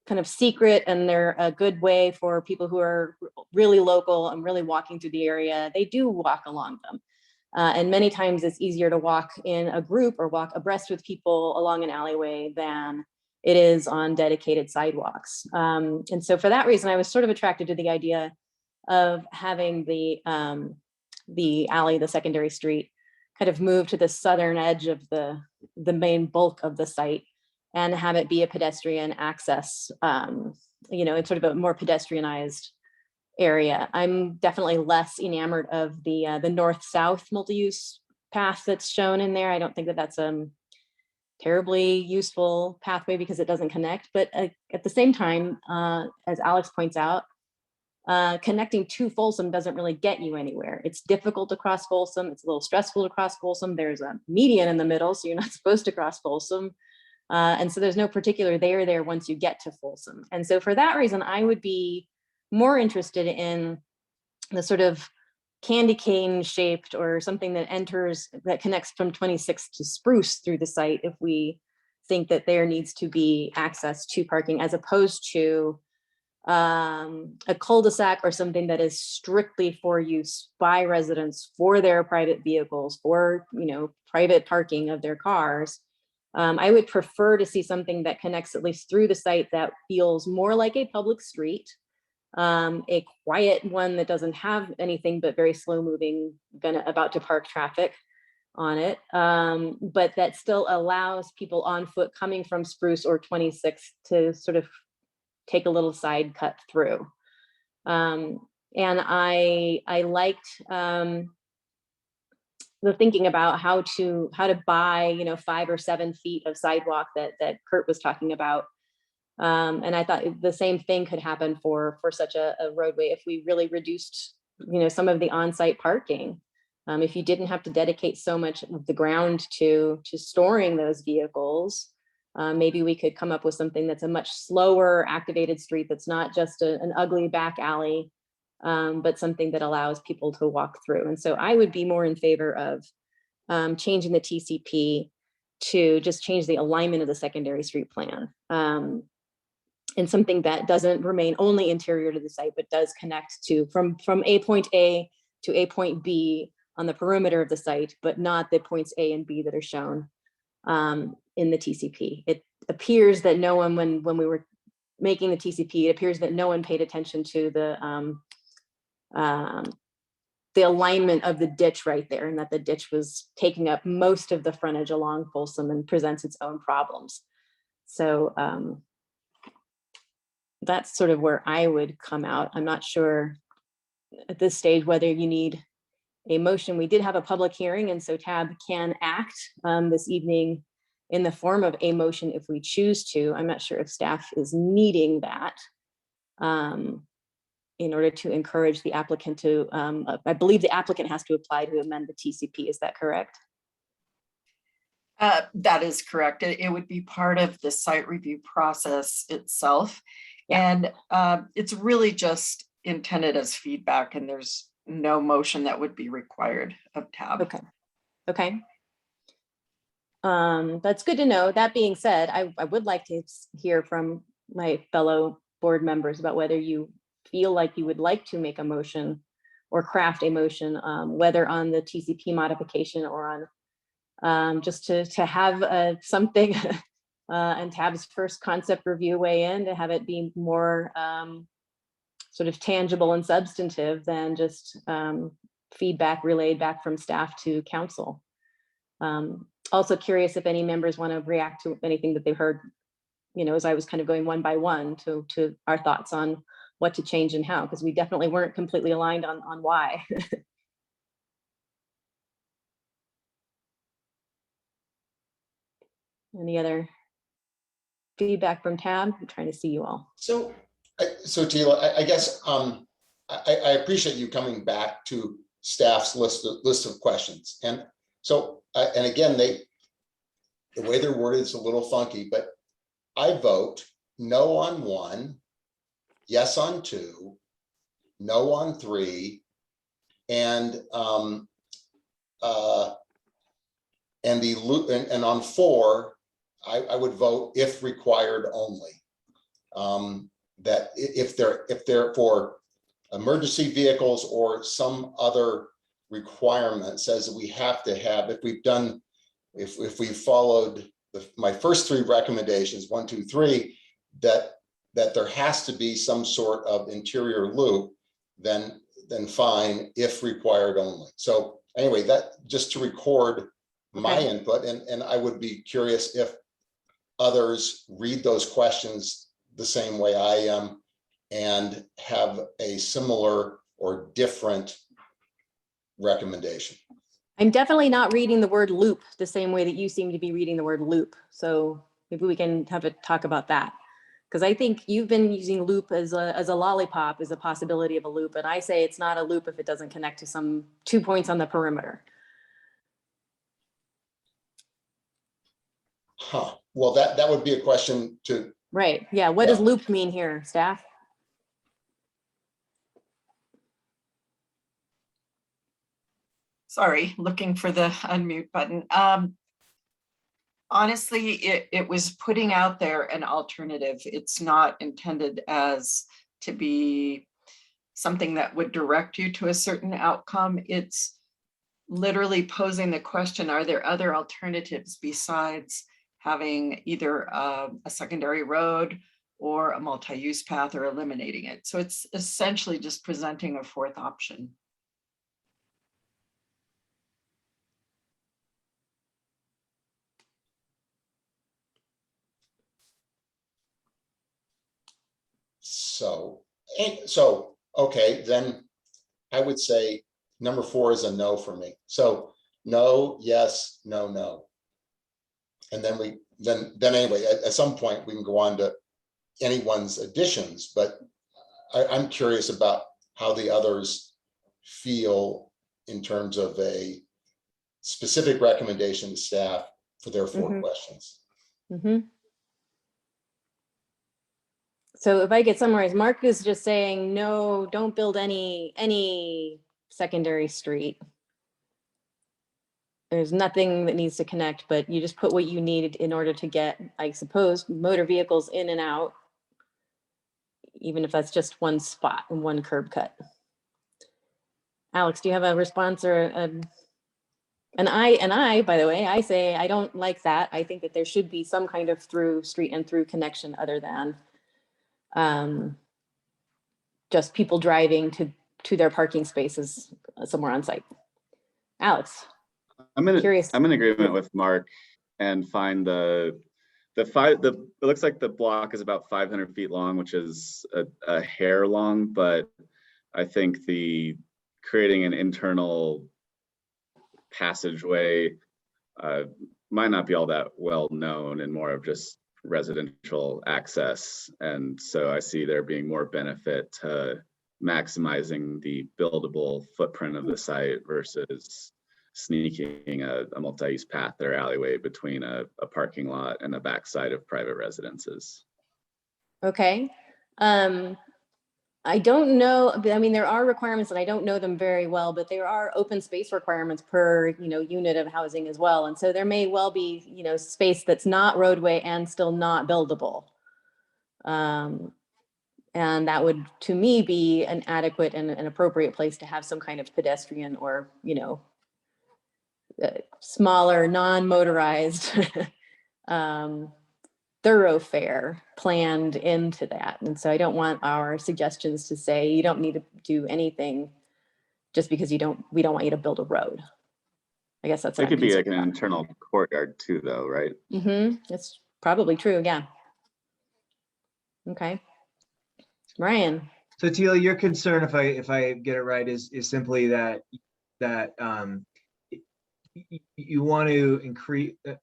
kind of secret, and they're a good way for people who are really local and really walking through the area. They do walk along them. And many times it's easier to walk in a group or walk abreast with people along an alleyway than it is on dedicated sidewalks. And so for that reason, I was sort of attracted to the idea of having the alley, the secondary street, kind of move to the southern edge of the main bulk of the site and have it be a pedestrian access. You know, it's sort of a more pedestrianized area. I'm definitely less enamored of the north-south multi-use path that's shown in there. I don't think that that's a terribly useful pathway because it doesn't connect. But at the same time, as Alex points out, connecting to Folsom doesn't really get you anywhere. It's difficult to cross Folsom. It's a little stressful to cross Folsom. There's a median in the middle, so you're not supposed to cross Folsom. And so there's no particular there once you get to Folsom. And so for that reason, I would be more interested in the sort of candy cane shaped or something that connects from 26 to Spruce through the site if we think that there needs to be access to parking, as opposed to a cul-de-sac or something that is strictly for use by residents for their private vehicles, for private parking of their cars. I would prefer to see something that connects at least through the site that feels more like a public street, a quiet one that doesn't have anything but very slow moving, about to park traffic on it, but that still allows people on foot coming from Spruce or 26 to sort of take a little side cut through. And I liked the thinking about how to buy 5 or 7 feet of sidewalk that Kurt was talking about. And I thought the same thing could happen for such a roadway if we really reduced some of the on-site parking. If you didn't have to dedicate so much of the ground to storing those vehicles, maybe we could come up with something that's a much slower activated street that's not just an ugly back alley, but something that allows people to walk through. And so I would be more in favor of changing the TCP to just change the alignment of the secondary street plan, and something that doesn't remain only interior to the site, but does connect to from a point A to a point B on the perimeter of the site, but not the points A and B that are shown in the TCP. It appears that no one, when we were making the TCP, it appears that no one paid attention to the alignment of the ditch right there, and that the ditch was taking up most of the frontage along Folsom and presents its own problems. So that's sort of where I would come out. I'm not sure at this stage whether you need a motion. We did have a public hearing, and so TAB can act this evening in the form of a motion if we choose to. I'm not sure if staff is needing that in order to encourage the applicant to, I believe the applicant has to apply to amend the TCP. Is that correct? That is correct. It would be part of the site review process itself. Yeah. And it's really just intended as feedback, and there's no motion that would be required of TAB. Okay. That's good to know. That being said, I would like to hear from my fellow board members about whether you feel like you would like to make a motion or craft a motion, whether on the TCP modification or on just to have something and TAB's first concept review weigh in, to have it be more sort of tangible and substantive than just feedback relayed back from staff to council. Also curious if any members want to react to anything that they've heard, as I was kind of going one by one to our thoughts on what to change and how, because we definitely weren't completely aligned on why. Any other feedback from TAB? I'm trying to see you all. So Tila, I guess I appreciate you coming back to staff's list of questions. And so, and again, the way they're worded is a little funky, but I vote no on 1, yes on 2, no on 3, and on 4, I would vote if required only. That if they're for emergency vehicles or some other requirement says that we have to have, if we followed my first 3 recommendations, 1, 2, 3, that there has to be some sort of interior loop, then fine, if required only. So anyway, that just to record my input, and I would be curious if others read those questions the same way I am and have a similar or different recommendation. I'm definitely not reading the word loop the same way that you seem to be reading the word loop. So maybe we can have a talk about that. Because I think you've been using loop as a lollipop, as a possibility of a loop, and I say it's not a loop if it doesn't connect to some 2 points on the perimeter. Huh. Well, that would be a question to. Right, yeah, what does loop mean here, staff? Sorry, looking for the unmute button. Honestly, it was putting out there an alternative. It's not intended as to be something that would direct you to a certain outcome. It's literally posing the question, are there other alternatives besides having either a secondary road or a multi-use path, or eliminating it? So it's essentially just presenting a fourth option. So, okay, then I would say number 4 is a no for me. So no, yes, no, no. And then anyway, at some point we can go on to anyone's additions, but I'm curious about how the others feel in terms of a specific recommendation to staff for their 4 questions. So if I could summarize, Mark is just saying, no, don't build any secondary street. There's nothing that needs to connect, but you just put what you need in order to get, I suppose, motor vehicles in and out, even if that's just one spot and one curb cut. Alex, do you have a response or and I, by the way, I say I don't like that. I think that there should be some kind of through street and through connection other than just people driving to their parking spaces somewhere on site. Alex, curious. I'm in agreement with Mark and find it looks like the block is about 500 feet long, which is a hair long, but I think creating an internal passageway might not be all that well known and more of just residential access. And so I see there being more benefit to maximizing the buildable footprint of the site versus sneaking a multi-use path or alleyway between a parking lot and the backside of private residences. Okay. I don't know, I mean, there are requirements and I don't know them very well, but there are open space requirements per, unit of housing as well. And so there may well be, space that's not roadway and still not buildable. And that would, to me, be an adequate and an appropriate place to have some kind of pedestrian or, smaller, non-motorized thoroughfare planned into that. And so I don't want our suggestions to say you don't need to do anything just because we don't want you to build a road. I guess that's it could be like an internal courtyard too, though, right? That's probably true. Yeah. Okay. Ryan. So Teal, your concern, if I get it right, is simply that you want to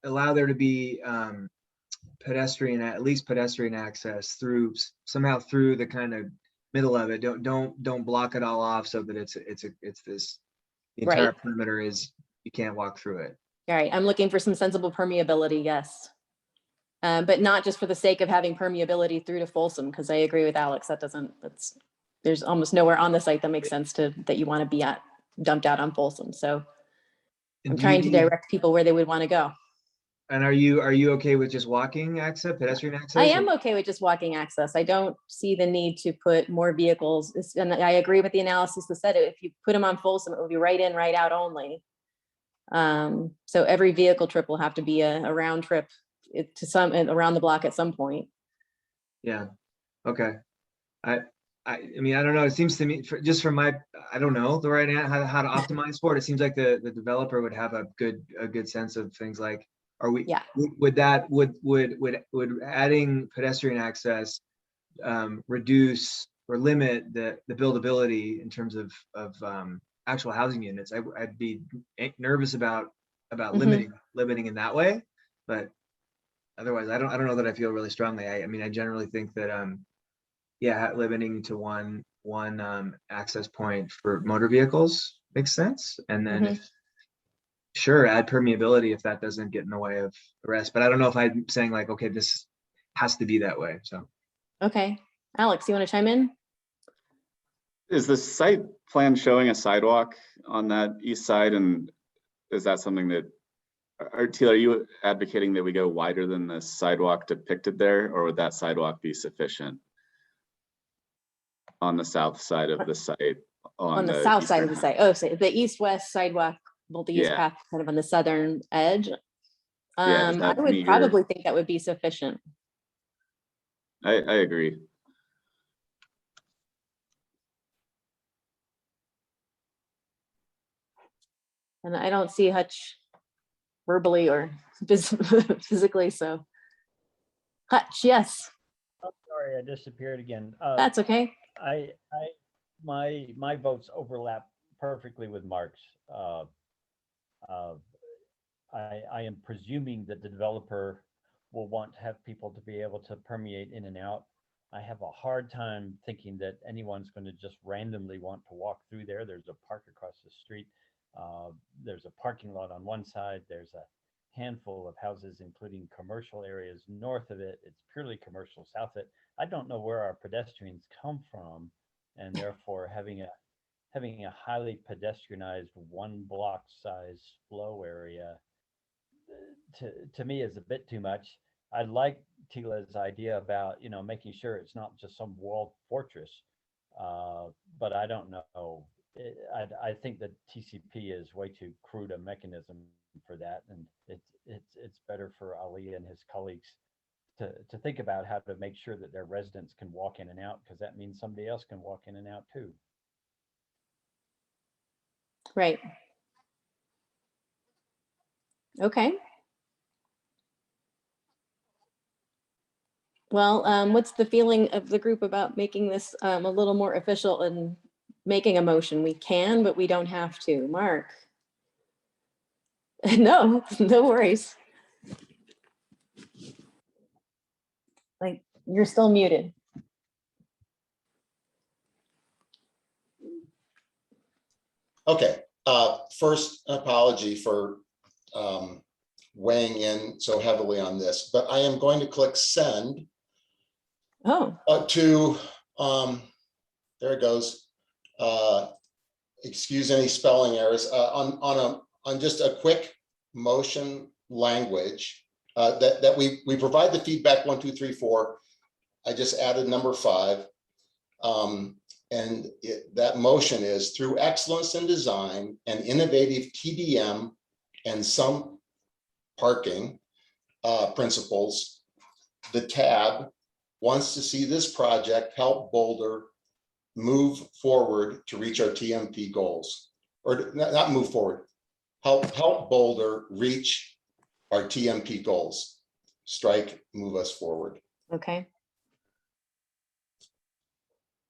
allow there to be at least pedestrian access somehow through the kind of middle of it. Don't block it all off so that it's this, the entire perimeter is, you can't walk through it. All right, I'm looking for some sensible permeability, yes. But not just for the sake of having permeability through to Folsom, because I agree with Alex, there's almost nowhere on the site that makes sense that you want to be dumped out on Folsom. So I'm trying to direct people where they would want to go. And are you okay with just walking access, pedestrian access? I am okay with just walking access. I don't see the need to put more vehicles. And I agree with the analysis that said it. If you put them on Folsom, it would be right in, right out only. So every vehicle trip will have to be a round trip around the block at some point. Yeah. Okay. I mean, I don't know. It seems to me, I don't know the right how to optimize for it. It seems like the developer would have a good sense of things like, would adding pedestrian access reduce or limit the buildability in terms of actual housing units? I'd be nervous about limiting in that way, but otherwise, I don't know that I feel really strongly. I mean, I generally think that, yeah, limiting to one access point for motor vehicles makes sense. And then if, sure, add permeability if that doesn't get in the way of the rest. But I don't know if I'm saying like, okay, this has to be that way. So. Okay, Alex, you want to chime in? Is the site plan showing a sidewalk on that east side? And is that something that, Teal, are you advocating that we go wider than the sidewalk depicted there, or would that sidewalk be sufficient on the south side of the site? On the south side of the site. Oh, so the east-west sidewalk, multi-use Yeah. path kind of on the southern edge. Yeah, does I that would meet your- probably think that would be sufficient. I agree. And I don't see Hutch verbally or physically, so. Hutch, yes. Oh, sorry, I disappeared again. That's okay. My votes overlap perfectly with Mark's. I am presuming that the developer will want to have people to be able to permeate in and out. I have a hard time thinking that anyone's going to just randomly want to walk through there. There's a park across the street. There's a parking lot on one side. There's a handful of houses, including commercial areas north of it. It's purely commercial south of it. I don't know where our pedestrians come from, and therefore having a highly pedestrianized one block size flow area to me is a bit too much. I like Tila's idea about, you know, making sure it's not just some walled fortress, but I don't know. I think that TCP is way too crude a mechanism for that, and it's better for Ali and his colleagues to think about how to make sure that their residents can walk in and out, because that means somebody else can walk in and out too. Right. Okay. Well, what's the feeling of the group about making this a little more official and making a motion? We can, but we don't have to. Mark? No, no worries. Like, you're still muted. Okay, first apology for weighing in so heavily on this, but I am going to click send. Oh. To, there it goes. Excuse any spelling errors. On just a quick motion language that we provide the feedback 1, 2, 3, 4. I just added number 5. And that motion is through excellence in design and innovative TDM and some parking principles, the tab wants to see this project help Boulder move forward to reach our TMP goals, or not move forward, help Boulder reach our TMP goals. Strike, move us forward. Okay.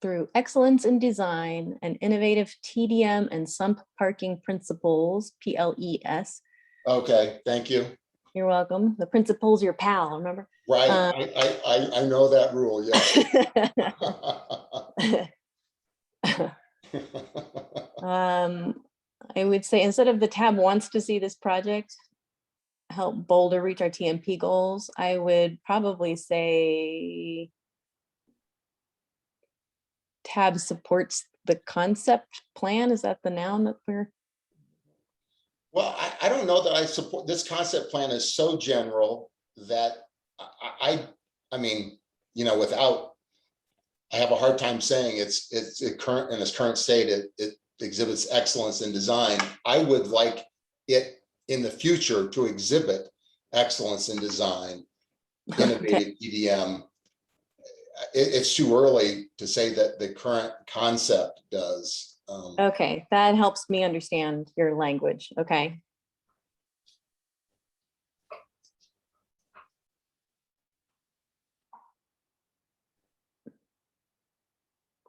Through excellence in design and innovative TDM and some parking principles, PLES. Okay, thank you. You're welcome. The principle's your pal, remember? Right, I know that rule, yeah. I would say instead of the tab wants to see this project help Boulder reach our TMP goals, I would probably say tab supports the concept plan. Is that the noun that we're? Well, I don't know that I support this concept plan is so general that I mean, you know, I have a hard time saying it's current in its current state, it exhibits excellence in design. I would like it in the future to exhibit excellence in design, innovative EDM. It's too early to say that the current concept does. Okay, that helps me understand your language. Okay.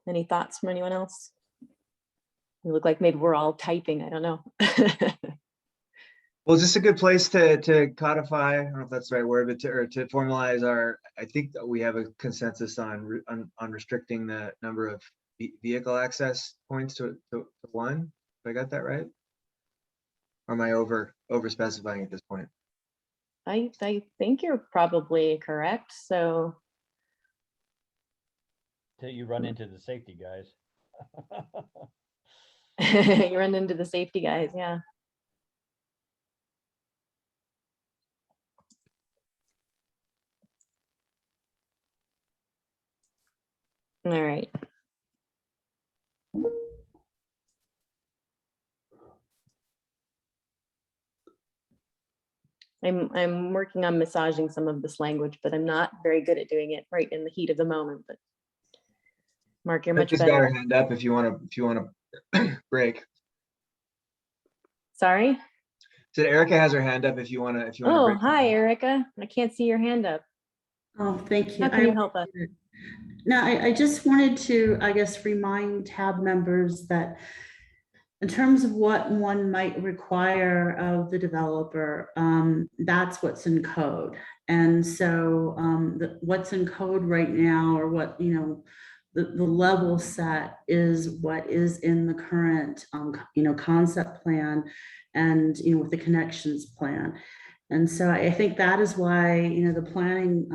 Any thoughts from anyone else? You look like maybe we're all typing. I don't know. Well, is this a good place to codify? I don't know if that's the right word, but to formalize our, I think that we have a consensus on restricting the number of vehicle access points to one. Have I got that right? Or am I over specifying at this point? I think you're probably correct. So Till you run into the safety guys. you run into the safety guys, yeah. All right. I'm working on massaging some of this language, but I'm not very good at doing it right in the heat of the moment. But Mark, you're much Just got better. her hand up if you want to break. Sorry. So Erica has her hand up if you want to. Oh, hi, Erica. I can't see your hand up. Oh, thank you. How can you help us? No, I just wanted to, I guess, remind tab members that in terms of what one might require of the developer, that's what's in code. And so what's in code right now, or what, the level set is what is in the current, concept plan and, with the connections plan. And so I think that is why, the planning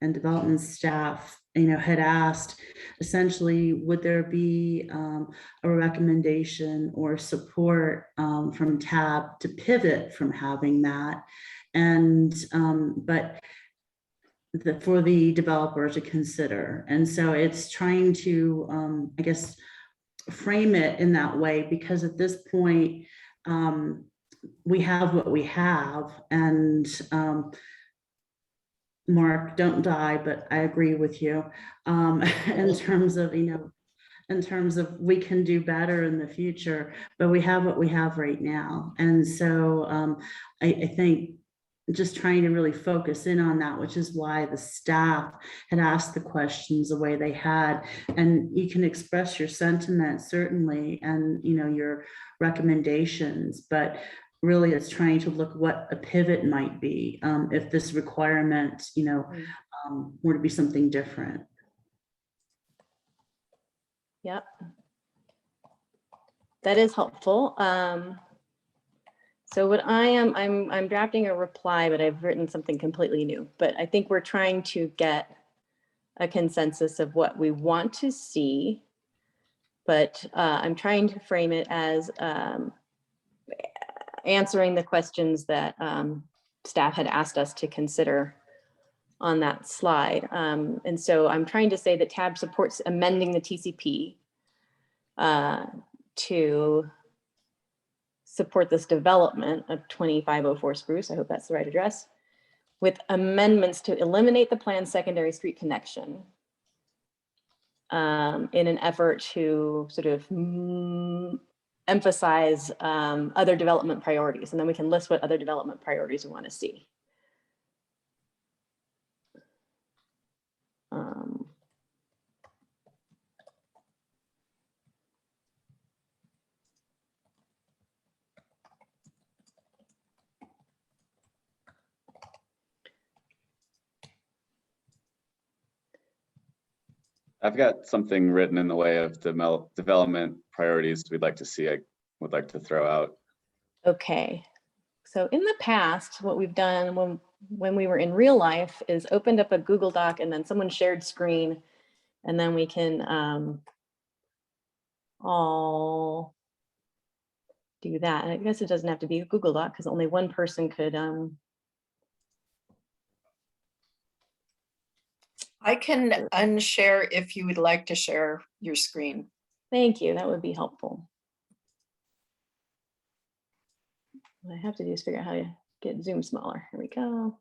and development staff, had asked essentially, would there be a recommendation or support from TAB to pivot from having that, and but for the developer to consider. And so it's trying to, I guess, frame it in that way, because at this point, we have what we have. And Mark, don't die, but I agree with you in terms of, in terms of we can do better in the future, but we have what we have right now. And so I think just trying to really focus in on that, which is why the staff had asked the questions the way they had. And you can express your sentiments, certainly, and your recommendations, but really it's trying to look what a pivot might be if this requirement, were to be something different. Yep. That is helpful. So what I'm drafting a reply, but I've written something completely new. But I think we're trying to get a consensus of what we want to see. But I'm trying to frame it as answering the questions that staff had asked us to consider on that slide. And so I'm trying to say that TAB supports amending the TCP to support this development of 2504 Spruce, I hope that's the right address, with amendments to eliminate the planned secondary street connection in an effort to sort of emphasize other development priorities. And then we can list what other development priorities we want to see. I've got something written in the way of development priorities we'd like to see. I would like to throw out. Okay. So in the past, what we've done when we were in real life is opened up a Google Doc and then someone shared screen, and then we can all do that. And I guess it doesn't have to be a Google Doc because only one person could. I can unshare if you would like to share your screen. Thank you. That would be helpful. What I have to do is figure out how to get Zoom smaller. Here we go.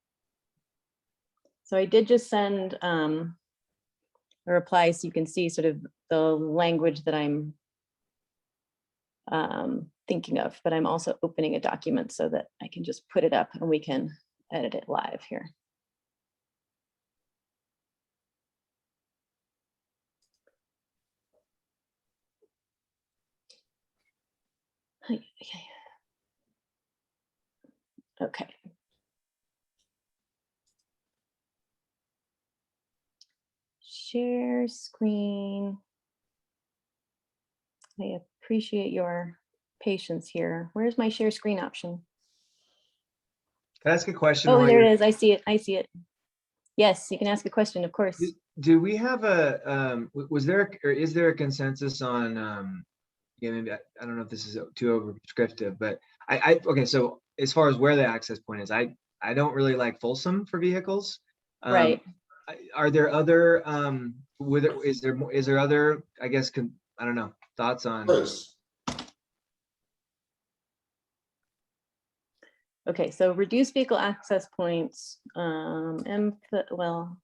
So I did just send a reply so you can see sort of the language that I'm thinking of, but I'm also opening a document so that I can just put it up and we can edit it live here. Okay. Okay. Share screen. I appreciate your patience here. Where's my share screen option? Can I ask a question? Oh, while there it you're- is. I see it. I see it. Yes, you can ask a question, of course. Do we have a, was there, or is there a consensus on, yeah, maybe, I don't know if this is too over prescriptive, but okay, so as far as where the access point is, I don't really like Folsom for vehicles. Right. Are there other, is there other, I guess, I don't know, thoughts on? Spruce. Okay, so reduce vehicle access points, well,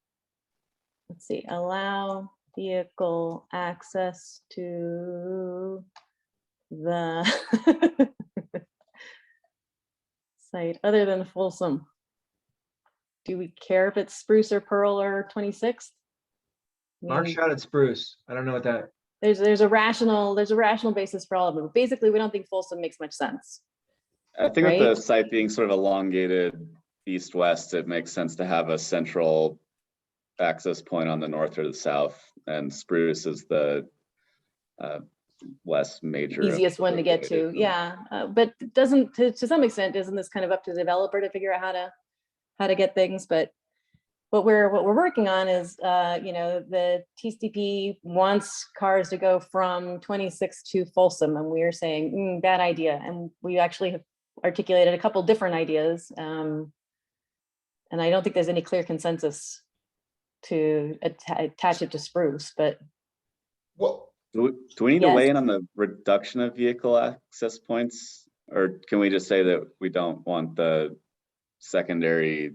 let's see, allow vehicle access to the site other than Folsom. Do we care if it's Spruce or Pearl or 26th? Mark shot at Spruce. I don't know what that. There's a rational basis for all of them. Basically, we don't think Folsom makes much sense. I think right? with the site being sort of elongated east-west, it makes sense to have a central access point on the north or the south, and Spruce is the less major. Easiest one to get to, yeah. But doesn't, to some extent, isn't this kind of up to the developer to figure out how to get things? But what we're working on is, the TCP wants cars to go from 26 to Folsom, and we are saying bad idea. And we actually have articulated a couple different ideas, and I don't think there's any clear consensus to attach it to Spruce. But well, do we need to weigh in on the reduction of vehicle access points, or can we just say that we don't want the secondary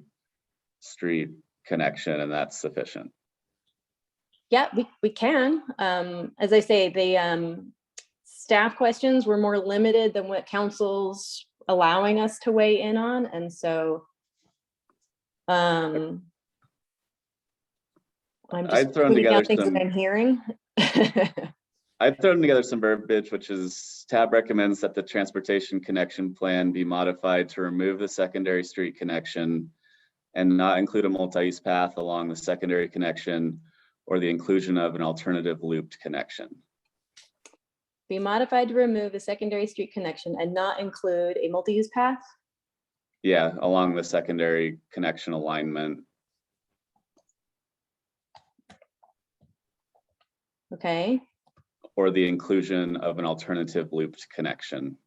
street connection and that's sufficient? Yeah, we can. As I say, the staff questions were more limited than what council's allowing us to weigh in on, and so I'm just pulling out things that I'm hearing. I've thrown together some verbiage, which is TAB recommends that the transportation connection plan be modified to remove the secondary street connection and not include a multi-use path along the secondary connection or the inclusion of an alternative looped connection. Be modified to remove the secondary street connection and not include a multi-use path? Yeah, along the secondary connection alignment. Okay. Or the inclusion of an alternative looped connection.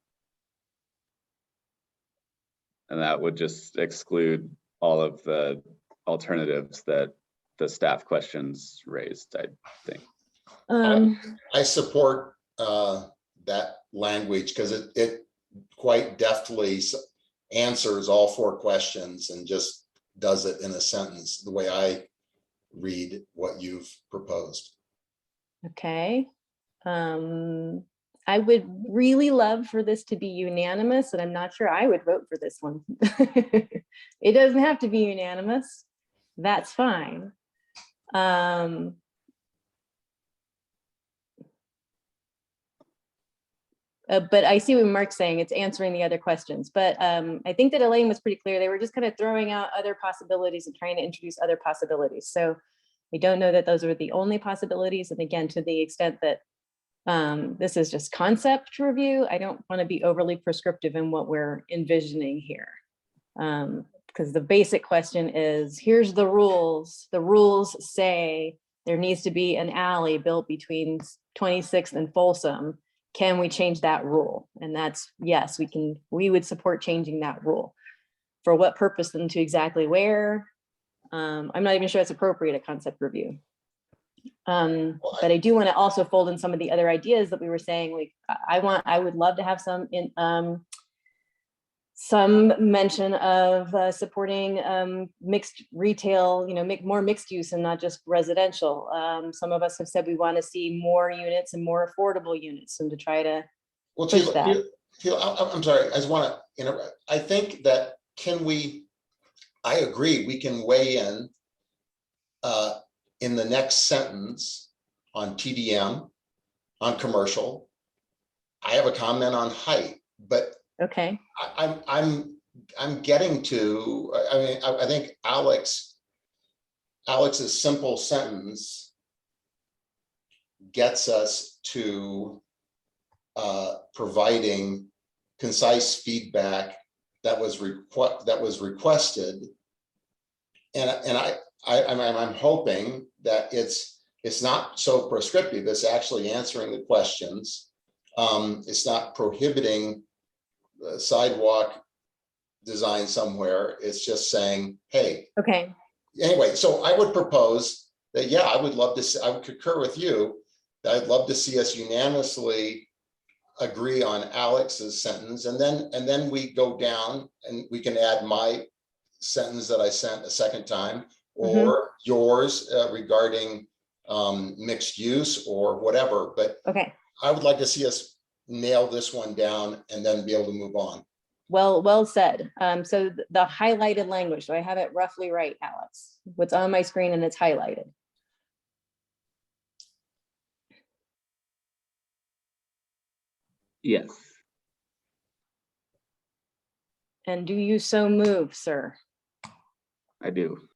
And that would just exclude all of the alternatives that the staff questions raised, I think. I support that language because it quite deftly answers all four questions and just does it in a sentence, the way I read what you've proposed. Okay. I would really love for this to be unanimous, and I'm not sure I would vote for this one. It doesn't have to be unanimous. That's fine. But I see what Mark's saying. It's answering the other questions. But I think that Elaine was pretty clear. They were just kind of throwing out other possibilities and trying to introduce other possibilities. So I don't know that those are the only possibilities. And again, to the extent that this is just concept review, I don't want to be overly prescriptive in what we're envisioning here. Because the basic question is, here's the rules. The rules say there needs to be an alley built between 26th and Folsom. Can we change that rule? And that's, yes, we would support changing that rule. For what purpose and to exactly where? I'm not even sure it's appropriate at concept review. But I do want to also fold in some of the other ideas that we were saying. Like I would love to have some mention of supporting mixed retail, make more mixed use and not just residential. Some of us have said we want to see more units and more affordable units, and to try to push that. I'm sorry, I just want to interrupt. I think that I agree, we can weigh in the next sentence on TDM, on commercial. I have a comment on height, but okay. I'm getting to, I mean, I think Alex's simple sentence gets us to providing concise feedback that was requested. And I'm hoping that it's not so prescriptive. It's actually answering the questions. It's not prohibiting sidewalk design somewhere. It's just saying, hey. Okay. Anyway, so I would propose that, yeah, I would love to see, I would concur with you, that I'd love to see us unanimously agree on Alex's sentence, and then we go down and we can add my sentence that I sent a second time, or yours regarding mixed use or whatever. But okay, I would like to see us nail this one down and then be able to move on. Well said. So the highlighted language, do I have it roughly right, Alex? What's on my screen and it's highlighted? Yes. And do you so move, sir? I do.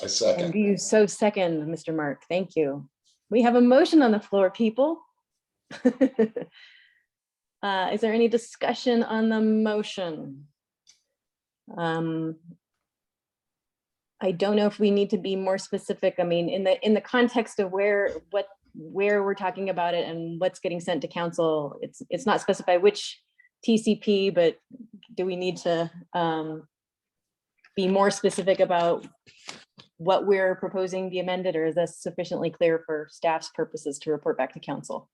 I second. And do you so second, Mr. Mark? Thank you. We have a motion on the floor, people. Is there any discussion on the motion? I don't know if we need to be more specific. I mean, in the context of where we're talking about it and what's getting sent to council, it's not specified which TCP, but do we need to be more specific about what we're proposing be amended, or is this sufficiently clear for staff's purposes to report back to council?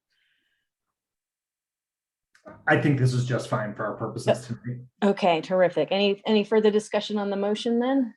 I think this is just fine for our purposes tonight. Okay, terrific. Any further discussion on the motion then?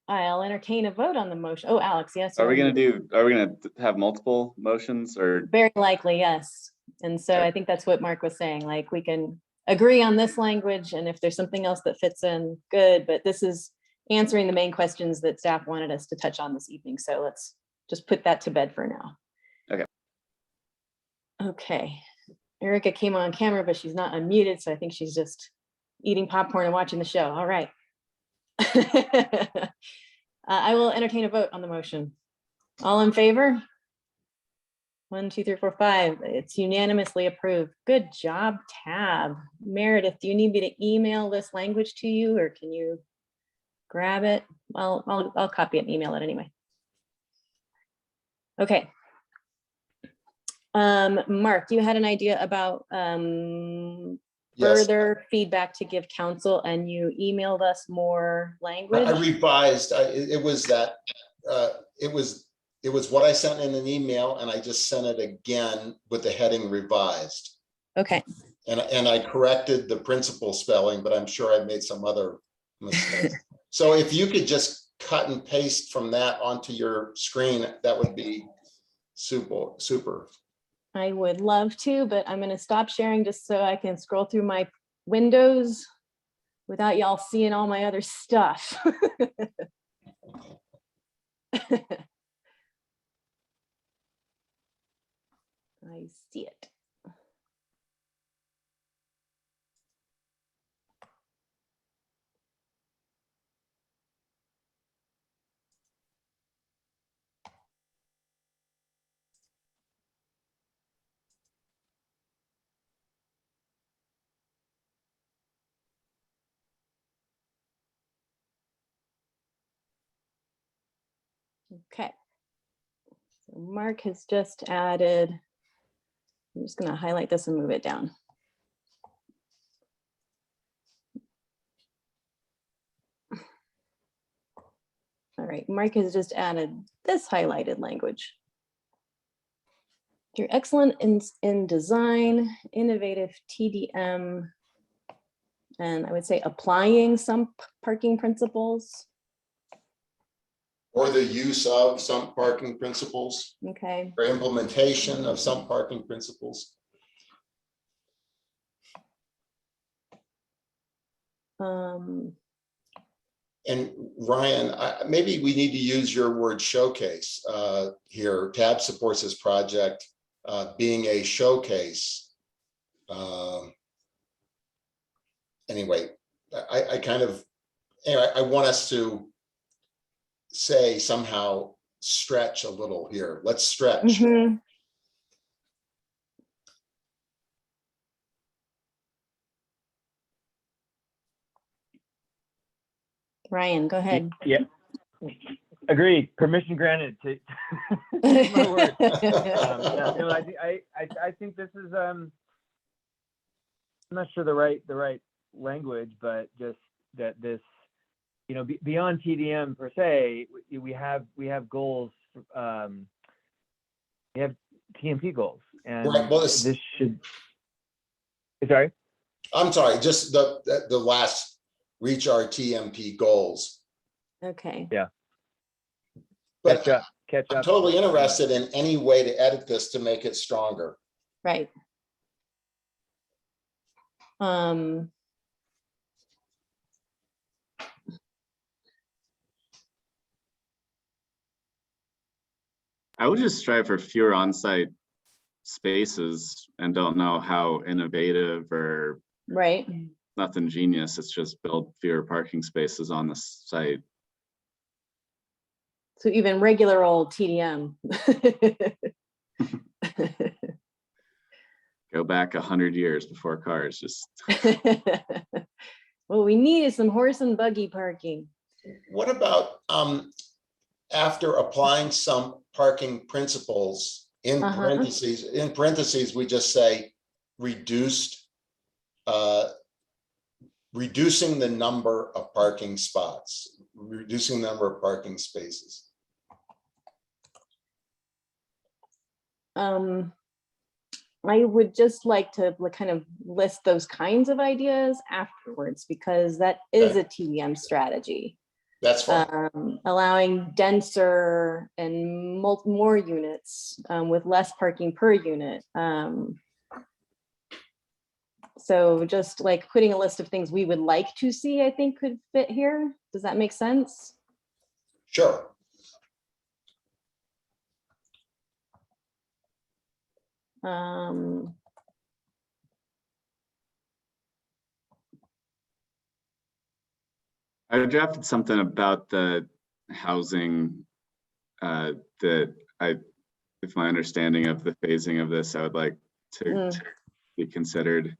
I'll entertain a vote on the motion. Oh, Alex, yes. Are we gonna have multiple motions, or? Very likely, yes. And so I think that's what Mark was saying, like we can agree on this language, and if there's something else that fits in, good, but this is answering the main questions that staff wanted us to touch on this evening. So let's just put that to bed for now. Okay. Okay. Erica came on camera, but she's not unmuted, so I think she's just eating popcorn and watching the show. All right. I will entertain a vote on the motion. All in favor? 1, 2, 3, 4, 5. It's unanimously approved. Good job, Tab. Meredith, do you need me to email this language to you, or can you grab it? I'll copy it and email it anyway. Okay. Mark, you had an idea about further feedback to give council, and you emailed us more language. I revised. It was what I sent in an email, and I just sent it again with the heading revised. Okay. And I corrected the principal spelling, but I'm sure I made some other mistakes. So if you could just cut and paste from that onto your screen, that would be super. I would love to, but I'm going to stop sharing just so I can scroll through my windows without y'all seeing all my other stuff. I see it. Okay. So Mark has just added, I'm just going to highlight this and move it down. All right, Mark has just added this highlighted language. You're excellent in design, innovative TDM, and I would say applying some parking principles. Or the use of some parking principles. Okay. Or implementation of some parking principles. And Ryan, maybe we need to use your word showcase here. TAB supports this project being a showcase. Anyway, I kind of, anyway, I want us to say somehow stretch a little here. Let's stretch. Mhm. Ryan, go ahead. Yeah, agreed. Permission granted to use my words. Yeah, no, I think this is I'm not sure the right language, but just that this, you know, beyond TDM per se, we have goals. We have TMP goals, and Right, well, this should. Sorry. I'm sorry, just the last, reach our TMP goals. Okay. Yeah. But Catch I'm up. totally interested in any way to edit this to make it stronger. Right. I would just strive for fewer on-site spaces and don't know how innovative or Right. nothing genius. It's just build fewer parking spaces on the site. So even regular old TDM. Go back 100 years before cars. Just What we need is some horse and buggy parking. What about after applying some parking principles in parentheses, we just say reducing the number of parking spots, reducing the number of parking spaces. I would just like to kind of list those kinds of ideas afterwards, because that is a TDM strategy. That's fine. Allowing denser and more units with less parking per unit. So just like putting a list of things we would like to see, I think could fit here. Does that make sense? Sure. I drafted something about the housing that with my understanding of the phasing of this, I would like to be considered.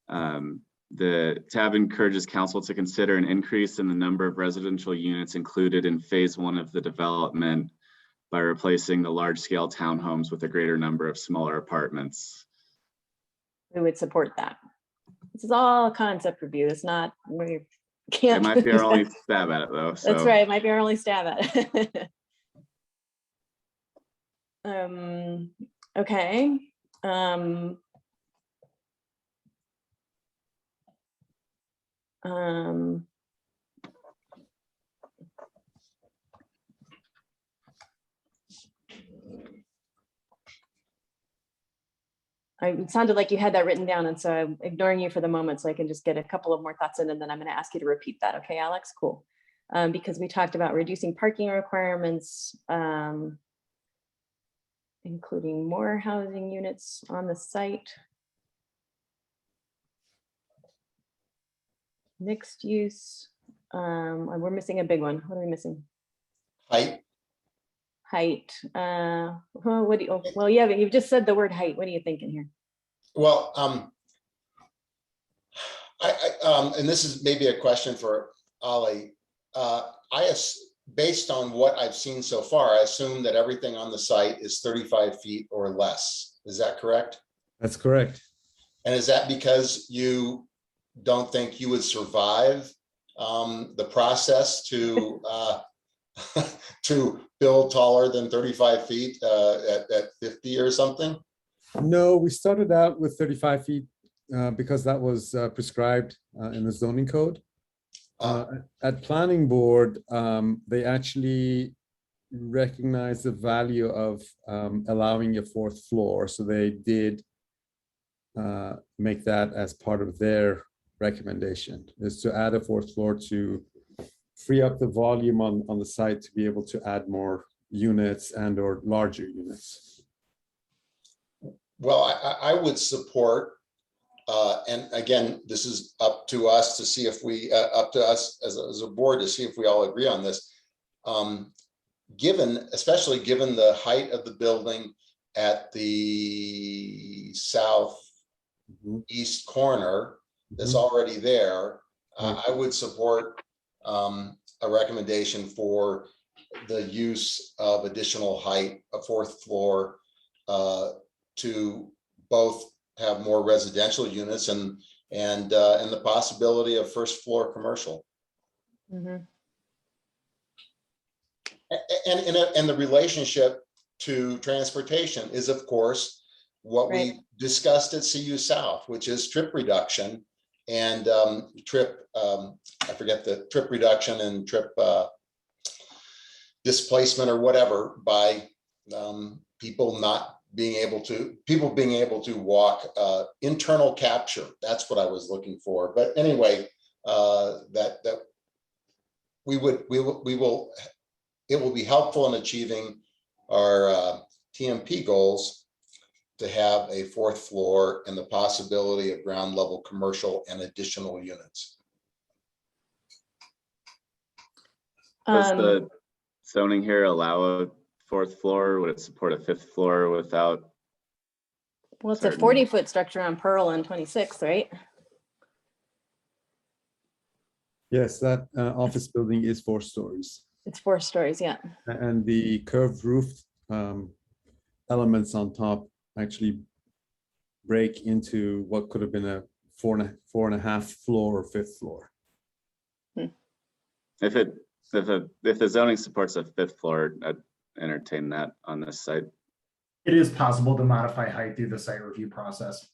The tab encourages council to consider an increase in the number of residential units included in phase 1 of the development by replacing the large-scale townhomes with a greater number of smaller apartments. We would support that. This is all concept review. It's not, we can't. It might be our only stab at it though. So. That's right, it might be our only stab at it. Okay. It sounded like you had that written down, and so I'm ignoring you for the moment so I can just get a couple of more thoughts in, and then I'm going to ask you to repeat that. Okay, Alex? Cool. Because we talked about reducing parking requirements, including more housing units on the site. Mixed use. We're missing a big one. What are we missing? Height. Height. What do you, well, yeah, but you've just said the word height. What are you thinking here? Well, and this is maybe a question for Ollie. Based on what I've seen so far, I assume that everything on the site is 35 feet or less. Is that correct? That's correct. And is that because you don't think you would survive the process to to build taller than 35 feet at 50 or something? No, we started out with 35 feet because that was prescribed in the zoning code. At planning board, they actually recognize the value of allowing a 4th floor. So they did make that as part of their recommendation, is to add a 4th floor to free up the volume on the site to be able to add more units and or larger units. Well, I would support, and again, this is up to us to see if we, up to us as a board to see if we all agree on this. Especially given the height of the building at the southeast corner that's already there, I would support a recommendation for the use of additional height, a fourth floor, to both have more residential units and the possibility of first floor commercial. Mhm. And the relationship to transportation is, of course, what we discussed at CU South, which is trip reduction and I forget the trip reduction and trip displacement or whatever by people being able to walk, internal capture. That's what I was looking for. But anyway, that it will be helpful in achieving our TMP goals to have a fourth floor and the possibility of ground level commercial and additional units. Does the zoning here allow a fourth floor? Would it support a fifth floor without? Well, it's a 40-foot structure on Pearl and 26th, right? Yes, that office building is 4 stories. It's 4 stories, yeah. And the curved roof elements on top actually break into what could have been a four and a half floor or fifth floor. If the zoning supports a fifth floor, I'd entertain that on this site. It is possible to modify height through the site review process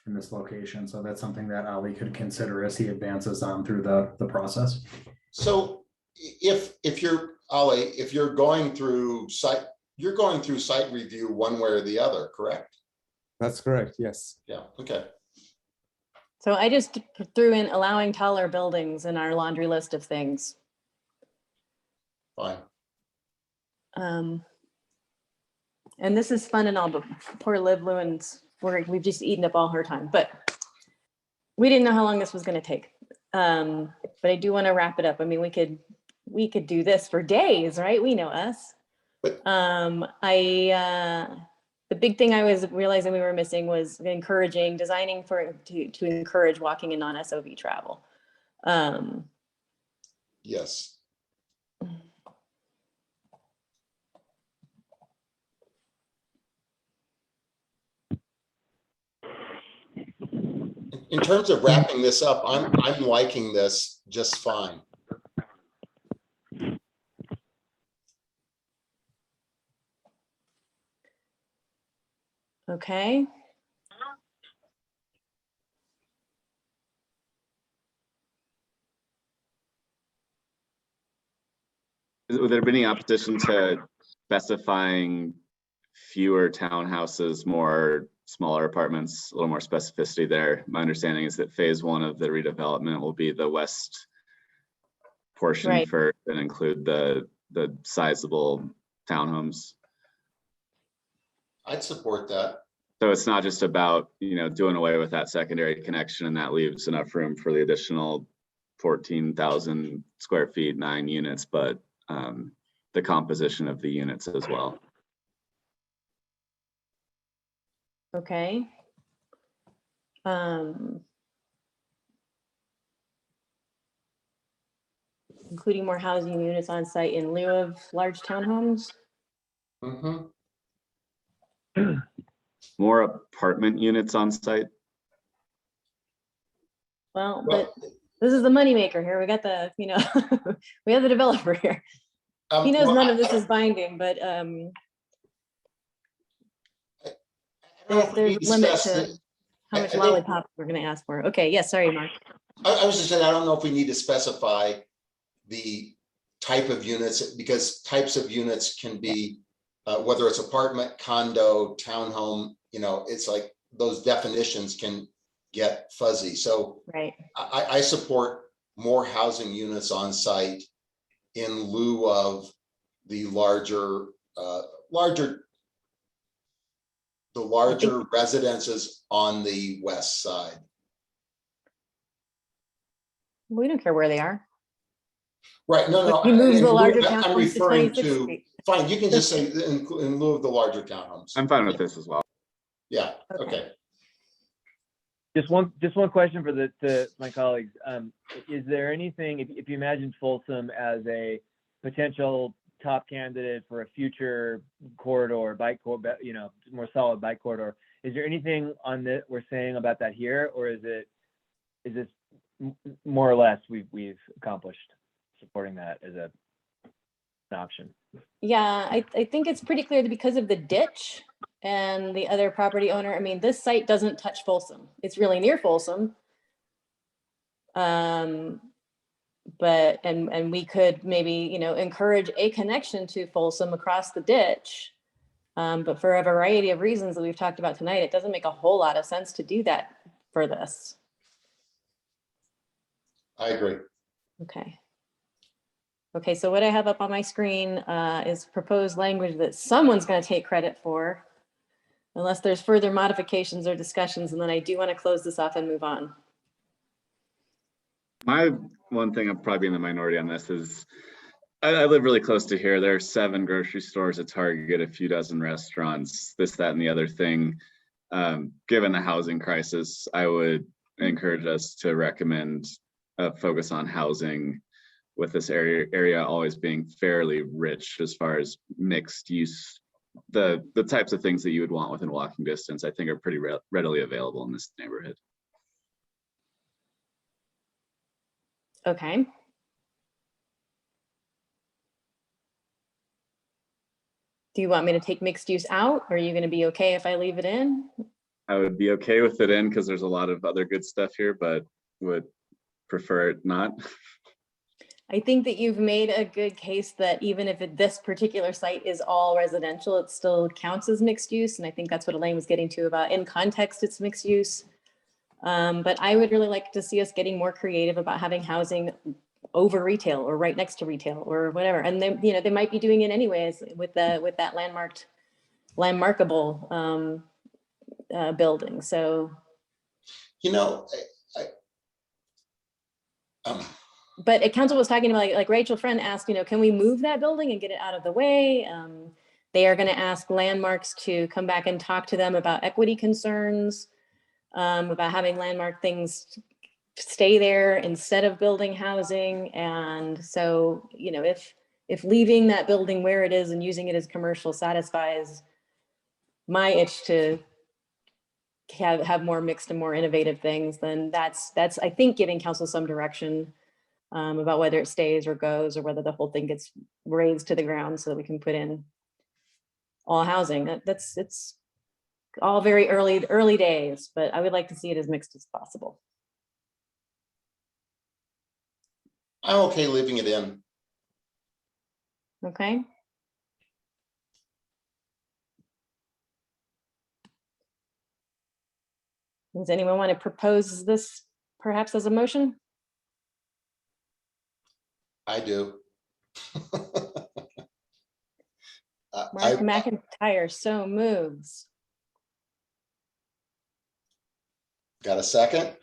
in this location. So that's something that Ali could consider as he advances on through the process. So if you're Ali, if you're going through site review one way or the other, correct? That's correct, yes. Yeah, okay. So I just threw in allowing taller buildings in our laundry list of things. Fine. And this is fun and all, but poor Liv Lewin's, we've just eaten up all her time, but we didn't know how long this was going to take. But I do want to wrap it up. I mean, we could do this for days, right? We know us. The big thing I was realizing we were missing was designing to encourage walking and non-SOV travel. Yes. In terms of wrapping this up, I'm liking this just fine. Okay. Would there be any opposition to specifying fewer townhouses, more smaller apartments, a little more specificity there? My understanding is that phase 1 of the redevelopment will be the west portion first and include the sizable townhomes. I'd support that. So it's not just about, doing away with that secondary connection, and that leaves enough room for the additional 14,000 square feet, 9 units, but the composition of the units as well. Okay. Including more housing units on site in lieu of large townhomes. More apartment units on site. Well, but this is the moneymaker here. We got the, we have the developer here. He knows none of this is binding, but there's a limit to how much lollipop we're going to ask for. Okay, yes, sorry, Mark. I was just saying, I don't know if we need to specify the type of units, because types of units can be, whether it's apartment, condo, townhome, it's like those definitions can get fuzzy. So I support more housing units on site in lieu of the larger The larger residences on the west side. We don't care where they are. Right, no, He moves the in lieu- larger I'm townhomes to referring 26th to, Street. fine, you can just say in lieu of the larger townhomes. I'm fine with this as well. Yeah, okay. Just one question for my colleagues. Is there anything, if you imagine Folsom as a potential top candidate for a future corridor, more solid bike corridor, is there anything on that we're saying about that here, or is this more or less we've accomplished supporting that as an option? Yeah, I think it's pretty clear that because of the ditch and the other property owner, I mean, this site doesn't touch Folsom. It's really near Folsom. But we could maybe, encourage a connection to Folsom across the ditch. But for a variety of reasons that we've talked about tonight, it doesn't make a whole lot of sense to do that for this. I agree. Okay. Okay, so what I have up on my screen is proposed language that someone's going to take credit for, unless there's further modifications or discussions, and then I do want to close this off and move on. My one thing, I'm probably in the minority on this, is I live really close to here. There are 7 grocery stores, a Target, a few dozen restaurants, this, that, and the other thing. Given the housing crisis, I would encourage us to recommend a focus on housing, with this area always being fairly rich as far as mixed use. The types of things that you would want within walking distance, I think, are pretty readily available in this neighborhood. Okay. Do you want me to take mixed use out, or are you going to be okay if I leave it in? I would be okay with it in because there's a lot of other good stuff here, but would prefer it not. I think that you've made a good case that even if this particular site is all residential, it still counts as mixed use. And I think that's what Elaine was getting to about in context, it's mixed use. But I would really like to see us getting more creative about having housing over retail or right next to retail or whatever. And then, they might be doing it anyways with that landmarkable building. So, but council was talking about, like Rachel Friend asked, can we move that building and get it out of the way? They are going to ask Landmarks to come back and talk to them about equity concerns, about having landmark things stay there instead of building housing. And so, if leaving that building where it is and using it as commercial satisfies my itch to have more mixed and more innovative things, then that's I think giving council some direction about whether it stays or goes, or whether the whole thing gets raised to the ground so that we can put in all housing. It's all very early days, but I would like to see it as mixed as possible. I'm okay leaving it in. Okay. Does anyone want to propose this perhaps as a motion? I do. Mark McIntyre so moves. Got a second?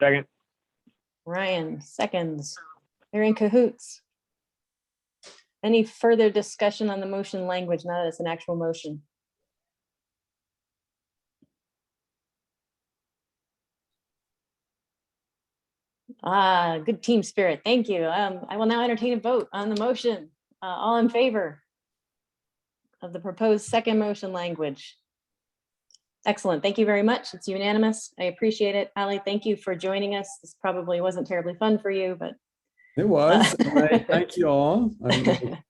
Second. Ryan seconds. They're in cahoots. Any further discussion on the motion language now that it's an actual motion? Good team spirit. Thank you. I will now entertain a vote on the motion. All in favor of the proposed second motion language? Excellent. Thank you very much. It's unanimous. I appreciate it. Ali, thank you for joining us. This probably wasn't terribly fun for you, but it was. Thank you all.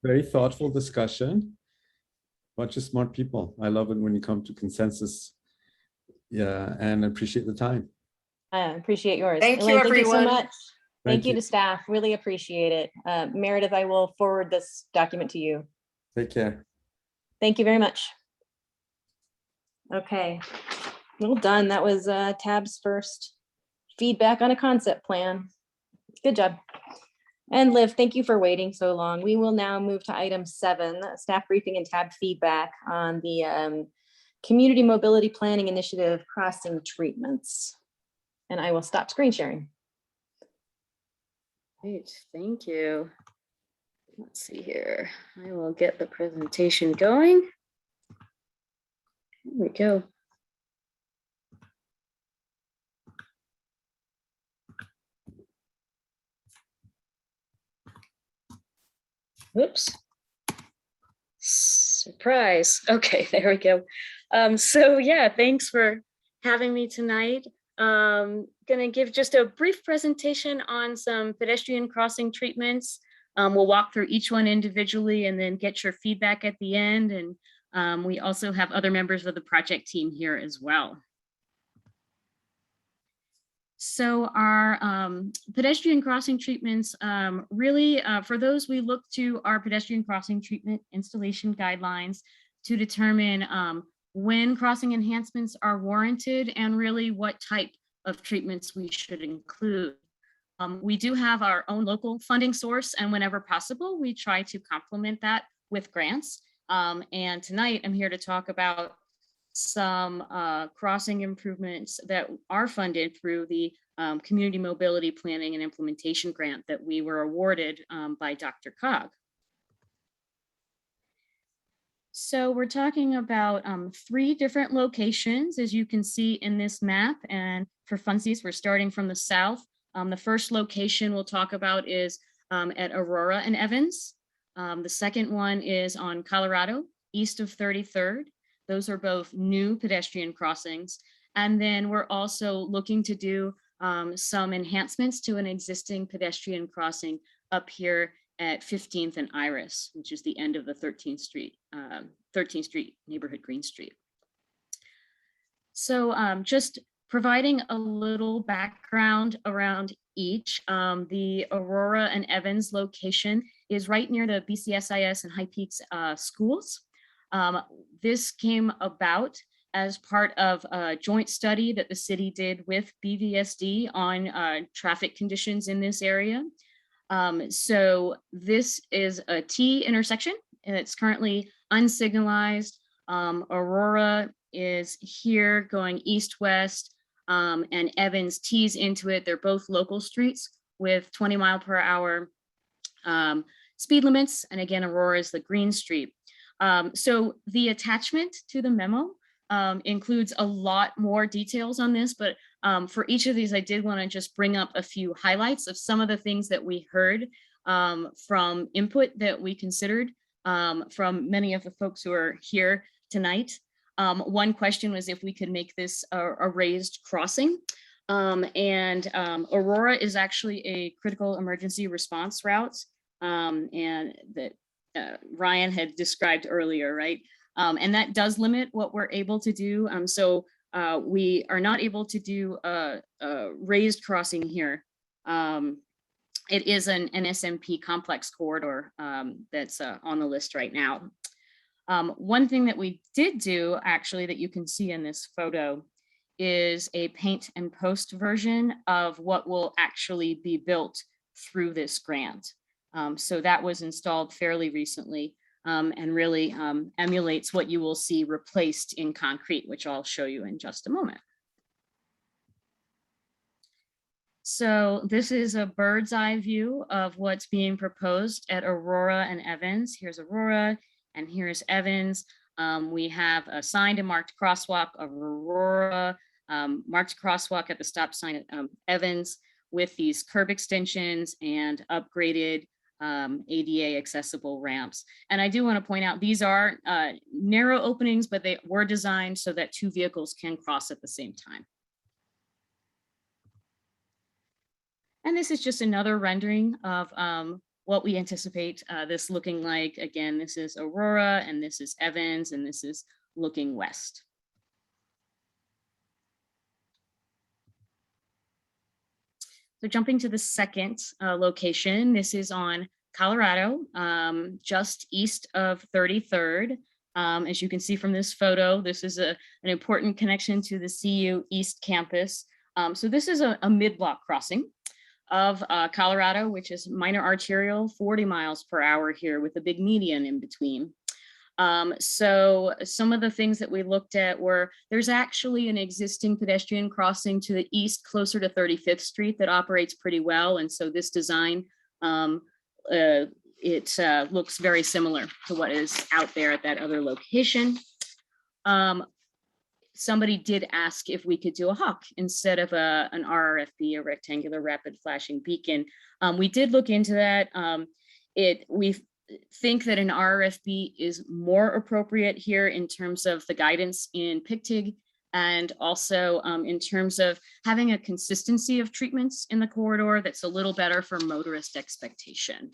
Very thoughtful discussion. Bunch of smart people. I love it when you come to consensus. Yeah, and appreciate the time. I appreciate yours. Thank you, Elaine, thank you so everyone. much. Thank you you to staff. Really appreciate it. Meredith, I will forward this document to you. Take care. Thank you very much. Okay, well done. That was Tab's first feedback on a concept plan. Good job. And Liv, thank you for waiting so long. We will now move to item 7, staff briefing and tab feedback on the Community Mobility Planning Initiative crossing treatments. And I will stop screen sharing. Great, thank you. Let's see here. I will get the presentation going. Here we go. Whoops. Surprise. Okay, there we go. So yeah, thanks for having me tonight. Gonna give just a brief presentation on some pedestrian crossing treatments. We'll walk through each one individually and then get your feedback at the end. And we also have other members of the project team here as well. So our pedestrian crossing treatments, really for those, we look to our pedestrian crossing treatment installation guidelines to determine when crossing enhancements are warranted and really what type of treatments we should include. We do have our own local funding source, and whenever possible, we try to complement that with grants. And tonight I'm here to talk about some crossing improvements that are funded through the Community Mobility Planning and Implementation Grant that we were awarded by Dr. Cog. So we're talking about 3 different locations, as you can see in this map. And for funsies, we're starting from the south. The first location we'll talk about is at Aurora and Evans. The second one is on Colorado, east of 33rd. Those are both new pedestrian crossings. And then we're also looking to do some enhancements to an existing pedestrian crossing up here at 15th and Iris, which is the end of the 13th Street neighborhood, Green Street. So just providing a little background around each, the Aurora and Evans location is right near the BCSIS and High Peaks schools. This came about as part of a joint study that the city did with BVSD on traffic conditions in this area. So this is a T intersection, and it's currently unsignalized. Aurora is here going east-west, and Evans tees into it. They're both local streets with 20-mile-per-hour speed limits. And again, Aurora is the Green Street. So the attachment to the memo includes a lot more details on this, but for each of these, I did want to just bring up a few highlights of some of the things that we heard from input that we considered from many of the folks who are here tonight. One question was if we could make this a raised crossing. And Aurora is actually a critical emergency response route, and that Ryan had described earlier, right? And that does limit what we're able to do. So we are not able to do a raised crossing here. It is an SMP complex corridor that's on the list right now. One thing that we did do, actually, that you can see in this photo is a paint and post version of what will actually be built through this grant. So that was installed fairly recently and really emulates what you will see replaced in concrete, which I'll show you in just a moment. So this is a bird's eye view of what's being proposed at Aurora and Evans. Here's Aurora and here's Evans. We have a signed and marked crosswalk of Aurora, marked crosswalk at the stop sign at Evans with these curb extensions and upgraded ADA accessible ramps. And I do want to point out, these are narrow openings, but they were designed so that 2 vehicles can cross at the same time. And this is just another rendering of what we anticipate this looking like. Again, this is Aurora and this is Evans and this is looking west. So jumping to the second location, this is on Colorado, just east of 33rd. As you can see from this photo, this is an important connection to the CU East campus. So this is a mid-block crossing. of Colorado, which is minor arterial, 40 miles per hour here with a big median in between. So some of the things that we looked at were, there's actually an existing pedestrian crossing to the east closer to 35th Street that operates pretty well. And so this design, it looks very similar to what is out there at that other location. Somebody did ask if we could do a hawk instead of an RRFB, a rectangular rapid flashing beacon. We did look into that. We think that an RRFB is more appropriate here in terms of the guidance in PICTIG, and also in terms of having a consistency of treatments in the corridor that's a little better for motorist expectation.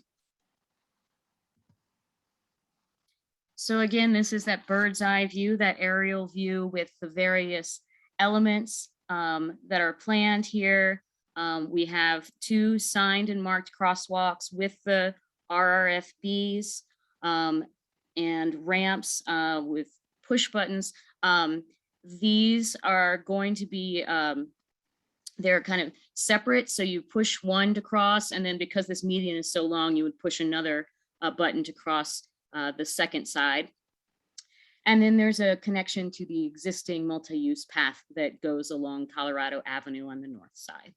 So again, this is that bird's eye view, that aerial view with the various elements that are planned here. We have 2 signed and marked crosswalks with the RRFBs and ramps with push buttons. These are going to be, they're kind of separate. So you push one to cross, and then because this median is so long, you would push another button to cross the second side. And then there's a connection to the existing multi-use path that goes along Colorado Avenue on the north side.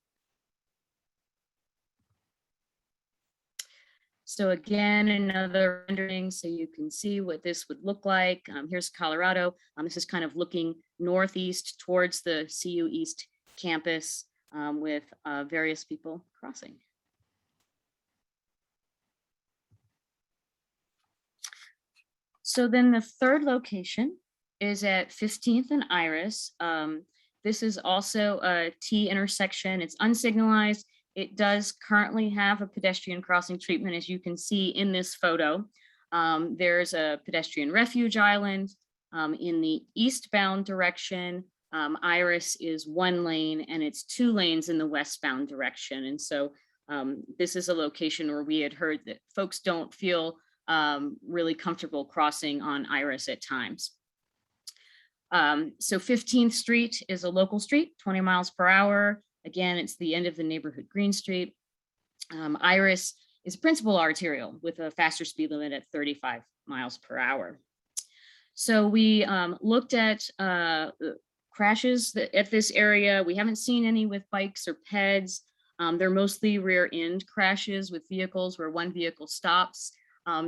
So again, another rendering so you can see what this would look like. Here's Colorado. This is kind of looking northeast towards the CU East campus with various people crossing. So then the third location is at 15th and Iris. This is also a T intersection. It's unsignalized. It does currently have a pedestrian crossing treatment, as you can see in this photo. There's a pedestrian refuge island in the eastbound direction. Iris is 1 lane and it's 2 lanes in the westbound direction. And so this is a location where we had heard that folks don't feel really comfortable crossing on Iris at times. So 15th Street is a local street, 20 miles per hour. Again, it's the end of the neighborhood Green Street. Iris is a principal arterial with a faster speed limit at 35 miles per hour. So we looked at crashes at this area. We haven't seen any with bikes or peds. They're mostly rear end crashes with vehicles where one vehicle stops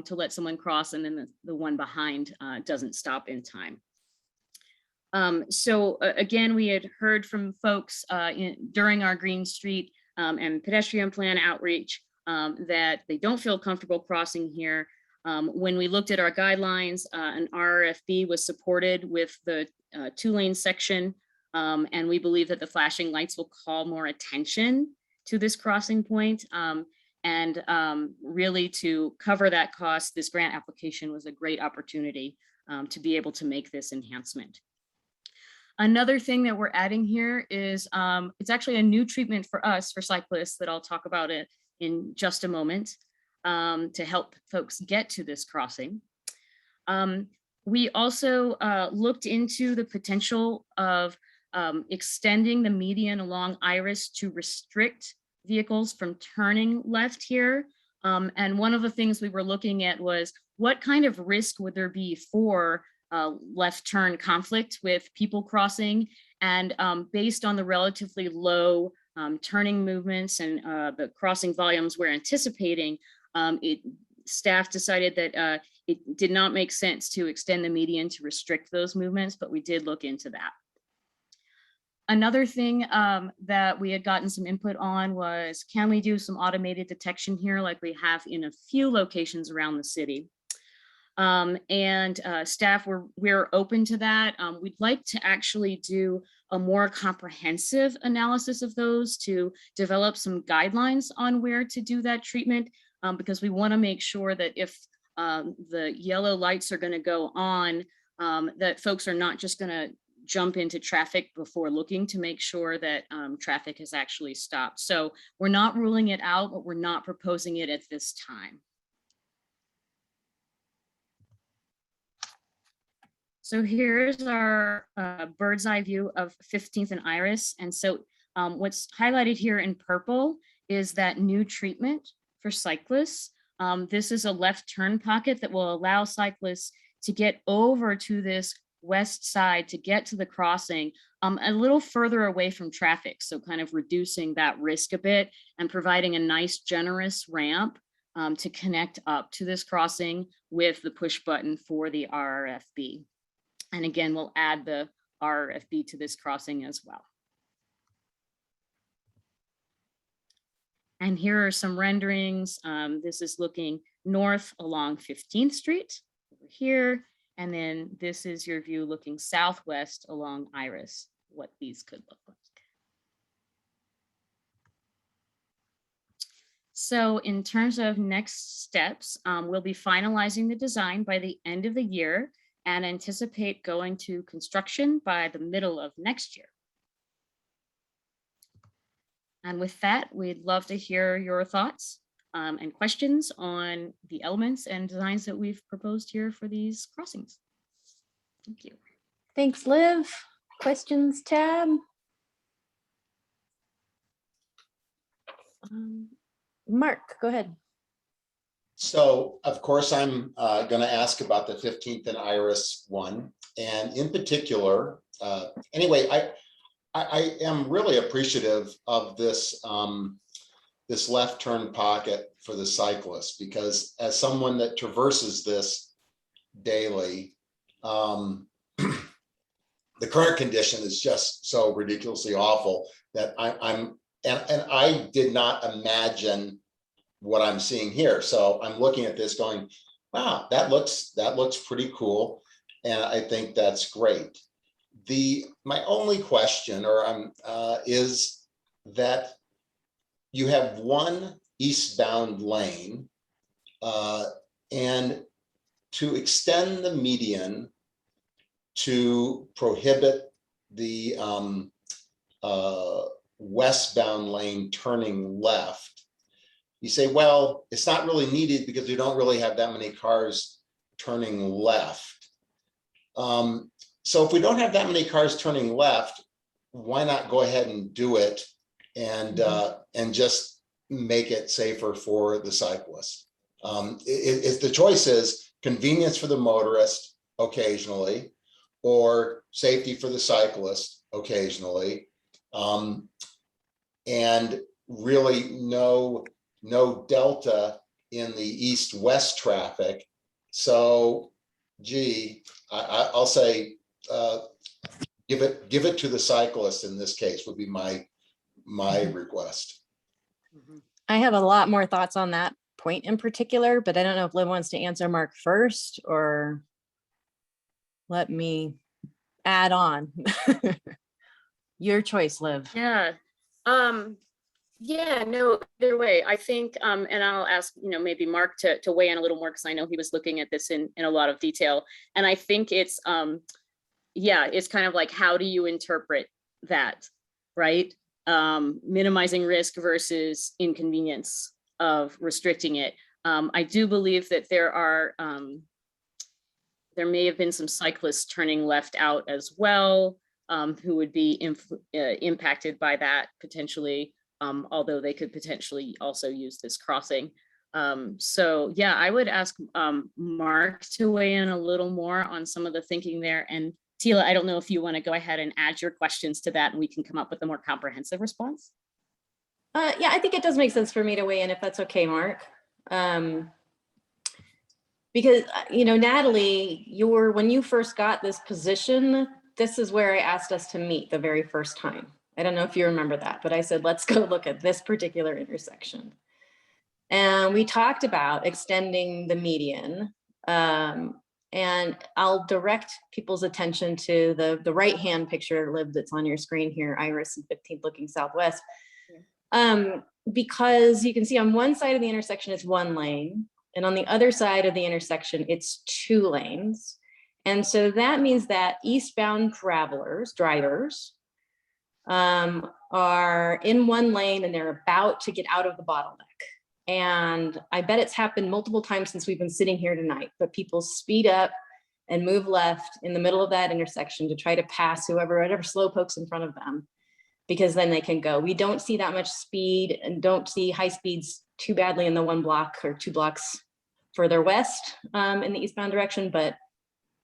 to let someone cross, and then the one behind doesn't stop in time. So again, we had heard from folks during our Green Street and pedestrian plan outreach that they don't feel comfortable crossing here. When we looked at our guidelines, an RRFB was supported with the 2-lane section, and we believe that the flashing lights will call more attention to this crossing point. And really to cover that cost, this grant application was a great opportunity to be able to make this enhancement. Another thing that we're adding here is it's actually a new treatment for us, for cyclists, that I'll talk about it in just a moment to help folks get to this crossing. We also looked into the potential of extending the median along Iris to restrict vehicles from turning left here. And one of the things we were looking at was what kind of risk would there be for left turn conflict with people crossing, and based on the relatively low turning movements and the crossing volumes we're anticipating, staff decided that it did not make sense to extend the median to restrict those movements, but we did look into that. Another thing that we had gotten some input on was, can we do some automated detection here like we have in a few locations around the city? Staff, we're open to that. We'd like to actually do a more comprehensive analysis of those to develop some guidelines on where to do that treatment, because we want to make sure that if the yellow lights are going to go on, that folks are not just going to jump into traffic before looking to make sure that traffic has actually stopped. So we're not ruling it out, but we're not proposing it at this time. So here's our bird's eye view of 15th and Iris. And so what's highlighted here in purple is that new treatment for cyclists. This is a left turn pocket that will allow cyclists to get over to this west side to get to the crossing a little further away from traffic. So kind of reducing that risk a bit and providing a nice generous ramp to connect up to this crossing with the push button for the RRFB. And again, we'll add the RRFB to this crossing as well. And here are some renderings. This is looking north along 15th Street over here. And then this is your view looking southwest along Iris, what these could look like. So in terms of next steps, we'll be finalizing the design by the end of the year and anticipate going to construction by the middle of next year. And with that, we'd love to hear your thoughts and questions on the elements and designs that we've proposed here for these crossings. Thank you. Thanks, Liv. Questions, Tab? Mark, go ahead. So, of course, I'm going to ask about the 15th and Iris one. And in particular, anyway, I am really appreciative of this, this left turn pocket for the cyclist, because as someone that traverses this daily, the current condition is just so ridiculously awful that and I did not imagine what I'm seeing here. So I'm looking at this going, wow, that looks pretty cool. And I think that's great. My only question is that you have one eastbound lane, and to extend the median to prohibit the westbound lane turning left, you say, well, it's not really needed because we don't really have that many cars turning left. So if we don't have that many cars turning left, why not go ahead and do it and just make it safer for the cyclist? If the choice is convenience for the motorist occasionally, or safety for the cyclist occasionally, and really no delta in the east-west traffic. So, gee, I'll say give it to the cyclist in this case would be my request. I have a lot more thoughts on that point in particular, but I don't know if Liv wants to answer Mark first or let me add on. Your choice, Liv. Yeah. Yeah, no, either way, I think, and I'll ask, maybe Mark to weigh in a little more, because I know he was looking at this in a lot of detail. And I think it's, yeah, it's kind of like, how do you interpret that, right? Minimizing risk versus inconvenience of restricting it. I do believe that there may have been some cyclists turning left out as well, who would be impacted by that potentially, although they could potentially also use this crossing. So yeah, I would ask Mark to weigh in a little more on some of the thinking there. And Tila, I don't know if you want to go ahead and add your questions to that and we can come up with a more comprehensive response. Yeah, I think it does make sense for me to weigh in if that's okay, Mark. Because, Natalie, when you first got this position, this is where I asked us to meet the very first time. I don't know if you remember that, but I said, let's go look at this particular intersection. And we talked about extending the median. And I'll direct people's attention to the right-hand picture, Liv, that's on your screen here, Iris and 15th looking southwest. Because you can see on one side of the intersection, it's one lane. And on the other side of the intersection, it's 2 lanes. And so that means that eastbound drivers, are in one lane and they're about to get out of the bottleneck. And I bet it's happened multiple times since we've been sitting here tonight, but people speed up and move left in the middle of that intersection to try to pass whatever slowpokes in front of them. because then they can go. We don't see that much speed and don't see high speeds too badly in the 1 block or 2 blocks further west in the eastbound direction. But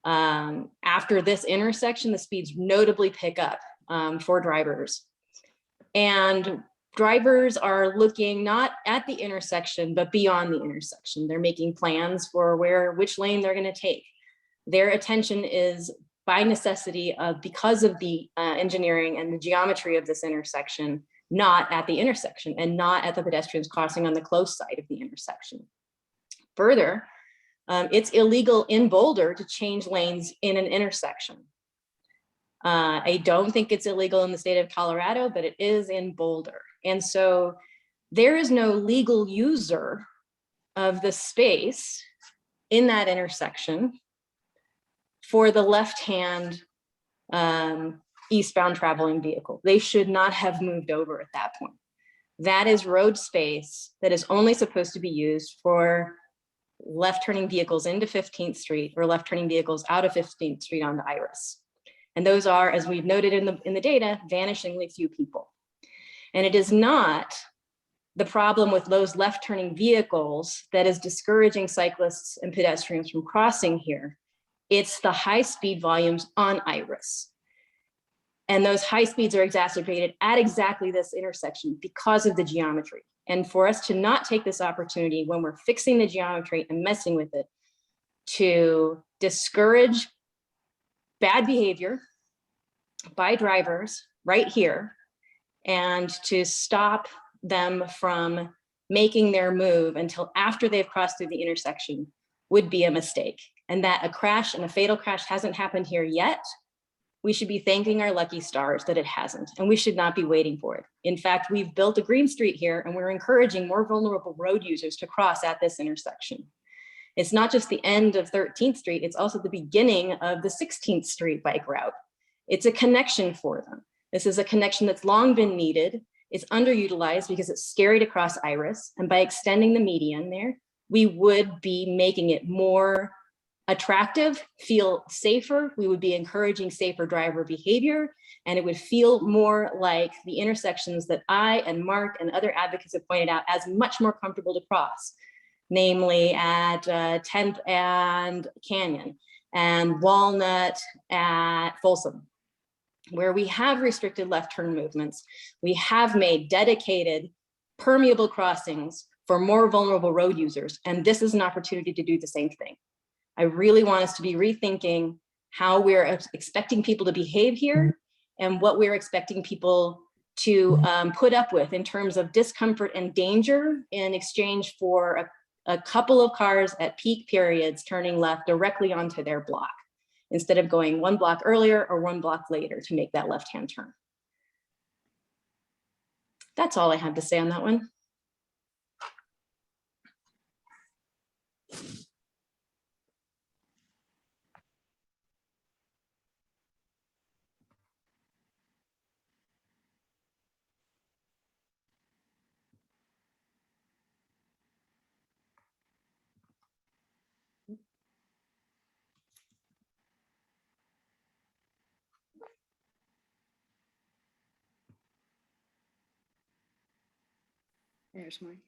after this intersection, the speeds notably pick up for drivers. And drivers are looking not at the intersection, but beyond the intersection. They're making plans for which lane they're going to take. Their attention is by necessity because of the engineering and the geometry of this intersection, not at the intersection and not at the pedestrians crossing on the close side of the intersection. Further, it's illegal in Boulder to change lanes in an intersection. I don't think it's illegal in the state of Colorado, but it is in Boulder. And so there is no legal user of the space in that intersection for the left-hand eastbound traveling vehicle. They should not have moved over at that point. That is road space that is only supposed to be used for left-turning vehicles into 15th Street or left-turning vehicles out of 15th Street onto Iris. And those are, as we've noted in the data, vanishingly few people. And it is not the problem with those left-turning vehicles that is discouraging cyclists and pedestrians from crossing here. It's the high-speed volumes on Iris. And those high speeds are exacerbated at exactly this intersection because of the geometry. And for us to not take this opportunity when we're fixing the geometry and messing with it to discourage bad behavior by drivers right here and to stop them from making their move until after they've crossed through the intersection would be a mistake. And that a crash and a fatal crash hasn't happened here yet. We should be thanking our lucky stars that it hasn't, and we should not be waiting for it. In fact, we've built a green street here and we're encouraging more vulnerable road users to cross at this intersection. It's not just the end of 13th Street, it's also the beginning of the 16th Street bike route. It's a connection for them. This is a connection that's long been needed. It's underutilized because it's scary to cross Iris. And by extending the median there, we would be making it more attractive, feel safer. We would be encouraging safer driver behavior, and it would feel more like the intersections that I and Mark and other advocates have pointed out as much more comfortable to cross, namely at 10th and Canyon and Walnut at Folsom, where we have restricted left turn movements. We have made dedicated permeable crossings for more vulnerable road users, and this is an opportunity to do the same thing. I really want us to be rethinking how we're expecting people to behave here and what we're expecting people to put up with in terms of discomfort and danger in exchange for a couple of cars at peak periods turning left directly onto their block, instead of going 1 block earlier or 1 block later to make that left-hand turn. That's all I have to say on that one. There's mine.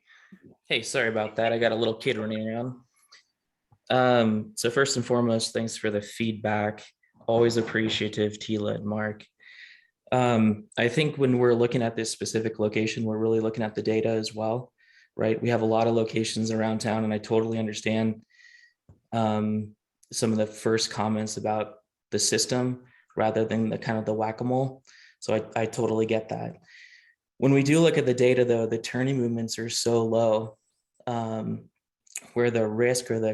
Hey, sorry about that. I got a little kid running around. So first and foremost, thanks for the feedback. Always appreciative, Tila and Mark. I think when we're looking at this specific location, we're really looking at the data as well, right? We have a lot of locations around town, and I totally understand some of the first comments about the system rather than the kind of the whack-a-mole. So I totally get that. When we do look at the data, though, the turning movements are so low, where the risk or the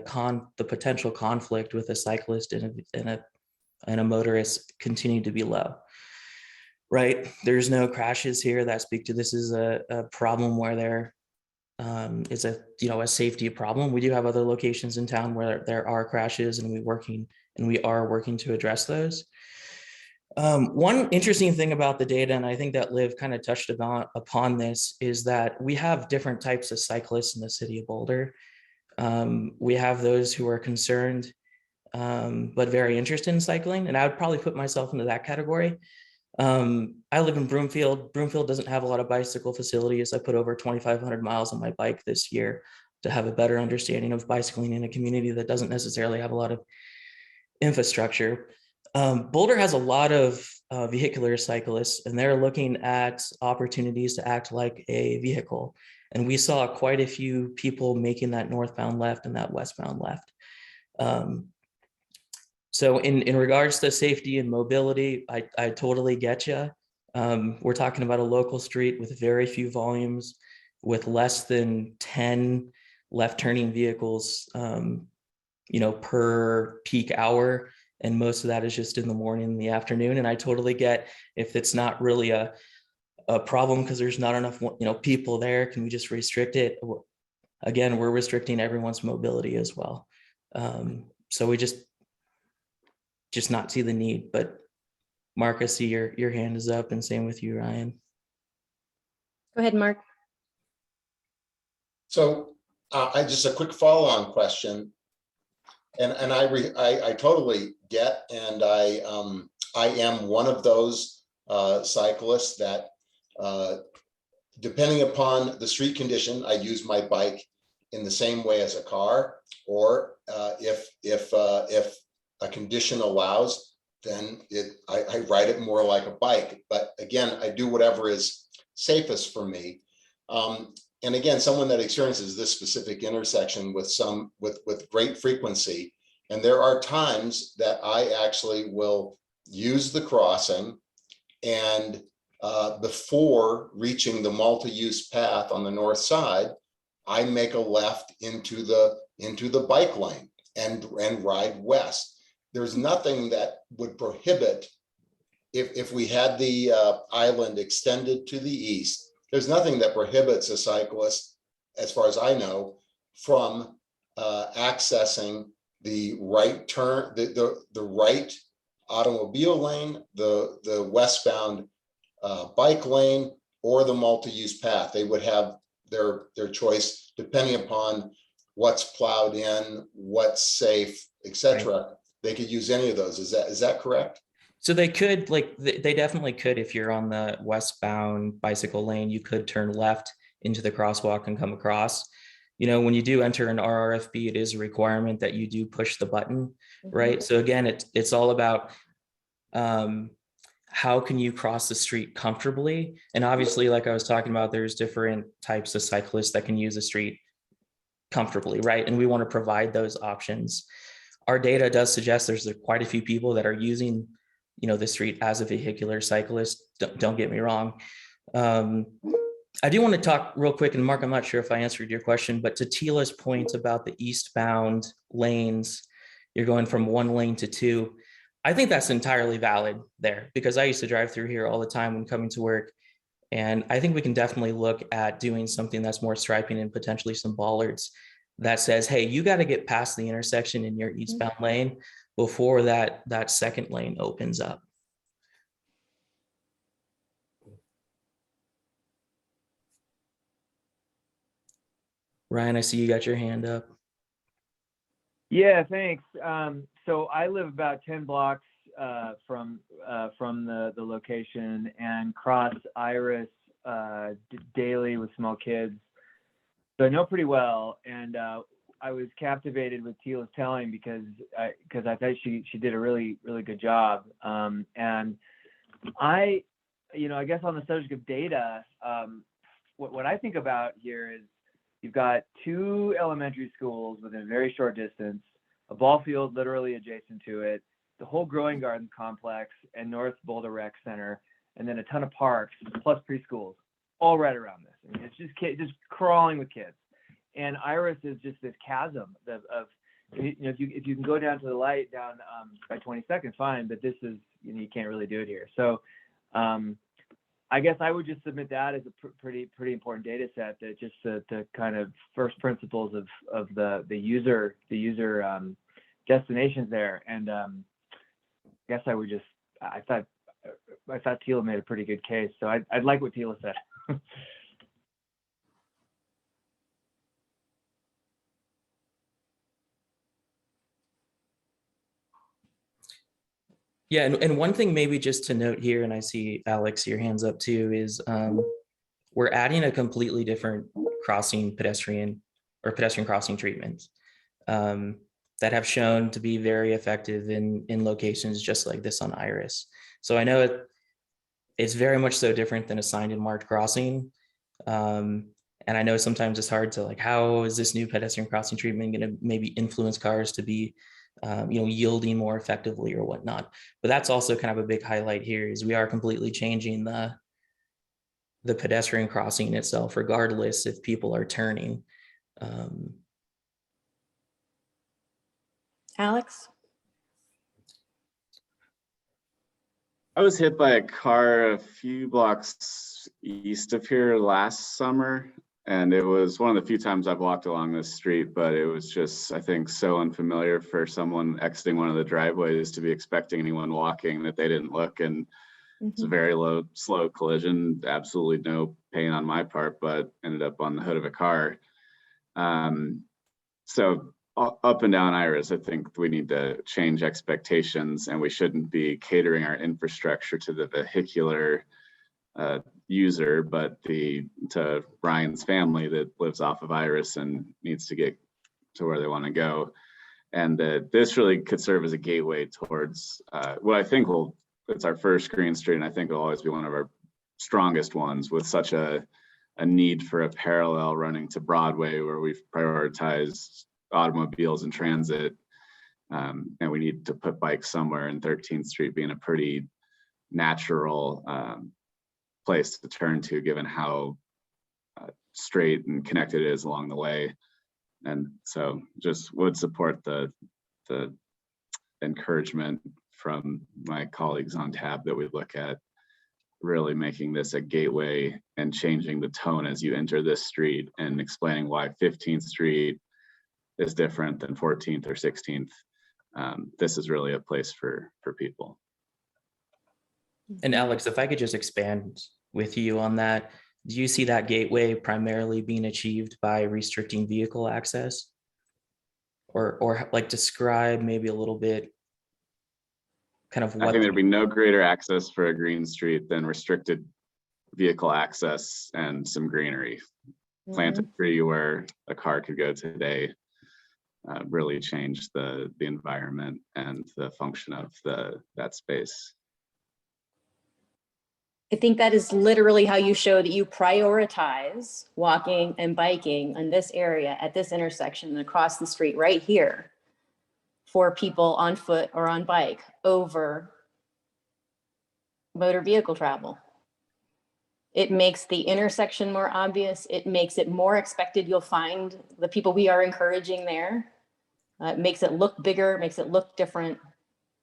potential conflict with a cyclist and a motorist continue to be low, right? There's no crashes here that speak to this is a problem where there is a safety problem. We do have other locations in town where there are crashes, and we are working to address those. One interesting thing about the data, and I think that Liv kind of touched upon this, is that we have different types of cyclists in the city of Boulder. We have those who are concerned, but very interested in cycling, and I would probably put myself into that category. I live in Broomfield. Broomfield doesn't have a lot of bicycle facilities. I put over 2,500 miles on my bike this year to have a better understanding of bicycling in a community that doesn't necessarily have a lot of infrastructure. Boulder has a lot of vehicular cyclists, and they're looking at opportunities to act like a vehicle. And we saw quite a few people making that northbound left and that westbound left. So in regards to safety and mobility, I totally get you. We're talking about a local street with very few volumes, with less than 10 left turning vehicles, per peak hour. And most of that is just in the morning and the afternoon. And I totally get if it's not really a problem because there's not enough, people there, can we just restrict it? Again, we're restricting everyone's mobility as well. So we just not see the need. But Mark, I see your hand is up, and same with you, Ryan. Go ahead, Mark. So I just a quick follow-on question, and I totally get, and I am one of those cyclists that depending upon the street condition, I use my bike in the same way as a car, or if a condition allows, then I ride it more like a bike. But again, I do whatever is safest for me. And again, someone that experiences this specific intersection with great frequency, and there are times that I actually will use the crossing, and before reaching the multi-use path on the north side, I make a left into the bike lane and ride west. There's nothing that would prohibit, if we had the island extended to the east, there's nothing that prohibits a cyclist, as far as I know, from accessing the right turn, the right automobile lane, the westbound bike lane, or the multi-use path. They would have their choice depending upon what's plowed in, what's safe, etc. Right. They could use any of those. Is that correct? So they could, they definitely could. If you're on the westbound bicycle lane, you could turn left into the crosswalk and come across. When you do enter an RRFB, it is a requirement that you do push the button, right? So again, it's all about how can you cross the street comfortably? And obviously, like I was talking about, there's different types of cyclists that can use the street comfortably, right? And we want to provide those options. Our data does suggest there's quite a few people that are using, the street as a vehicular cyclist. Don't get me wrong. I do want to talk real quick, and Mark, I'm not sure if I answered your question, but to Tila's point about the eastbound lanes, you're going from one lane to two. I think that's entirely valid there, because I used to drive through here all the time when coming to work. And I think we can definitely look at doing something that's more striping and potentially some bollards that says, hey, you got to get past the intersection in your eastbound lane before that second lane opens up. Ryan, I see you got your hand up. Yeah, thanks. So I live about 10 blocks from the location, and cross Iris daily with small kids. So I know pretty well, and I was captivated with Tila's telling because I thought she did a really good job. And I guess on the subject of data, what I think about here is you've got two elementary schools within a very short distance, a ball field literally adjacent to it, the whole Growing Gardens complex and North Boulder Rec Center, and then a ton of parks plus preschools all right around this. I mean, it's just crawling with kids. And Iris is just this chasm of if you can go down to the light down by 22nd, fine, but this is, you can't really do it here. So I guess I would just submit that as a pretty important data set, that just the kind of first principles of the user destinations there. And I guess I would I thought Tila made a pretty good case. So I'd like what Tila said. Yeah, and one thing maybe just to note here, and I see Alex, your hands up too, is we're adding a completely different pedestrian crossing treatments that have shown to be very effective in locations just like this on Iris. So I know it's very much so different than a signed and marked crossing. And I know sometimes it's hard to like, how is this new pedestrian crossing treatment going to maybe influence cars to be yielding more effectively or whatnot. But that's also kind of a big highlight here is we are completely changing the pedestrian crossing itself, regardless if people are turning. Alex? I was hit by a car a few blocks east of here last summer. And it was one of the few times I've walked along this street, but it was just, I think, so unfamiliar for someone exiting one of the driveways to be expecting anyone walking that they didn't look. And it's a very slow collision, absolutely no pain on my part, but ended up on the hood of a car. So up and down Iris, I think we need to change expectations, and we shouldn't be catering our infrastructure to the vehicular user, but to Ryan's family that lives off of Iris and needs to get to where they want to go. And this really could serve as a gateway towards what I think it's our first green street, and I think it'll always be one of our strongest ones, with such a need for a parallel running to Broadway, where we've prioritized automobiles and transit, and we need to put bikes somewhere, and 13th Street being a pretty natural place to turn to, given how straight and connected it is along the way. And so just would support the encouragement from my colleagues on TAB that we look at really making this a gateway and changing the tone as you enter this street, and explaining why 15th Street is different than 14th or 16th. This is really a place for people. And Alex, if I could just expand with you on that, do you see that gateway primarily being achieved by restricting vehicle access? Or like describe maybe a little bit kind of what— I think there'd be no greater access for a green street than restricted vehicle access and some greenery. Plant a tree where a car could go today, really change the environment and the function of that space. I think that is literally how you show that you prioritize walking and biking in this area at this intersection and across the street right here for people on foot or on bike over motor vehicle travel. It makes the intersection more obvious. It makes it more expected. You'll find the people we are encouraging there. It makes it look bigger, makes it look different,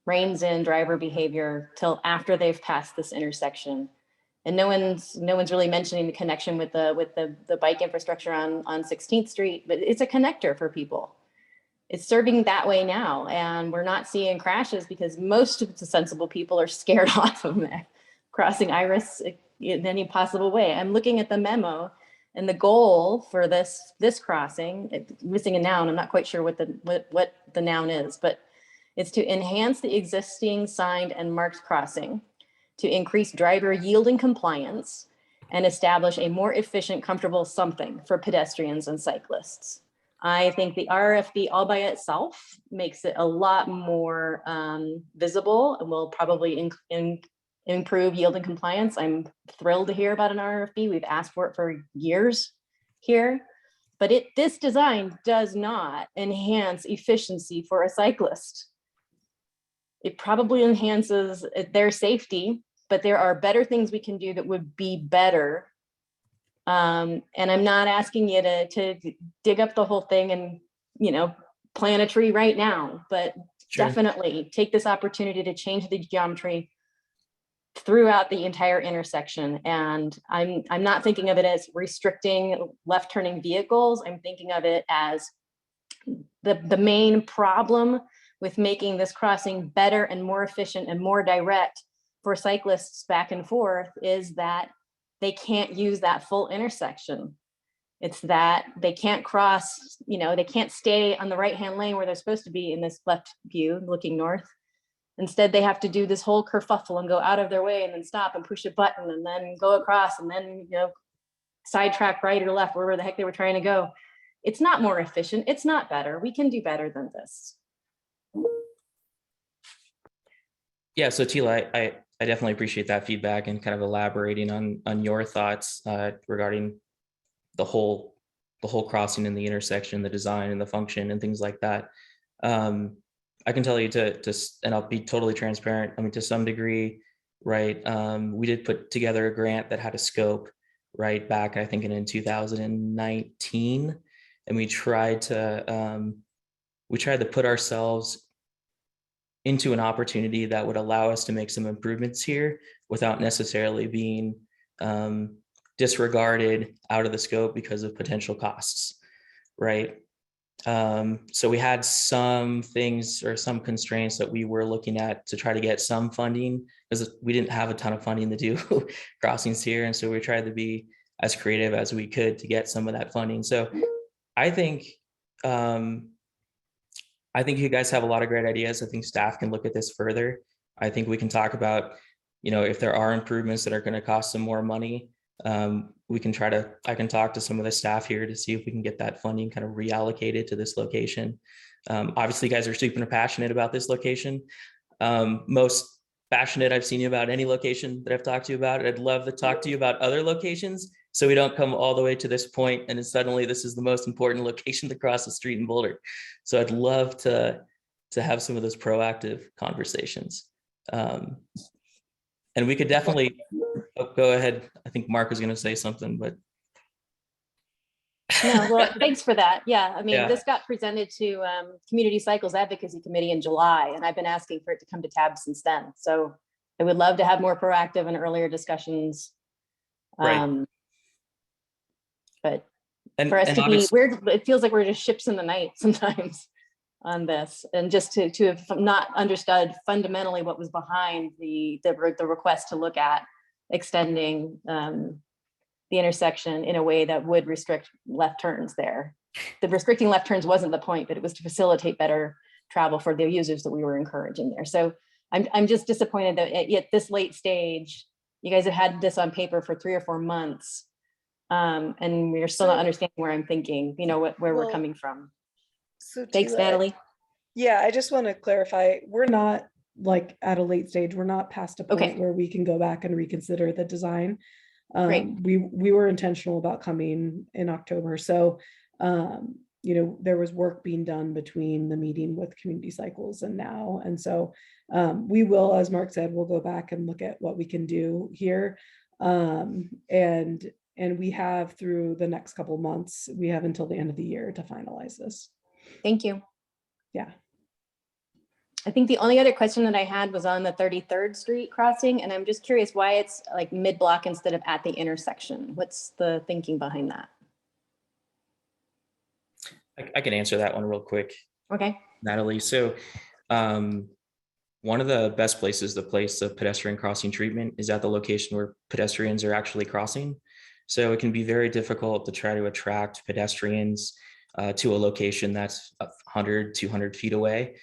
reins in driver behavior till after they've passed this intersection. And no one's really mentioning the connection with the bike infrastructure on 16th Street, but it's a connector for people. It's serving that way now, and we're not seeing crashes because most of the sensible people are scared off of crossing Iris in any possible way. I'm looking at the memo, and the goal for this crossing, it's missing a noun. I'm not quite sure what the noun is, but it's to enhance the existing signed and marked crossing, to increase driver yield and compliance, and establish a more efficient, comfortable something for pedestrians and cyclists. I think the RFB all by itself makes it a lot more visible and will probably improve yield and compliance. I'm thrilled to hear about an RFB. We've asked for it for years here, but this design does not enhance efficiency for a cyclist. It probably enhances their safety, but there are better things we can do that would be better. And I'm not asking you to dig up the whole thing and, plant a tree right now, but definitely take this opportunity to change the geometry throughout the entire intersection. And I'm not thinking of it as restricting left turning vehicles. I'm thinking of it as the main problem with making this crossing better and more efficient and more direct for cyclists back and forth is that they can't use that full intersection. It's that they can't cross, they can't stay on the right-hand lane where they're supposed to be in this left view looking north. Instead, they have to do this whole kerfuffle and go out of their way and then stop and push a button and then go across and then, sidetrack right or left, wherever the heck they were trying to go. It's not more efficient. It's not better. We can do better than this. Yeah, so Tila, I definitely appreciate that feedback and kind of elaborating on your thoughts regarding the whole crossing and the intersection, the design and the function and things like that. I can tell you and I'll be totally transparent. I mean, to some degree, right? We did put together a grant that had a scope, right, back, I think in 2019, and we tried to put ourselves into an opportunity that would allow us to make some improvements here without necessarily being disregarded out of the scope because of potential costs, right? So we had some things or some constraints that we were looking at to try to get some funding, because we didn't have a ton of funding to do crossings here. And so we tried to be as creative as we could to get some of that funding. So I think you guys have a lot of great ideas. I think staff can look at this further. I think we can talk about, if there are improvements that are going to cost some more money, I can talk to some of the staff here to see if we can get that funding kind of reallocated to this location. Obviously, you guys are super passionate about this location. Most passionate I've seen you about any location that I've talked to you about. I'd love to talk to you about other locations so we don't come all the way to this point and suddenly this is the most important location to cross the street in Boulder. So I'd love to have some of those proactive conversations. And we could definitely go ahead. I think Mark was going to say something, but. No, well, thanks for that. Yeah, I mean, Yeah. This got presented to Community Cycles Advocacy Committee in July, and I've been asking for it to come to TAB since then. So I would love to have more proactive and earlier discussions. Right. But And- for us and to be, obviously- it feels like we're just ships in the night sometimes on this, and just to have not understood fundamentally what was behind the request to look at extending the intersection in a way that would restrict left turns there. The restricting left turns wasn't the point, but it was to facilitate better travel for the users that we were encouraging there. So I'm just disappointed that at this late stage, you guys have had this on paper for 3 or 4 months, and we're still not understanding where I'm thinking, where we're coming from. So Thanks, Tila, Natalie. Yeah, I just want to clarify, we're not like at a late stage. We're not past a point Okay. where we can go back and reconsider the design. Great. We were intentional about coming in October. So, there was work being done between the meeting with Community Cycles and now. And so we will, as Mark said, we'll go back and look at what we can do here. And we have through the next couple of months, we have until the end of the year to finalize this. Thank you. Yeah. I think the only other question that I had was on the 33rd Street crossing, and I'm just curious why it's like mid-block instead of at the intersection. What's the thinking behind that? I can answer that one real quick, Okay. Natalie. So one of the best places to place the pedestrian crossing treatment is at the location where pedestrians are actually crossing. So it can be very difficult to try to attract pedestrians to a location that's 100, 200 feet away.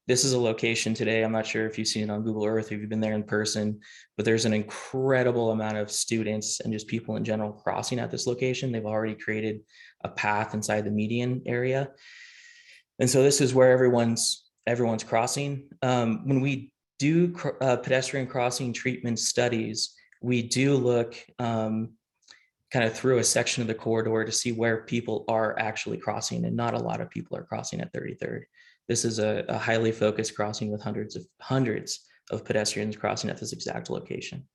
This is a location today, I'm not sure if you've seen it on Google Earth, if you've been there in person, but there's an incredible amount of students and just people in general crossing at this location. They've already created a path inside the median area. And so this is where everyone's crossing. When we do pedestrian crossing treatment studies, we do look kind of through a section of the corridor to see where people are actually crossing, and not a lot of people are crossing at 33rd. This is a highly focused crossing with hundreds of pedestrians crossing at this exact location.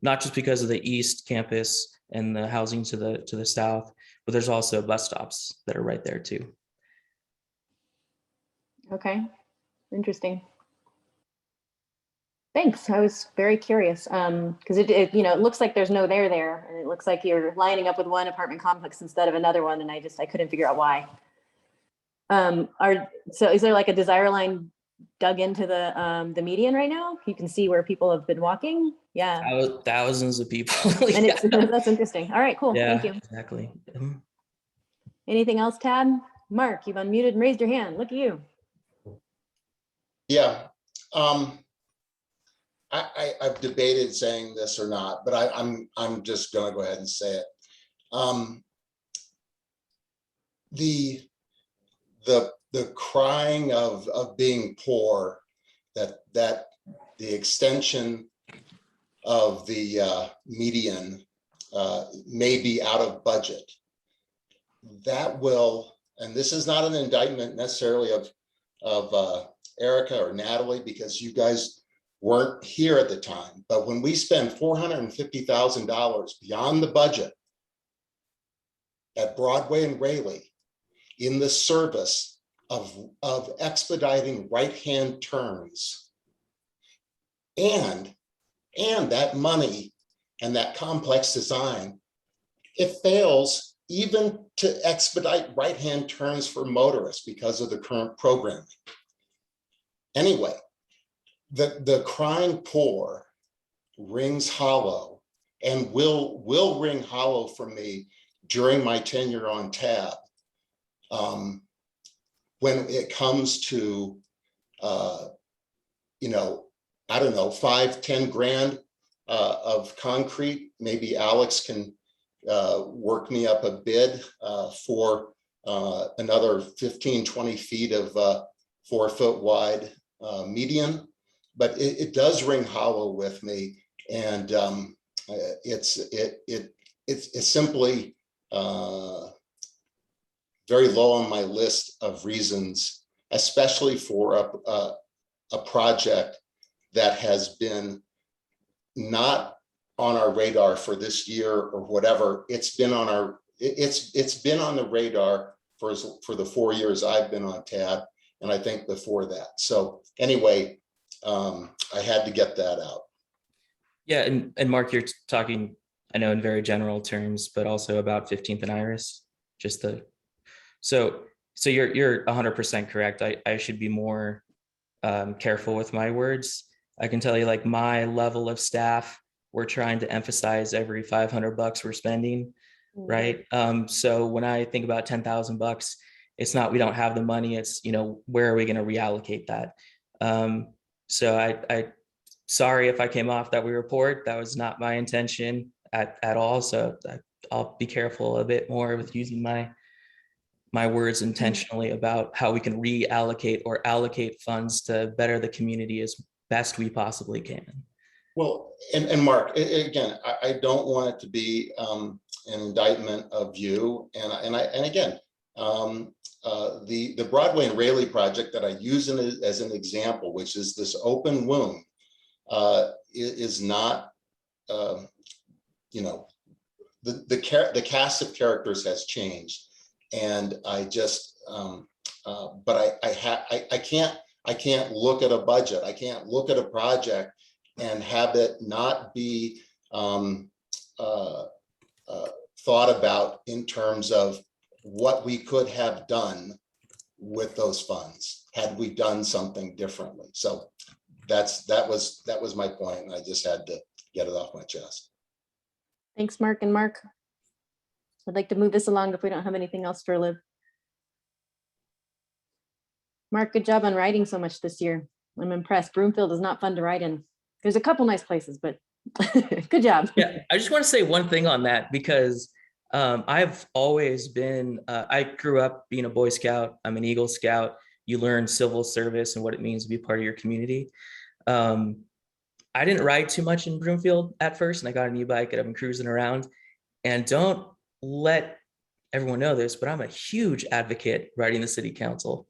Not just because of the East Campus and the housing to the south, but there's also bus stops that are right there too. Okay. Interesting. Thanks. I was very curious because it looks like there's no there, and it looks like you're lining up with one apartment complex instead of another one, and I couldn't figure out why. So is there like a desire line dug into the median right now? You can see where people have been walking. Yeah. Thousands of people. And Yeah. that's interesting. All right, cool. Yeah, Thank you. exactly. Anything else, Tab? Mark, you've unmuted and raised your hand. Look at you. Yeah, I've debated saying this or not, but I'm just going to go ahead and say it. The crying of being poor, that the extension of the median may be out of budget. That will, and this is not an indictment necessarily of Erica or Natalie, because you guys weren't here at the time, but when we spend $450,000 beyond the budget at Broadway and Raleigh in the service of expediting right-hand turns, and that money and that complex design, it fails even to expedite right-hand turns for motorists because of the current programming. Anyway, the crying poor rings hollow, and will ring hollow for me during my tenure on TAB. When it comes to, you know, I don't know, 5-10 grand of concrete, maybe Alex can work me up a bid for another 15-20 feet of 4 foot wide median, but it does ring hollow with me, and it's simply very low on my list of reasons, especially for a project that has been not on our radar for this year or whatever. It's been on our, it's been on the radar for the 4 years I've been on TAB, and I think before that. So anyway, I had to get that out. Yeah, and Mark, you're talking, I know in very general terms, but also about 15th and Iris, just the, so you're 100% correct. I should be more careful with my words. I can tell you, like, my level of staff, we're trying to emphasize every $500 we're spending, right? So when I think about $10,000, it's not, we don't have the money, it's, you know, where are we going to reallocate that? So I sorry if I came off that we report, that was not my intention at all. So I'll be careful a bit more with using my words intentionally about how we can reallocate or allocate funds to better the community as best we possibly can. Well, And Mark, again, I don't want it to be an indictment of you. And again, the Broadway and Raleigh project that I use as an example, which is this open wound, is not, you know, the cast of characters has changed, and I just, but I can't look at a budget. I can't look at a project and have it not be thought about in terms of what we could have done with those funds had we done something differently. So that was my point, and I just had to get it off my chest. Thanks, Mark. And Mark, I'd like to move this along if we don't have anything else for Liv. Mark, good job on riding so much this year. I'm impressed. Broomfield is not fun to ride in. There's a couple nice places, but good job. Yeah, I just want to say one thing on that, because I've always been, I grew up being a Boy Scout. I'm an Eagle Scout. You learn civil service and what it means to be part of your community. I didn't ride too much in Broomfield at first, and I got an e-bike and I've been cruising around. And don't let everyone know this, but I'm a huge advocate riding the city council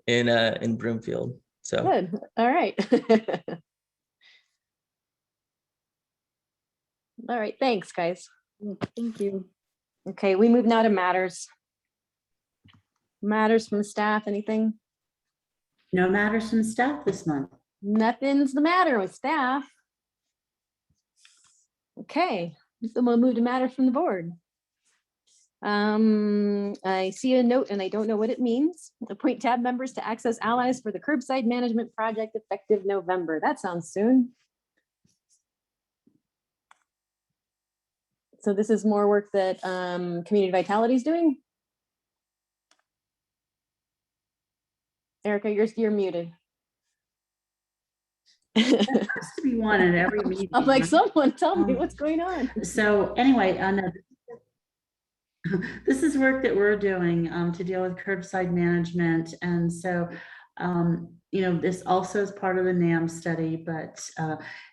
in Broomfield. So good. All right. All right. Thanks, guys. Thank you. Okay, we move now to matters. Matters from staff, anything? No matters from staff this month. Nothing's the matter with staff. Okay, so we'll move to matters from the board. I see a note and I don't know what it means. Appoint TAB members to access allies for the curbside management project effective November. That sounds soon. So this is more work that Community Vitality is doing? Erica, you're muted. There has to be one at every meeting. I'm like, right? someone tell me what's going on. So anyway, this is work that we're doing to deal with curbside management. And so, this also is part of the NAM study, but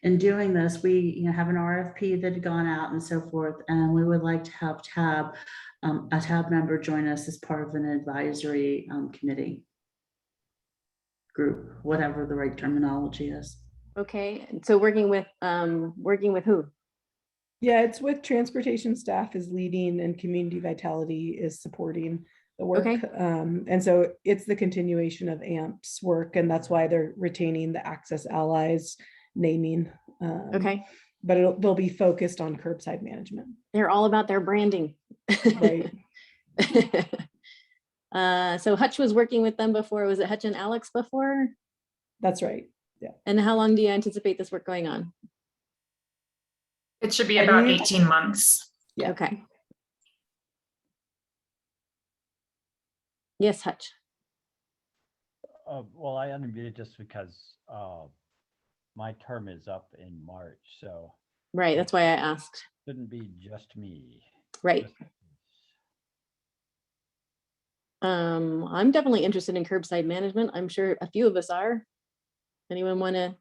in doing this, we have an RFP that had gone out and so forth, and we would like to have a TAB member join us as part of an advisory committee group, whatever the right terminology is. Okay, so working with who? Yeah, it's with transportation staff is leading and community vitality is supporting the work. Okay. And so it's the continuation of AMP's work, and that's why they're retaining the Access Allies naming. Okay. But they'll be focused on curbside management. They're all about their branding. Right. So Hutch was working with them before. Was it Hutch and Alex before? That's right. Yeah. And how long do you anticipate this work going on? It should be about 18 months. Yeah. Okay. Yes, Hutch. Well, I unmuted just because my term is up in March, so. Right, that's why I asked. Shouldn't be just me. Right. I'm definitely interested in curbside management. I'm sure a few of us are. Anyone want to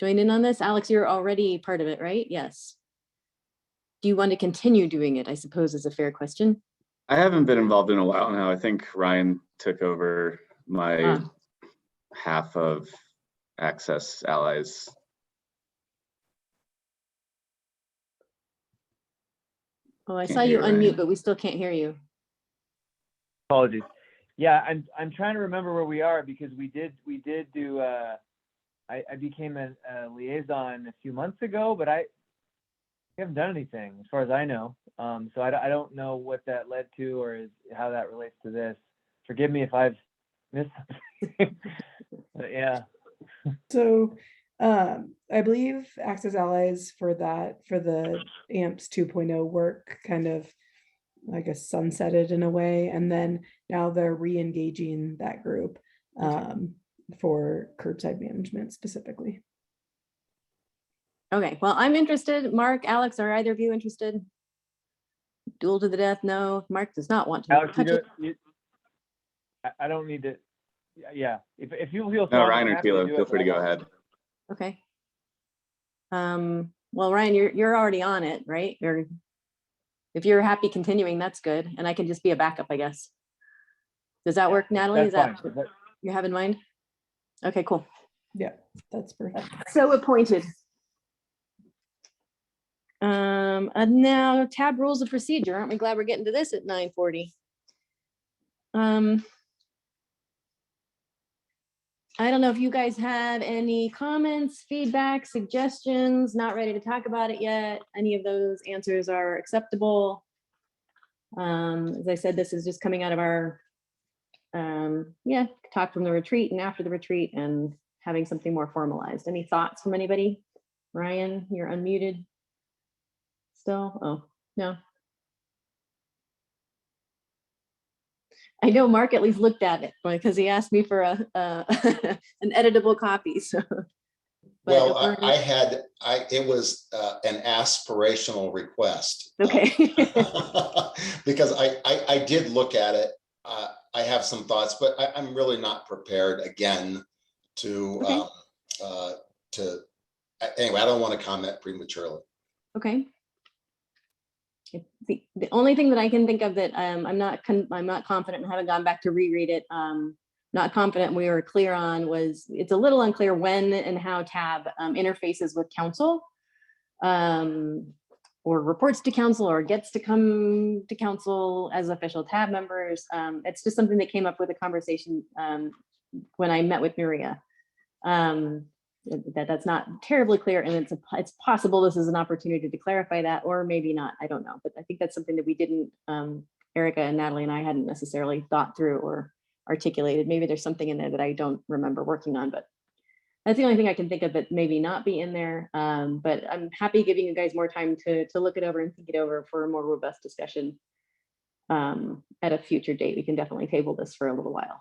join in on this? Alex, you're already part of it, right? Yes. Do you want to continue doing it, I suppose, is a fair question. I haven't been involved in a while now. I think Ryan took over my half of Access Allies. Oh, I saw you unmute, but we still can't hear you. Apologies. Yeah, I'm trying to remember where we are because we did do I became a liaison a few months ago, but I haven't done anything as far as I know. So I don't know what that led to or how that relates to this. Forgive me if I've missed something. But yeah. So I believe Access Allies for the AMPS 2.0 work kind of, I guess, sunsetted in a way. And then now they're re-engaging that group for curbside management specifically. Okay, well, I'm interested. Mark, Alex, are either of you interested? Duel to the death? No. Mark does not want to. Alex, I don't need to. Yeah, if you feel no, Ryan or Tila, feel free to go ahead. Okay. Well, Ryan, you're already on it, right? Or if you're happy continuing, that's good. And I can just be a backup, I guess. Does that work, Natalie? Is that what you have in mind? Okay, cool. Yeah, that's perfect. So appointed. And now tab rules of procedure. Aren't we glad we're getting to this at 9:40? I don't know if you guys have any comments, feedback, suggestions, not ready to talk about it yet. Any of those answers are acceptable. As I said, this is just coming out of our talk from the retreat and after the retreat and having something more formalized. Any thoughts from anybody? Ryan, you're unmuted still? Oh, no. I know Mark at least looked at it because he asked me for an editable copy. So, well, it was an aspirational request. Okay. Because I did look at it. I have some thoughts, but I'm really not prepared again to anyway, I don't want to comment prematurely. Okay. The only thing that I can think of that I'm not confident and haven't gone back to reread it. Not confident we were clear on was it's a little unclear when and how TAB interfaces with council, or reports to council or gets to come to council as official TAB members. It's just something that came up with a conversation when I met with Maria. That's not terribly clear, and it's possible this is an opportunity to clarify that, or maybe not. I don't know, but I think that's something that we didn't, Erica and Natalie and I hadn't necessarily thought through or articulated. Maybe there's something in there that I don't remember working on, but that's the only thing I can think of that maybe not be in there. But I'm happy giving you guys more time to look it over and think it over for a more robust discussion at a future date. We can definitely table this for a little while.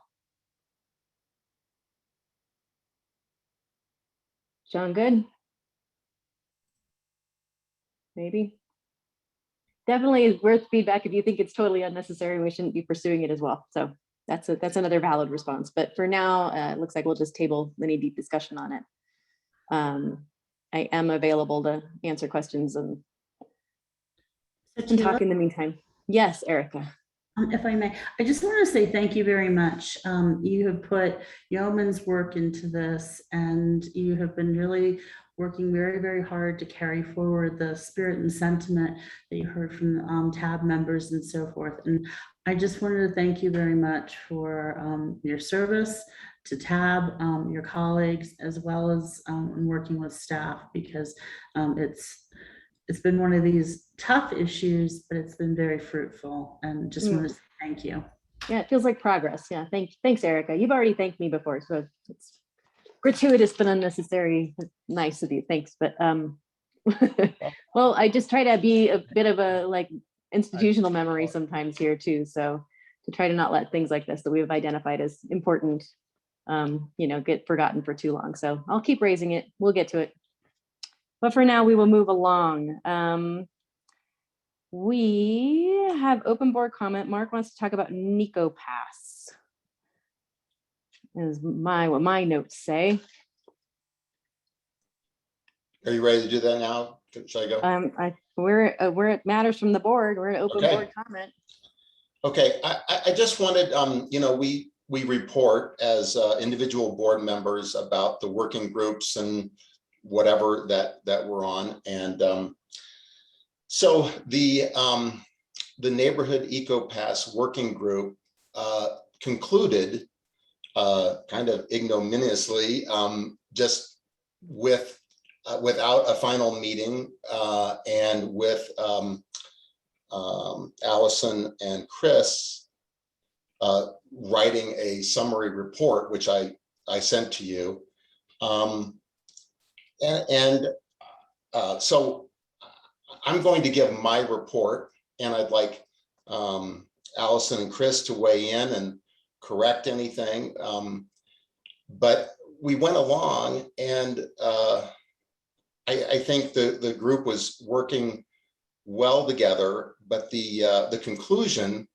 John, good? Maybe. Definitely is worth feedback if you think it's totally unnecessary. We shouldn't be pursuing it as well. So that's another valid response. But for now, it looks like we'll just table any deep discussion on it. I am available to answer questions and talk in the meantime. Yes, Erica. If I may, I just want to say thank you very much. You have put yeoman's work into this, and you have been really working very, very hard to carry forward the spirit and sentiment that you heard from TAB members and so forth. And I just wanted to thank you very much for your service to TAB, your colleagues, as well as in working with staff, because it's been one of these tough issues, but it's been very fruitful, and just want to say thank you. Yeah, it feels like progress. Yeah, thanks, Erica. You've already thanked me before, so it's gratuitous but unnecessary. Nice of you, thanks. But well, I just try to be a bit of a like institutional memory sometimes here too. So to try to not let things like this that we've identified as important, get forgotten for too long. So I'll keep raising it. We'll get to it. But for now, we will move along. We have open board comment. Mark wants to talk about Nico Pass. Is what my notes say. Are you ready to do that now? Should I go? We're at matters from the board. We're at open board comment. Okay, I just wanted, we report as individual board members about the working groups and whatever that we're on, and so the neighborhood EcoPass working group concluded kind of ignominiously, just without a final meeting, and with Allison and Chris writing a summary report, which I sent to you. So I'm going to give my report, and I'd like Allison and Chris to weigh in and correct anything. But we went along, and I think the group was working well together, but the conclusion,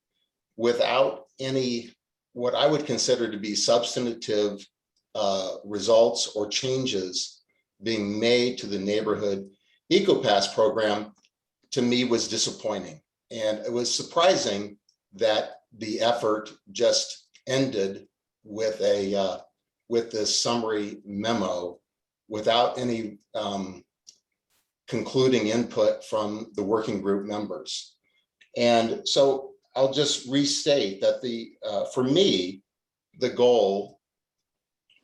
without any what I would consider to be substantive results or changes being made to the neighborhood EcoPass program, to me was disappointing. And it was surprising that the effort just ended with this summary memo without any concluding input from the working group members. And so I'll just restate that for me, the goal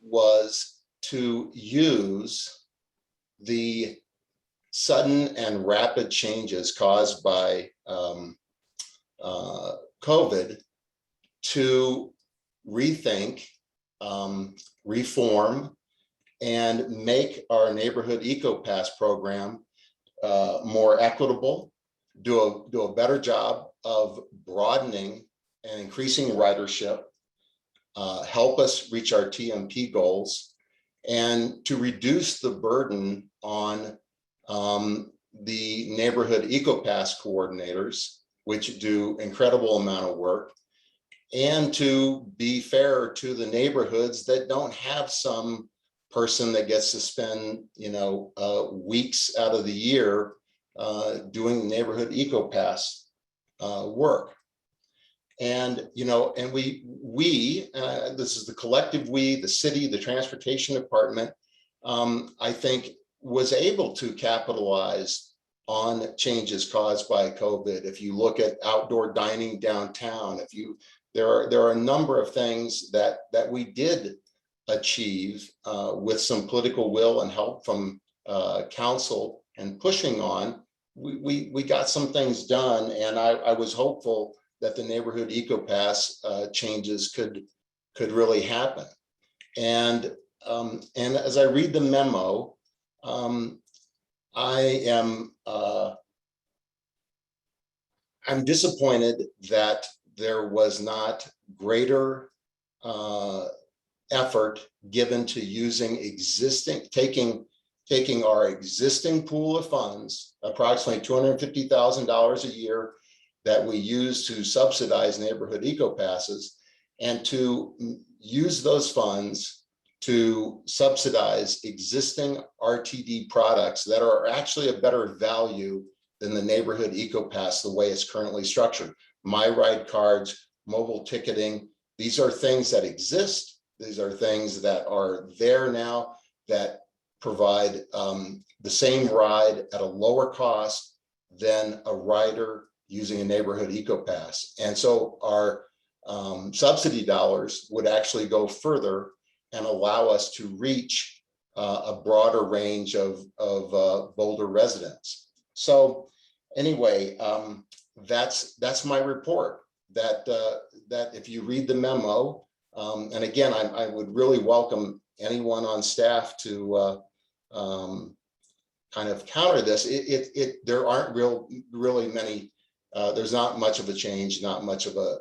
was to use the sudden and rapid changes caused by COVID to rethink, reform, and make our neighborhood EcoPass program more equitable, do a better job of broadening and increasing ridership, help us reach our TMP goals, and to reduce the burden on the neighborhood EcoPass coordinators, which do incredible amount of work, and to be fair to the neighborhoods that don't have some person that gets to spend, weeks out of the year doing neighborhood EcoPass work. And, and we this is the collective we, the city, the transportation department, I think was able to capitalize on changes caused by COVID. If you look at outdoor dining downtown, there are a number of things that we did achieve with some political will and help from council and pushing on. We got some things done, and I was hopeful that the neighborhood EcoPass changes could really happen. And as I read the memo, I'm disappointed that there was not greater effort given to taking taking our existing pool of funds, approximately $250,000 a year that we use to subsidize neighborhood eco-passes, and to use those funds to subsidize existing RTD products that are actually a better value than the neighborhood eco-pass the way it's currently structured. My Ride cards, mobile ticketing, these are things that exist. These are things that are there now that provide the same ride at a lower cost than a rider using a neighborhood eco-pass. And so our subsidy dollars would actually go further and allow us to reach a broader range of Boulder residents. So anyway, that's my report. That if you read the memo, and again, I would really welcome anyone on staff to kind of counter this. There aren't really many. There's not much of a change, not much of a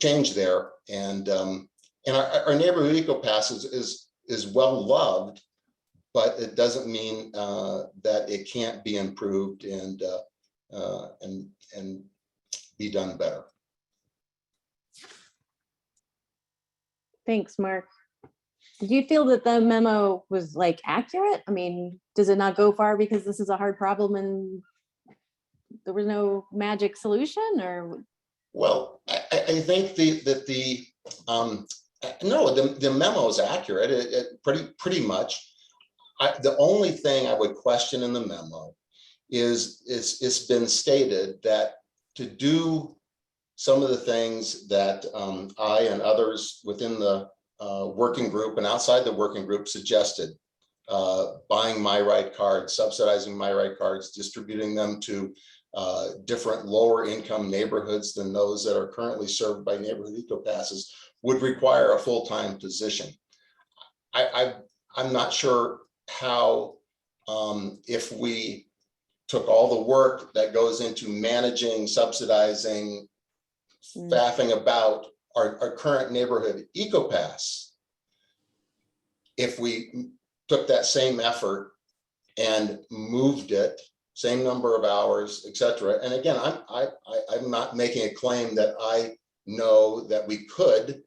change there, and our neighborhood eco-pass is well loved, but it doesn't mean that it can't be improved and be done better. Thanks, Mark. Did you feel that the memo was like accurate? I mean, does it not go far because this is a hard problem and there was no magic solution, or? Well, I think the memo is accurate. It pretty much. The only thing I would question in the memo is it's been stated that to do some of the things that I and others within the working group and outside the working group suggested, buying My Ride cards, subsidizing My Ride cards, distributing them to different lower income neighborhoods than those that are currently served by neighborhood eco-passes, would require a full-time position. I'm not sure how, if we took all the work that goes into managing, subsidizing, faffing about our current neighborhood eco-pass, if we took that same effort and moved it, same number of hours, et cetera. And again, I'm not making a claim that I know that we could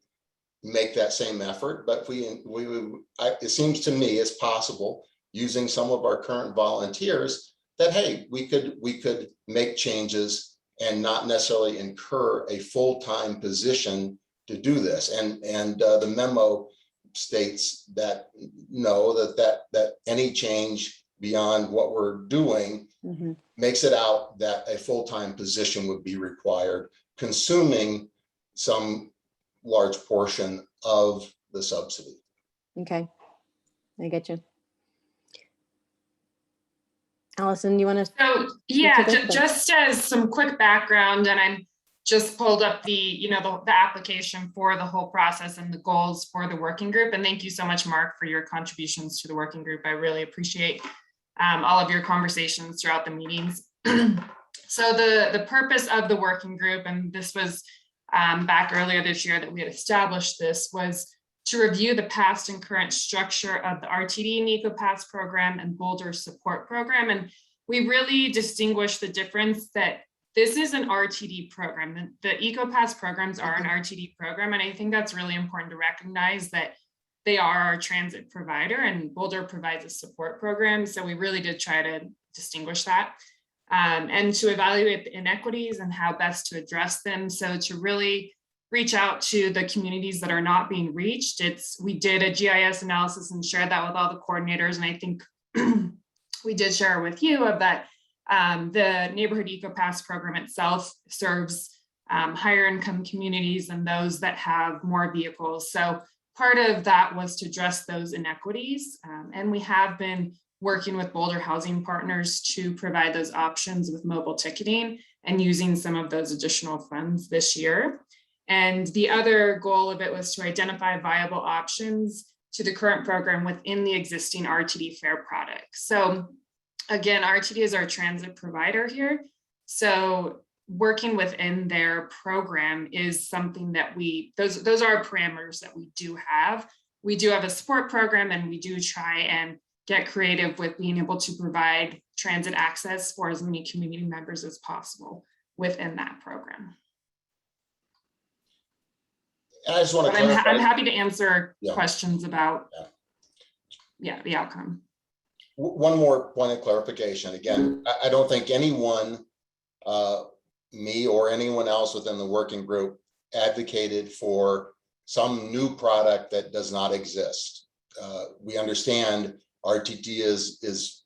make that same effort, but it seems to me it's possible, using some of our current volunteers, that hey, we could make changes and not necessarily incur a full-time position to do this. And the memo states that no, that any change beyond what we're doing makes it out that a full-time position would be required, consuming some large portion of the subsidy. Okay, I get you. Allison, you want to? So yeah, just as some quick background, and I'm just pulled up the application for the whole process and the goals for the working group. And thank you so much, Mark, for your contributions to the working group. I really appreciate all of your conversations throughout the meetings. So the purpose of the working group, and this was back earlier this year that we had established this, was to review the past and current structure of the RTD and eco-pass program and Boulder support program. And we really distinguish the difference that this is an RTD program. The eco-pass programs are an RTD program. And I think that's really important to recognize that they are our transit provider and Boulder provides a support program. So we really did try to distinguish that and to evaluate the inequities and how best to address them. So to really reach out to the communities that are not being reached, we did a GIS analysis and shared that with all the coordinators. And I think we did share with you of that. The neighborhood eco-pass program itself serves higher income communities and those that have more vehicles. So part of that was to address those inequities. And we have been working with Boulder Housing Partners to provide those options with mobile ticketing and using some of those additional funds this year. And the other goal of it was to identify viable options to the current program within the existing RTD fare product. So again, RTD is our transit provider here. So working within their program is something that those are parameters that we do have. we do have a support program, and we do try and get creative with being able to provide transit access for as many community members as possible within that program. And I just want to But clarify. I'm happy to answer Yeah. questions about the outcome. One more point of clarification. Again, I don't think anyone, me or anyone else within the working group, advocated for some new product that does not exist. We understand RTD is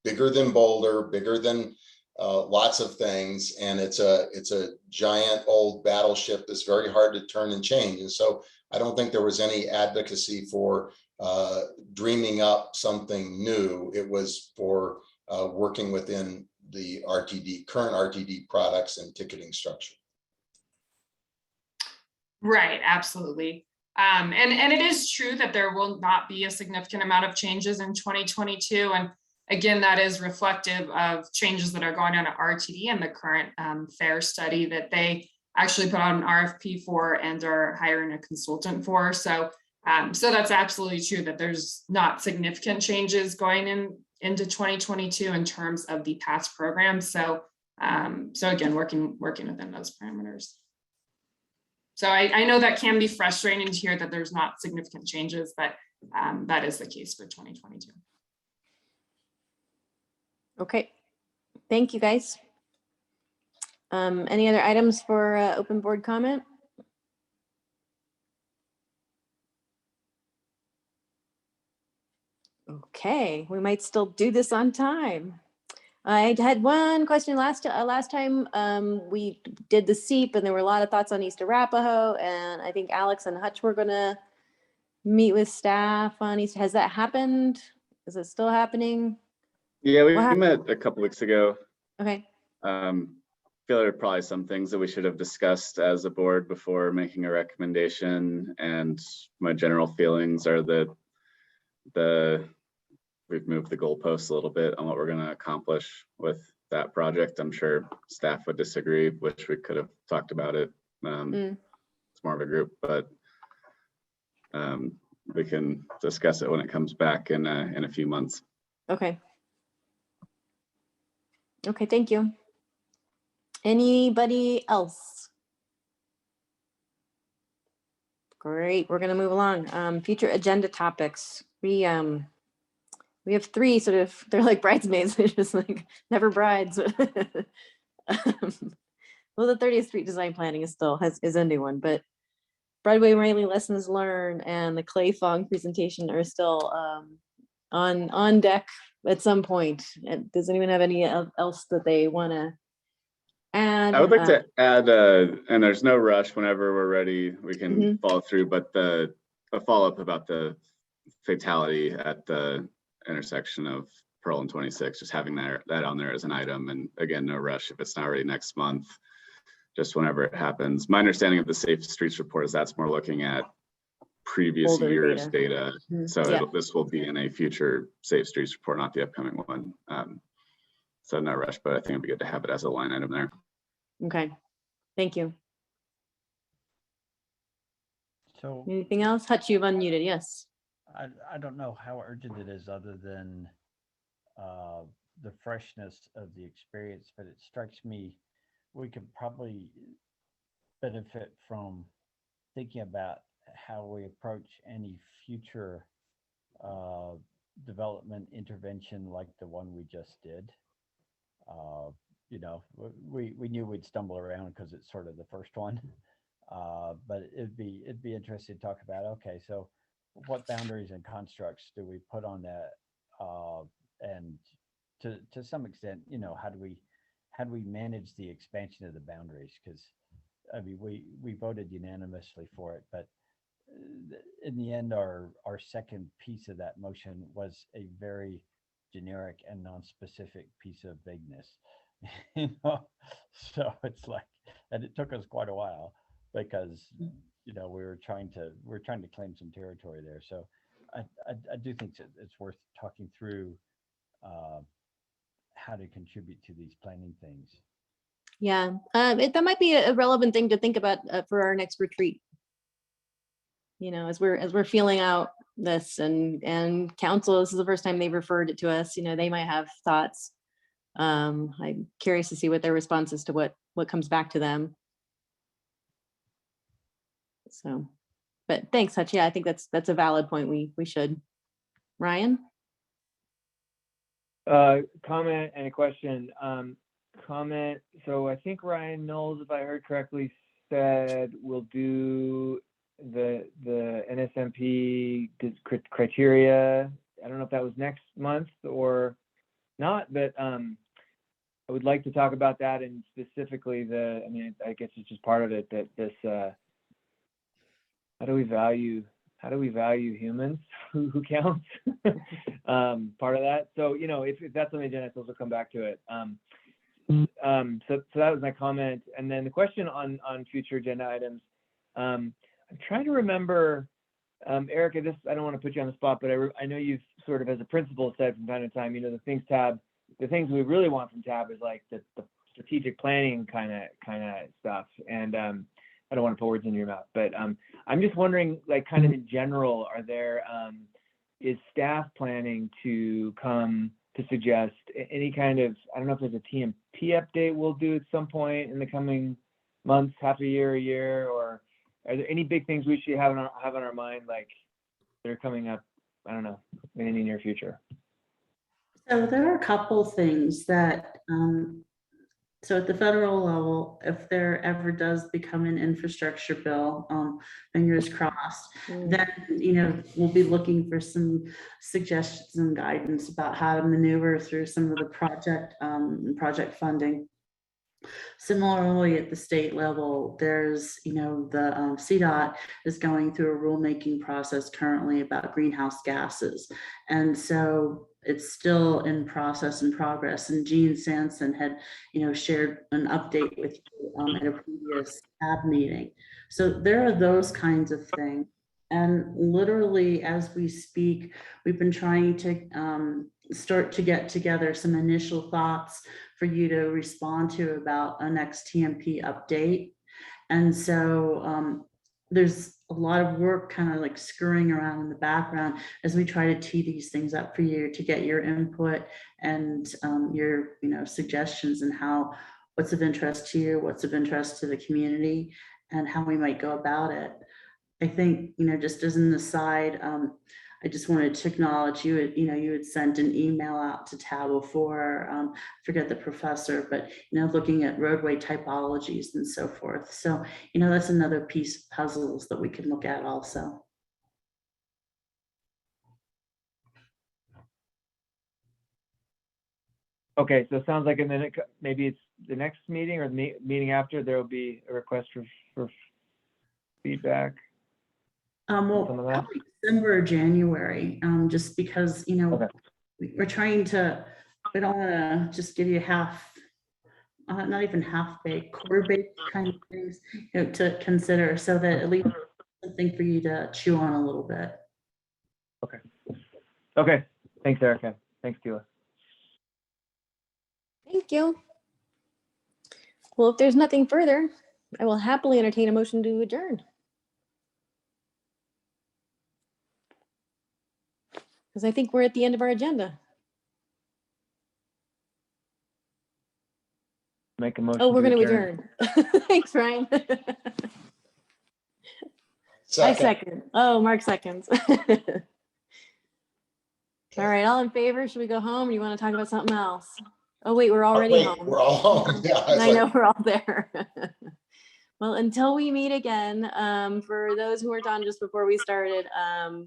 bigger than Boulder, bigger than lots of things, and it's a giant old battleship that's very hard to turn and change. And so I don't think there was any advocacy for dreaming up something new. It was for working within the current RTD products and ticketing structure. Right, absolutely. And it is true that there will not be a significant amount of changes in 2022. And again, that is reflective of changes that are going on at RTD and the current fare study that they actually put out an RFP for and are hiring a consultant for. So that's absolutely true that there's not significant changes going into 2022 in terms of the past program. So again, working within those parameters. So I know that can be frustrating to hear that there's not significant changes, but that is the case for 2022. Okay, thank you guys. Any other items for open board comment? Okay, we might still do this on time. I had one question last time. We did the SEEP, and there were a lot of thoughts on East Arapahoe, and I think Alex and Hutch were gonna meet with staff on East. Has that happened? Is it still happening? Yeah, we met a couple weeks ago. Okay. Feel there are probably some things that we should have discussed as a board before making a recommendation, and my general feelings are that we've moved the goalposts a little bit on what we're going to accomplish with that project. I'm sure staff would disagree, wish we could have talked about it. It's more of a group, but we can discuss it when it comes back in a few months. Okay. Okay, thank you. Anybody else? Great, we're gonna move along. Future agenda topics. We have three sort of, they're like bridesmaids, they're just like never brides. Well, the 30th Street design planning is a new one, but Broadway Raleigh lessons learned and the Clay Fong presentation are still on deck at some point. And does anyone have any else that they want to add? I would like to add, and there's no rush, whenever we're ready, we can follow through, but a follow-up about the fatality at the intersection of Pearl and 26, just having that on there as an item. And again, no rush if it's not ready next month, just whenever it happens. My understanding of the Safe Streets report is that's more looking at previous Older years' data. So Yeah. this will be in a future Safe Streets report, not the upcoming one. So no rush, but I think it'd be good to have it as a line item there. Okay, thank you. So Anything else? Hutch, you've unmuted, yes. I don't know how urgent it is other than the freshness of the experience, but it strikes me we could probably benefit from thinking about how we approach any future development intervention like the one we just did. You know, we knew we'd stumble around because it's sort of the first one, but it'd be interesting to talk about. Okay, so what boundaries and constructs do we put on that, and to some extent, you know, how do we manage the expansion of the boundaries? Because I mean, we voted unanimously for it, but in the end, our second piece of that motion was a very generic and non-specific piece of vagueness. You know, so it's like, and it took us quite a while because you know we're trying to claim some territory there. So I do think that it's worth talking through how to contribute to these planning things. Yeah, that might be a relevant thing to think about for our next retreat. as we're feeling out this and council, this is the first time they've referred it to us, they might have thoughts. I'm curious to see what their response is to what comes back to them. So, but thanks, Hutch. Yeah, I think that's a valid point. We should. Ryan? Comment and a question. Comment. So I think Ryan Knowles, if I heard correctly, said we'll do the NSMP criteria. I don't know if that was next month or not, but I would like to talk about that, and specifically I guess it's just part of it, that this how do we value humans who counts? Part of that. So, if that's on the agenda, I'll also come back to it. So that was my comment. And then the question on future agenda items. I'm trying to remember, Erica, I don't want to put you on the spot, but I know you've sort of, as a principal, said from time to time, the things tab, the things we really want from tab is like the strategic planning kind of stuff. And I don't want to put words in your mouth, but I'm just wondering, like, kind of in general, is staff planning to come to suggest any kind of, I don't know if there's a TMP update we'll do at some point in the coming months, half a year, or are there any big things we should have on our mind, like that are coming up, I don't know, in any near future? So there are a couple things that, so at the federal level, if there ever does become an infrastructure bill, fingers crossed, then, we'll be looking for some suggestions and guidance about how to maneuver through some of the project funding. Similarly, at the state level, there's, the CDOT is going through a rulemaking process currently about greenhouse gases. And so it's still in process and progress. And Gene Sanson had, shared an update with you at a previous tab meeting. So there are those kinds of things. And literally, as we speak, we've been trying to start to get together some initial thoughts for you to respond to about a next TMP update. And so there's a lot of work kind of like scurrying around in the background as we try to tee these things up for you to get your input and your suggestions and what's of interest to you, what's of interest to the community, and how we might go about it. I think, just as an aside, I just wanted to acknowledge you had sent an email out to tab before, forget the professor, but, looking at roadway typologies and so forth. So, that's another piece of puzzles that we can look at also. Okay, so it sounds like maybe it's the next meeting or the meeting after, there will be a request for feedback. Well, probably December or January, just because, we're trying to, we don't want to just give you not even half-baked, quarter-baked kind of things, to consider, so that at least something for you to chew on a little bit. Okay. Thanks, Erica. Thanks, Tila. Thank you. Well, if there's nothing further, I will happily entertain a motion to adjourn. Because I think we're at the end of our agenda. Make a motion. Oh, we're going to adjourn. Thanks, Ryan. I second. Oh, Mark seconds. All right, all in favor? Should we go home? Or you want to talk about something else? Oh, wait, we're already home. We're all home. Yeah, I know, we're all there. Well, until we meet again, for those who weren't on just before we started,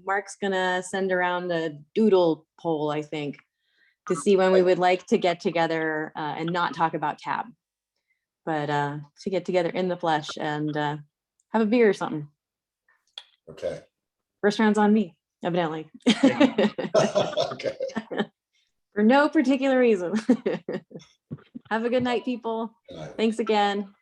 Mark's gonna send around a doodle poll, I think, to see when we would like to get together and not talk about tab, but to get together in the flesh and have a beer or something. Okay. First round's on me, evidently. Okay. For no particular reason. Have a good night, people. Good night. Thanks again.